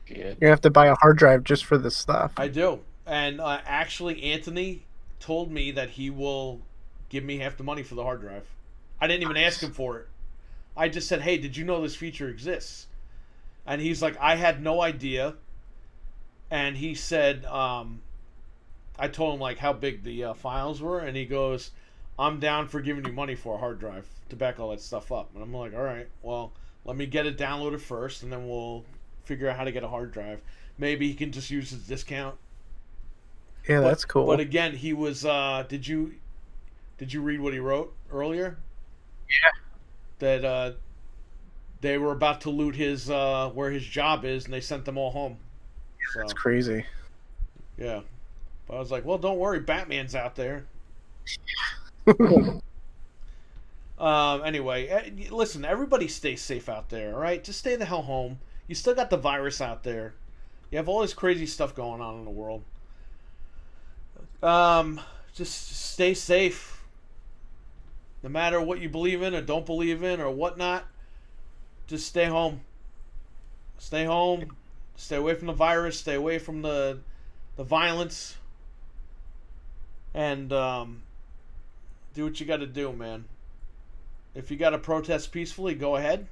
C: Shit.
B: You have to buy a hard drive just for this stuff.
A: I do. And actually, Anthony told me that he will give me half the money for the hard drive. I didn't even ask him for it. I just said, hey, did you know this feature exists? And he's like, I had no idea. And he said, I told him like how big the files were, and he goes, I'm down for giving you money for a hard drive to back all that stuff up. And I'm like, all right, well, let me get it downloaded first, and then we'll figure out how to get a hard drive. Maybe he can just use his discount.
B: Yeah, that's cool.
A: But again, he was. Did you read what he wrote earlier?
B: Yeah.
A: That they were about to loot his where his job is, and they sent them all home. So,
B: That's crazy.
A: yeah. But I was like, well, don't worry, Batman's out there. Anyway, listen, everybody stay safe out there, all right? Just stay the hell home. You still got the virus out there. You have all this crazy stuff going on in the world. Just stay safe. No matter what you believe in or don't believe in or whatnot, just stay home. Stay home. Stay away from the virus. Stay away from the violence. And do what you got to do, man. If you got to protest peacefully, go ahead.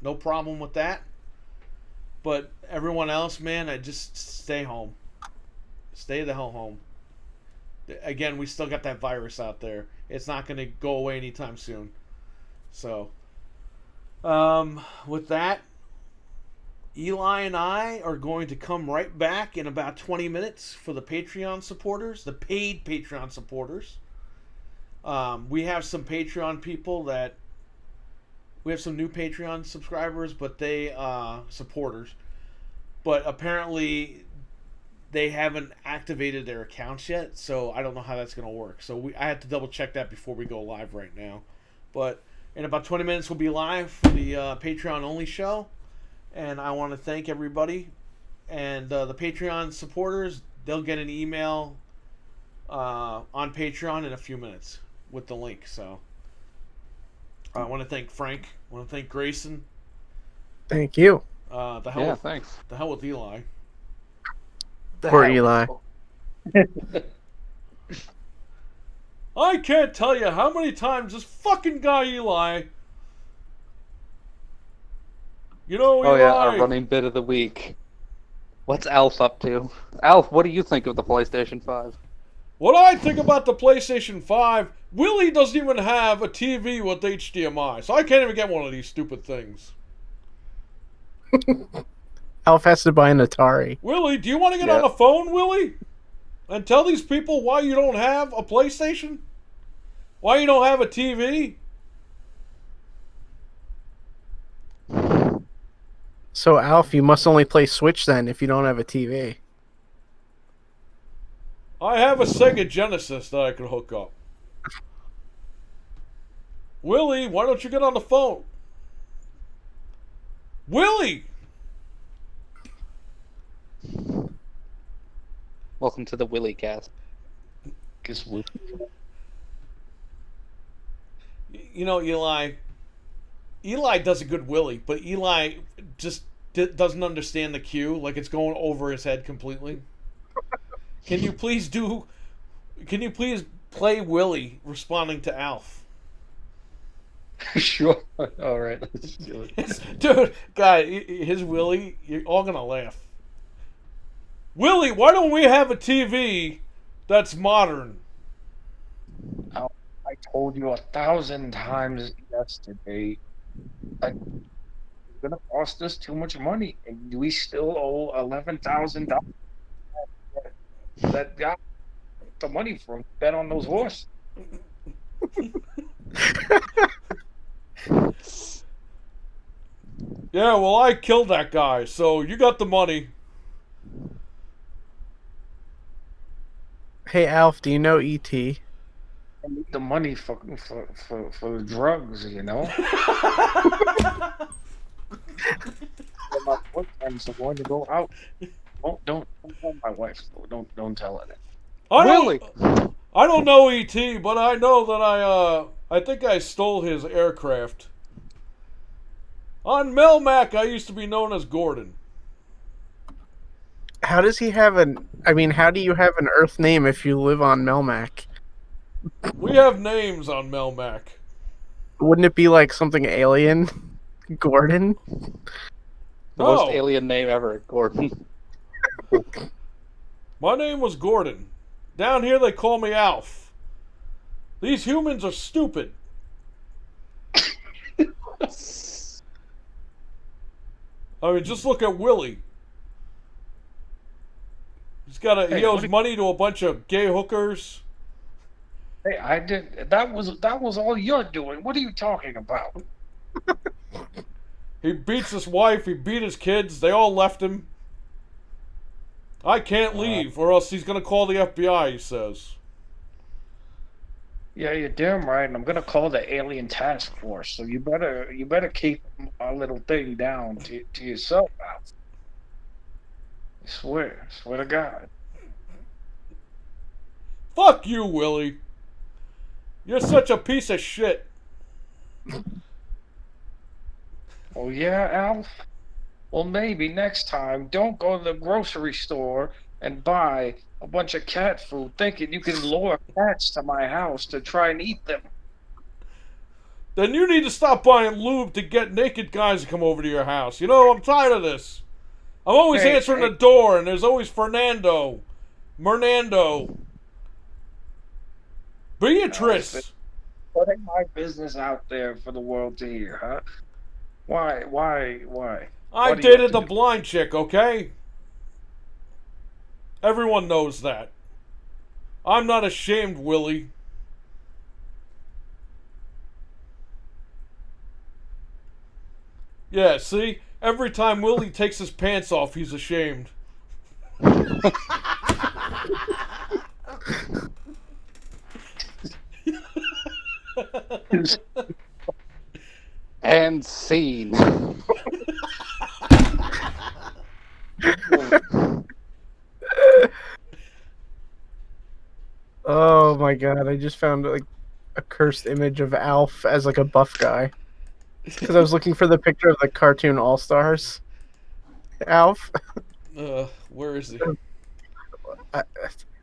A: No problem with that. But everyone else, man, I just stay home. Stay the hell home. Again, we still got that virus out there. It's not going to go away anytime soon. So, with that, Eli and I are going to come right back in about 20 minutes for the Patreon supporters, the paid Patreon supporters. We have some Patreon people that... We have some new Patreon subscribers, but they supporters. But apparently they haven't activated their accounts yet, so I don't know how that's going to work. So I have to double check that before we go live right now. But in about 20 minutes we'll be live for the Patreon only show. And I want to thank everybody. And the Patreon supporters, they'll get an email on Patreon in a few minutes with the link. So I want to thank Frank. I want to thank Grayson.
B: Thank you.
D: Thanks.
A: The hell with Eli.
B: Poor Eli.
A: I can't tell you how many times this fucking guy Eli... You know,
D: Oh
A: Eli...
D: yeah, our running bit of the week. What's Alf up to? Alf, what do you think of the PlayStation 5?
A: What I think about the PlayStation 5, Willie doesn't even have a TV with HDMI, so I can't even get one of these stupid things.
B: Alf has to buy an Atari.
A: Willie, do you want to get on the phone, Willie? And tell these people why you don't have a PlayStation? Why you don't have a TV?
B: So, Alf, you must only play Switch then if you don't have a TV.
A: I have a Sega Genesis that I could hook up. Willie, why don't you get on the phone? Willie!
D: Welcome to the Willy Cast.
C: Guess what?
A: You know, Eli does a good Willie, but Eli just doesn't understand the cue. Like, it's going over his head completely. Can you please play Willie responding to Alf?
C: Sure. All right. Let's do it.
A: Dude, guy, his Willie, you're all gonna laugh. Willie, why don't we have a TV that's modern?
C: I told you 1,000 times yesterday. It's gonna cost us too much money, and we still owe $11,000. That got the money from bet on those horses.
A: Yeah, well, I killed that guy, so you got the money.
B: Hey, Alf, do you know E.T.?
C: I need the money for the drugs, you know. My boyfriends are going to go out. don't tell my wife. Don't tell her that.
D: Willie!
A: I don't know E.T., but I know that I think I stole his aircraft. On Melmac, I used to be known as Gordon.
B: How does he have an? I mean, how do you have an Earth name if you live on Melmac?
A: We have names on Melmac.
B: Wouldn't it be like something alien? Gordon?
D: The most
A: No.
D: alien name ever, Gordon.
A: My name was Gordon. Down here they call me Alf. These humans are stupid. I mean, just look at Willie. He owes money to a bunch of gay hookers.
C: Hey, I did. That was all you're doing. What are you talking about?
A: He beats his wife, he beat his kids, they all left him. I can't leave, or else he's gonna call the FBI, he says.
C: Yeah, you're damn right. And I'm gonna call the alien task force. So you better keep our little thing down to yourself, Alf. I swear to God.
A: Fuck you, Willie. You're such a piece of shit.
C: Oh yeah, Alf. Well, maybe next time, don't go to the grocery store and buy a bunch of cat food thinking you can lure cats to my house to try and eat them.
A: Then you need to stop buying lube to get naked guys to come over to your house. You know, I'm tired of this. I'm always answering the door, and there's always Mernando. Beatrice.
C: Putting my business out there for the world to hear, huh? Why?
A: I
C: What do you
A: dated
C: have to
A: the
C: do?
A: blind chick, okay? Everyone knows that. I'm not ashamed, Willie. Yeah, see? Every time Willie takes his pants off, he's ashamed.
D: And scene.
B: Oh my god! I just found like a cursed image of Alf as like a buff guy because I was looking for the picture of the cartoon All Stars. Alf.
A: Where is he?
B: I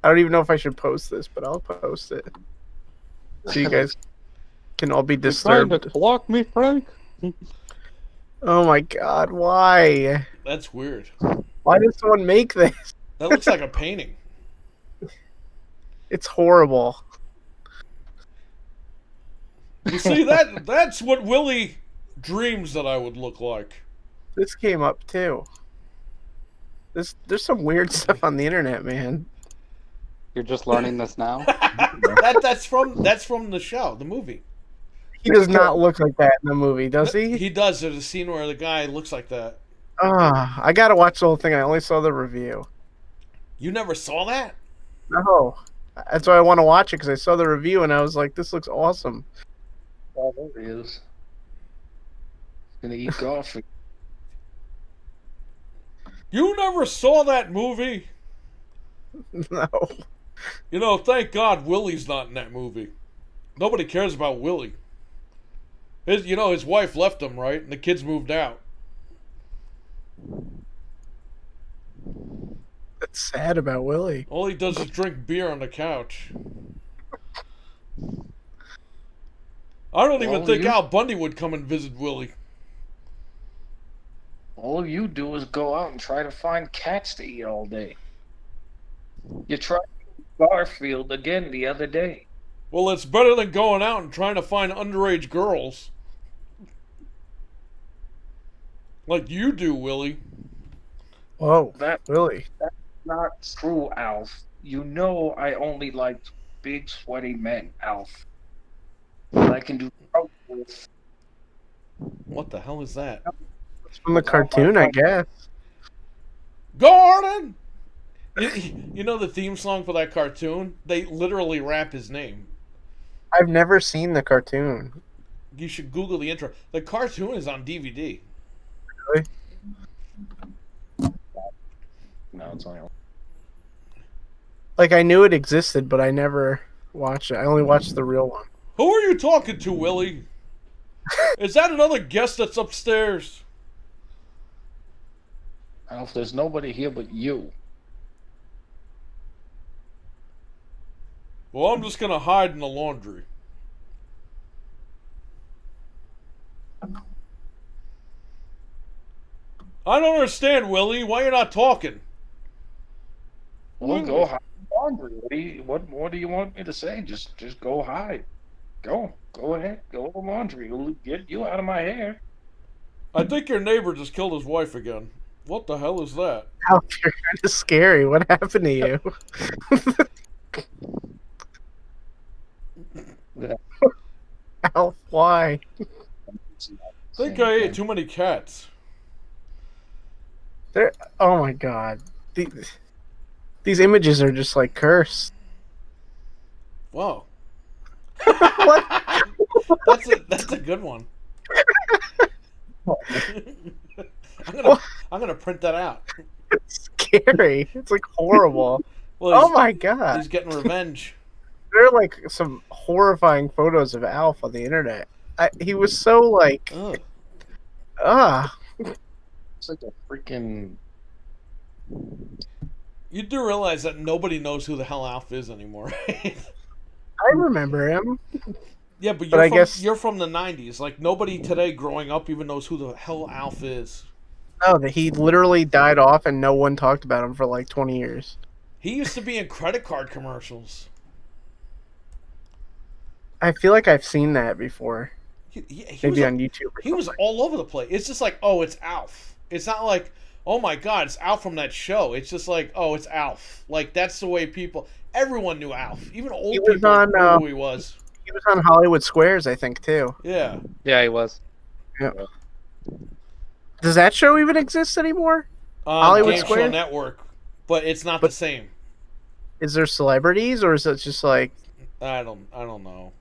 B: don't even know if I should post this, but I'll post it so you guys can all be
D: You trying to
B: disturbed.
D: block me, Frank?
B: Oh my god! Why?
A: That's weird.
B: Why did someone make this?
A: That looks like a painting.
B: It's horrible.
A: You see, that's what Willie dreams that I would look like.
B: This came up too. There's some weird stuff on the internet, man.
D: You're just learning this now?
A: That's from the show, the movie.
B: He does not look like that in the movie, does he?
A: He does. There's a scene where the guy looks like that.
B: I gotta watch the whole thing. I only saw the review.
A: You never saw that?
B: No, that's why I want to watch it because I saw the review and I was like, "This looks awesome."
C: Oh, there he is. Gonna eat coffee.
A: You never saw that movie?
B: No,
A: You know, thank God Willie's not in that movie. Nobody cares about Willie. His wife left him, right? And the kids moved out.
B: that's sad about Willie.
A: All he does is drink beer on the couch. I don't even
C: Well,
A: think
C: you-
A: Al Bundy would come and visit Willie.
C: All you do is go out and try to find cats to eat all day. You tried Garfield again the other day.
A: Well, it's better than going out and trying to find underage girls. Like you do, Willie.
B: Whoa,
C: That-
B: Willie.
C: Not true, Alf. You know I only like big sweaty men, Alf. That I can do drugs with.
A: What the hell is that?
B: It's from the cartoon, I guess.
A: Gordon! You know the theme song for that cartoon? They literally rap his name.
B: I've never seen the cartoon.
A: You should Google the intro. The cartoon is on DVD.
B: Really?
C: No, it's only.
B: Like I knew it existed, but I never watched it. I only watched the real one.
A: Who are you talking to, Willie? Is that another guest that's upstairs?
C: Alf, there's nobody here but you.
A: Well, I'm just gonna hide in the laundry. I don't understand, Willie. Why you're not talking?
C: Well, go hide in the laundry. What more do you want me to say? Just go hide. Go ahead. Go to the laundry. It'll get you out of my hair.
A: I think your neighbor just killed his wife again. What the hell is that?
B: Alf, you're kind of scary. What happened to you? Alf, why?
A: I think I ate too many cats.
B: Oh my god. These images are just like cursed.
A: Wow.
B: What?
A: That's a good one. I'm gonna print that out.
B: It's scary. It's like horrible.
A: Well,
B: Oh my god.
A: he's getting revenge.
B: There are like some horrifying photos of Alf on the internet. He was so like,
A: Ugh.
C: It's like a freaking.
A: You do realize that nobody knows who the hell Alf is anymore, right?
B: I remember him.
A: Yeah, but
B: I guess-
A: you're from the 90s. Like, nobody today growing up even knows who the hell Alf is.
B: Oh, that he literally died off and no one talked about him for like 20 years.
A: He used to be in credit card commercials.
B: I feel like I've seen that before.
A: He
B: Maybe
A: was,
B: on YouTube. Or
A: he was all over the place. It's just like, oh, it's Alf. It's not like, oh my god, it's Alf from that show. It's just like, oh, it's Alf. Like, that's the way everyone knew Alf. Even old
B: He was
A: people
B: on,
A: knew who he was.
B: He was on Hollywood Squares, I think, too.
A: Yeah.
D: Yeah, he was.
B: Does that show even exist anymore? Hollywood
A: Game Show
B: Square?
A: Network. But it's not the same.
B: Is there celebrities, or is it just like...
A: I don't know.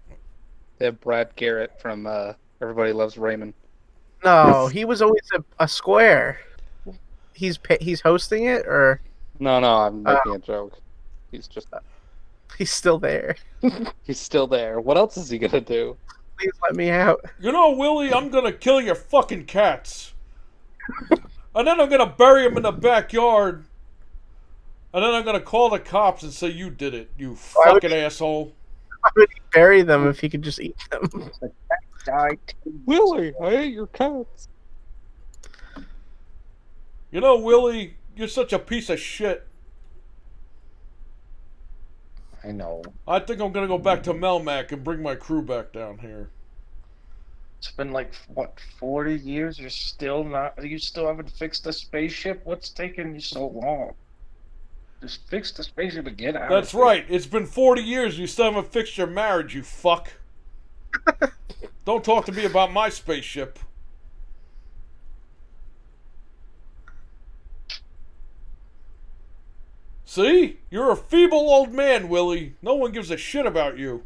D: They have Brad Garrett from Everybody Loves Raymond.
B: No, he was always a square. He's hosting it, or
D: No, I'm making a joke. He's
B: he's still there?
D: he's still there. What else is he gonna do?
B: Please let me out.
A: You know, Willie, I'm gonna kill your fucking cats. And then I'm gonna bury them in the backyard. And then I'm gonna call the cops and say you did it, you
B: Why would
A: fucking asshole.
B: Why would he bury them if he could just eat them?
C: Died.
D: Willie, I ate your cats.
A: You know, Willie, you're such a piece of shit.
C: I know.
A: I think I'm gonna go back to Melmac and bring my crew back down here.
C: It's been like what 40 years. You still haven't fixed the spaceship. What's taking you so long? Just fix the spaceship and get out.
A: That's
C: of here.
A: right. It's been 40 years. You still haven't fixed your marriage, you fuck. Don't talk to me about my spaceship. See? You're a feeble old man, Willie. No one gives a shit about you.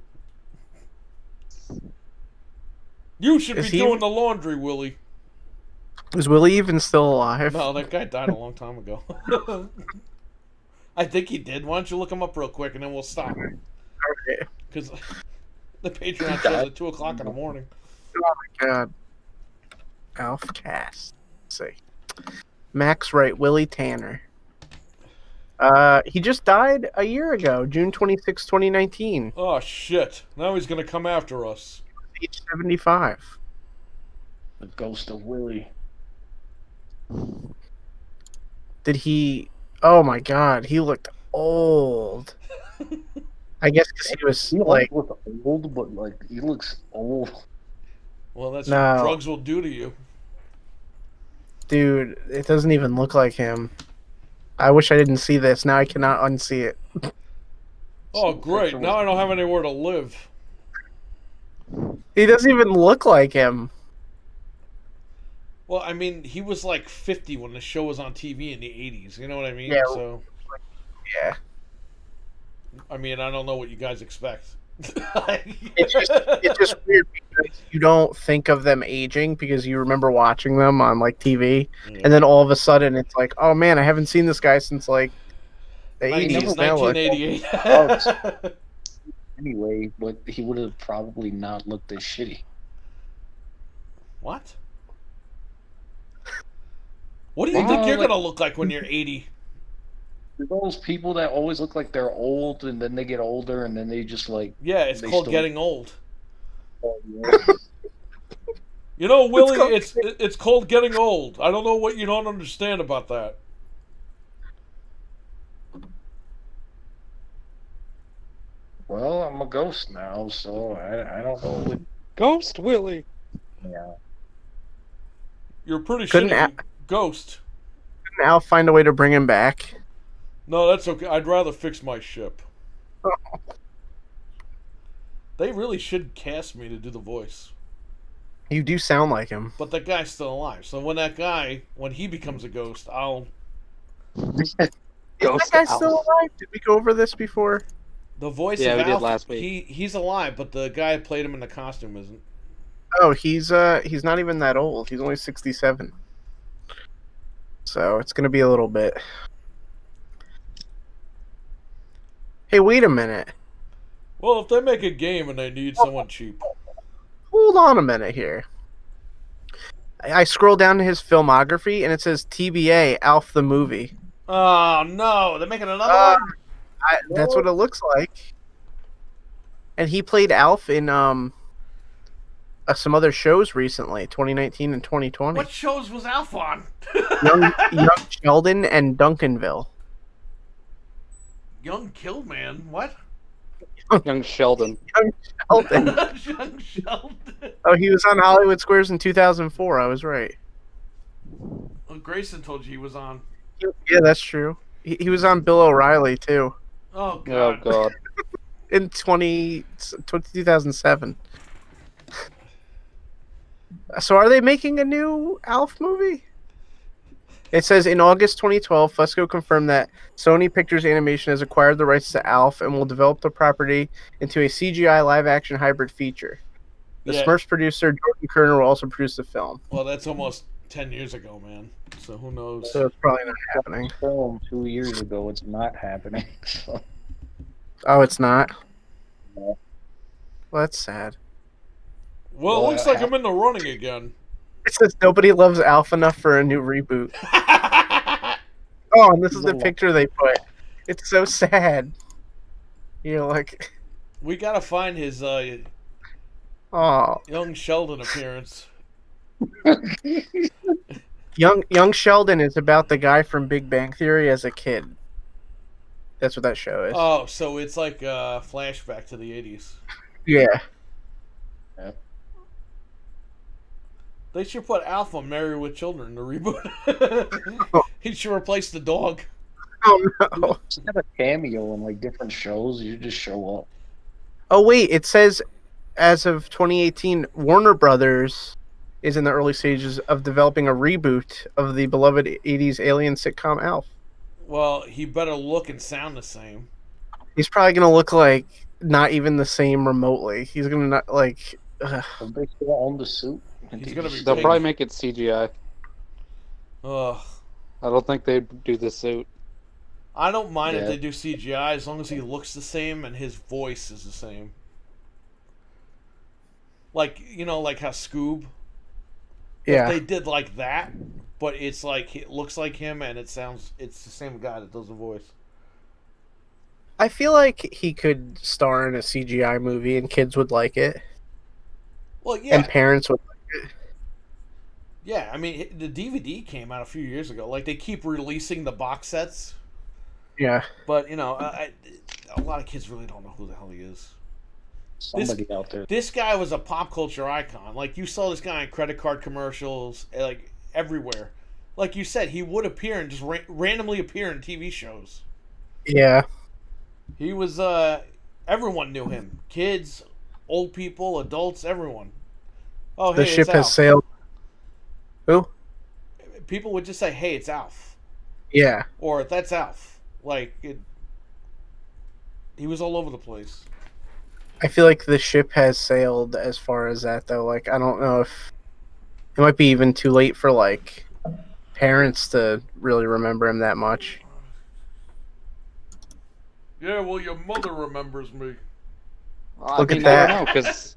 A: You should
B: Is
A: be
B: he-
A: doing the laundry, Willie.
B: Is Willie even still alive?
A: No, that guy died a long time ago. I think he did. Why don't you look him up real quick and then we'll stop.
B: Okay.
A: Because the Patreon shows at 2 o'clock in the morning.
B: God. Alf Cast. Let's see. Max Wright, Willie Tanner. He just died a year ago, June 26, 2019.
A: Oh, shit. Now he's going to come after us.
B: Age 75.
C: The ghost of Willie.
B: Did he... Oh my god, he looked old. I guess because he was
C: He
B: like...
C: looks old, but like he looks old.
A: Well, that's
B: No.
A: what drugs will do to you.
B: Dude, it doesn't even look like him. I wish I didn't see this. Now I cannot unsee it.
A: Oh, great. Now I don't have anywhere to live.
B: He doesn't even look like him.
A: Well, I mean, he was like 50 when the show was on TV in the 80s. You know what I mean?
B: Yeah.
A: So,
B: Yeah.
A: I mean, I don't know what you guys expect.
B: It's just weird You don't think of them aging because you remember watching them on like TV,
A: Yeah.
B: and then all of a sudden it's like, oh man, I haven't seen this guy since like the
A: 90s,
B: 80s. Now look.
A: 1988.
C: Anyway, but he would have probably not looked as shitty.
A: What? What do you think
C: Well,
A: you're
C: like-
A: gonna look like when you're 80?
C: Those people that always look like they're old and then they get older and then they just like.
A: Yeah, it's
C: They
A: called
C: still-
A: getting old.
C: Oh, yeah.
A: You know, Willie,
B: called-
A: it's called getting old. I don't know what you don't understand about that.
C: Well, I'm a ghost now, so I don't know. What,
D: Ghost Willie.
C: yeah.
A: You're a pretty
B: Couldn't
A: shitty ghost.
B: Couldn't Al find a way to bring him back?
A: No, that's okay. I'd rather fix my ship. They really should cast me to do the voice.
B: You do sound like him.
A: But that guy's still alive. So when he becomes a ghost, I'll...
B: Is that guy still alive? Did we go over this before?
A: The voice
D: Yeah,
A: of
D: we did
A: Alf,
D: last week.
A: he's alive, but the guy who played him in the costume isn't.
B: Oh, he's not even that old. He's only 67. So it's gonna be a little bit. Hey, wait a minute.
A: Well, if they make a game and they need someone cheap.
B: Hold on a minute here. I scroll down to his filmography and it says TBA Alf the movie.
A: Oh, no. They're making another
B: Uh,
A: one?
B: That's what it looks like. And he played Alf in some other shows recently, 2019 and 2020.
A: What shows was Alf on?
B: Young Sheldon and Duncanville.
A: Young Killman? What?
D: Young Sheldon.
B: Sheldon.
A: Young Sheldon.
B: Oh, he was on Hollywood Squares in 2004. I was right.
A: Well, Grayson told you he was on.
B: Yeah, that's true. He was on Bill O'Reilly too
A: Oh,
D: Oh
A: God.
D: God.
B: in 2007. So are they making a new Alf movie? It says in August 2012, Fusco confirmed that Sony Pictures Animation has acquired the rights to Alf and will develop the property into a CGI live-action hybrid feature. The
A: Yeah.
B: Smurfs producer Jordan Kerner will also produce the film,
A: Well, that's almost 10 years ago, man. So who knows?
B: so it's probably not happening.
C: Film 2 years ago, it's not happening. So.
B: Oh, it's not?
C: No.
B: Well, that's sad.
A: Well, it looks like I'm in the running again.
B: It says nobody loves Alf enough for a new reboot. Oh, and this is the picture they put. It's so sad. You're like,
A: We gotta find his
B: oh,
A: young Sheldon appearance.
B: young Sheldon is about the guy from Big Bang Theory as a kid. That's what that show is.
A: Oh, so it's like a flashback to the 80s.
B: Yeah.
A: They should put Alf on Married with Children, the reboot. He should replace the dog.
B: Oh no.
C: Just have a cameo in like different shows. You just show up.
B: Oh wait, it says as of 2018, Warner Brothers is in the early stages of developing a reboot of the beloved 80s alien sitcom Alf.
A: Well, he better look and sound the same.
B: He's probably gonna look like not even the same remotely. He's gonna not like.
C: Don't they still own the suit?
A: He's gonna be
D: They'll
A: big.
D: probably make it CGI.
A: Ugh.
D: I don't think they do the suit.
A: I don't mind if
C: Yeah.
A: they do CGI as long as he looks the same and his voice is the same. Like, you know, like how Scoob.
B: Yeah.
A: If they did like that, but it's like it looks like him and it's the same guy that does the voice.
B: I feel like he could star in a CGI movie and kids would like it,
A: Well, yeah,
B: and parents would.
A: yeah. I mean, the DVD came out a few years ago. Like they keep releasing the box sets,
B: Yeah.
A: but you know, a lot of kids really don't know who the hell he is.
C: Somebody out there.
A: This guy was a pop culture icon. Like you saw this guy in credit card commercials, like everywhere. Like you said, he would appear and just randomly appear in TV shows.
B: Yeah.
A: He was. Everyone knew him. Kids, old people, adults, everyone. Oh,
B: The
A: hey,
B: ship
A: it's
B: has
A: Alf.
B: sailed. Who?
A: People would just say, "Hey, it's Alf,"
B: Yeah.
A: or "That's Alf." Like it. He was all over the place.
B: I feel like the ship has sailed as far as that though. Like I don't know if it might be even too late for like parents to really remember him that much.
A: Yeah, well, your mother remembers me.
B: Look at
D: I
B: that.
D: don't know, because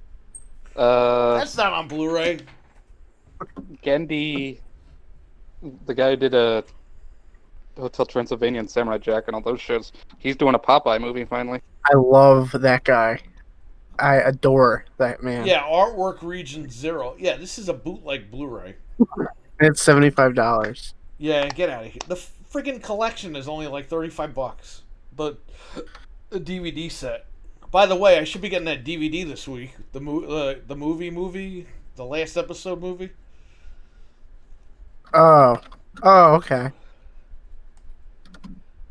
A: That's not on Blu-ray.
D: Gendy, the guy who did a Hotel Transylvania and Samurai Jack and all those shows, he's doing a Popeye movie finally.
B: I love that guy. I adore that man.
A: Yeah, Artwork Region 0. Yeah, this is a bootleg Blu-ray.
B: It's $75.
A: Yeah, get out of here. The friggin' collection is only like $35. The DVD set. By the way, I should be getting that DVD this week. The movie, the last episode movie.
B: Oh, okay.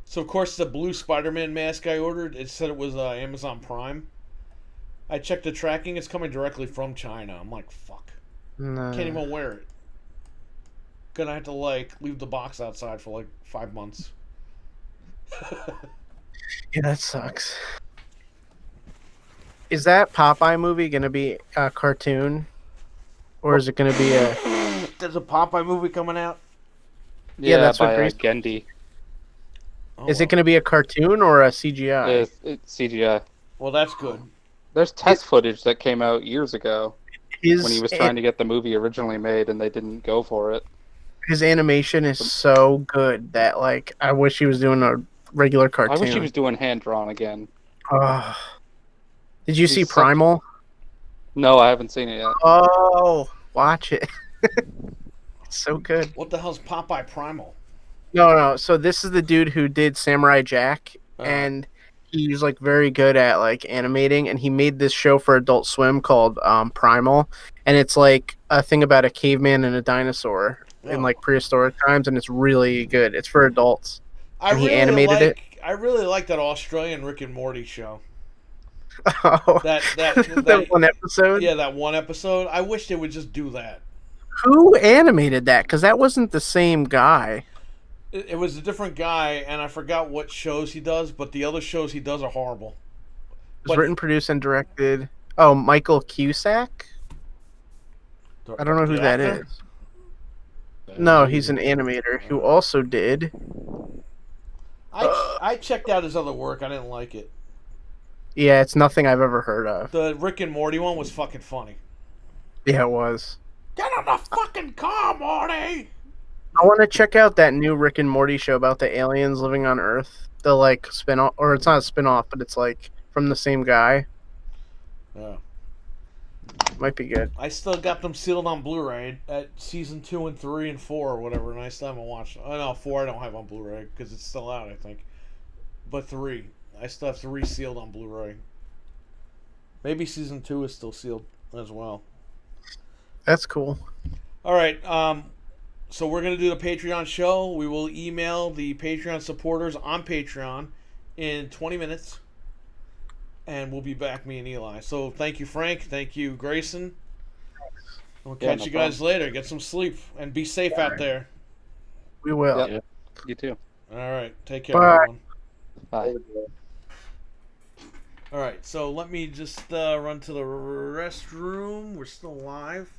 A: So of course the blue Spider-Man mask I ordered, it said it was Amazon Prime. I checked the tracking; it's coming directly from China. I'm like, fuck,
B: No.
A: can't even wear it. Gonna have to like leave the box outside for like 5 months.
B: Yeah, that sucks. Is that Popeye movie gonna be a cartoon, or is it gonna be a?
A: There's a Popeye movie coming out.
B: Yeah, that's what
D: by
B: Grace-
D: Gendy.
A: Oh,
B: Is it gonna be a cartoon or a CGI?
D: It's CGI.
A: Well, that's good.
D: There's test footage that came out years ago
B: His
D: when he was trying to get the movie originally made, and they didn't go for it.
B: his animation is so good that like I wish he was doing a regular
D: I
B: cartoon.
D: wish he was doing hand drawn again.
B: Oh. Did you see
D: He's such-
B: Primal?
D: No, I haven't seen it yet.
B: Oh, watch it. It's so good.
A: What the hell's Popeye Primal?
B: No. So this is the dude who did Samurai Jack,
A: Oh.
B: and he's like very good at like animating, and he made this show for Adult Swim called Primal, and it's like a thing about a caveman and a dinosaur in
A: Oh.
B: like prehistoric times, and it's really good. It's for adults. And he animated it?
A: I really like that Australian Rick and Morty show.
B: Oh,
A: That
B: that one episode.
A: Yeah, that one episode. I wish they would just do that.
B: Who animated that? Because that wasn't the same guy.
A: It was a different guy, and I forgot what shows he does, but the other shows he does are horrible.
B: It was written, produced, and directed. Oh, Michael Cusack. I don't know who
A: The
B: that
A: actor?
B: is. No, he's an animator who also did.
A: I checked out his other work. I didn't like it.
B: Yeah, it's nothing I've ever heard of.
A: The Rick and Morty one was fucking funny.
B: Yeah, it was.
A: Get in the fucking car, Morty!
B: I want to check out that new Rick and Morty show about the aliens living on Earth. The like spin-off, or it's not a spin-off, but it's like from the same guy.
A: Yeah.
B: Might be good.
A: I still got them sealed on Blu-ray at season 2 and 3 and 4 or whatever, and I still haven't watched. Oh no, 4 I don't have on Blu-ray because it's still out, I think. But 3, I still have 3 sealed on Blu-ray. Maybe season 2 is still sealed as well.
B: That's cool.
A: All right, so we're gonna do the Patreon show. We will email the Patreon supporters on Patreon in 20 minutes. And we'll be back, me and Eli. So thank you, Frank. Thank you, Grayson. We'll
D: Yeah,
A: catch
D: no
A: you guys later. Get some sleep and be safe out there.
B: We will.
D: Yep. You too.
A: All right. Take care,
B: Bye.
A: everyone.
D: Bye.
A: All right. So let me just run to the restroom. We're still live.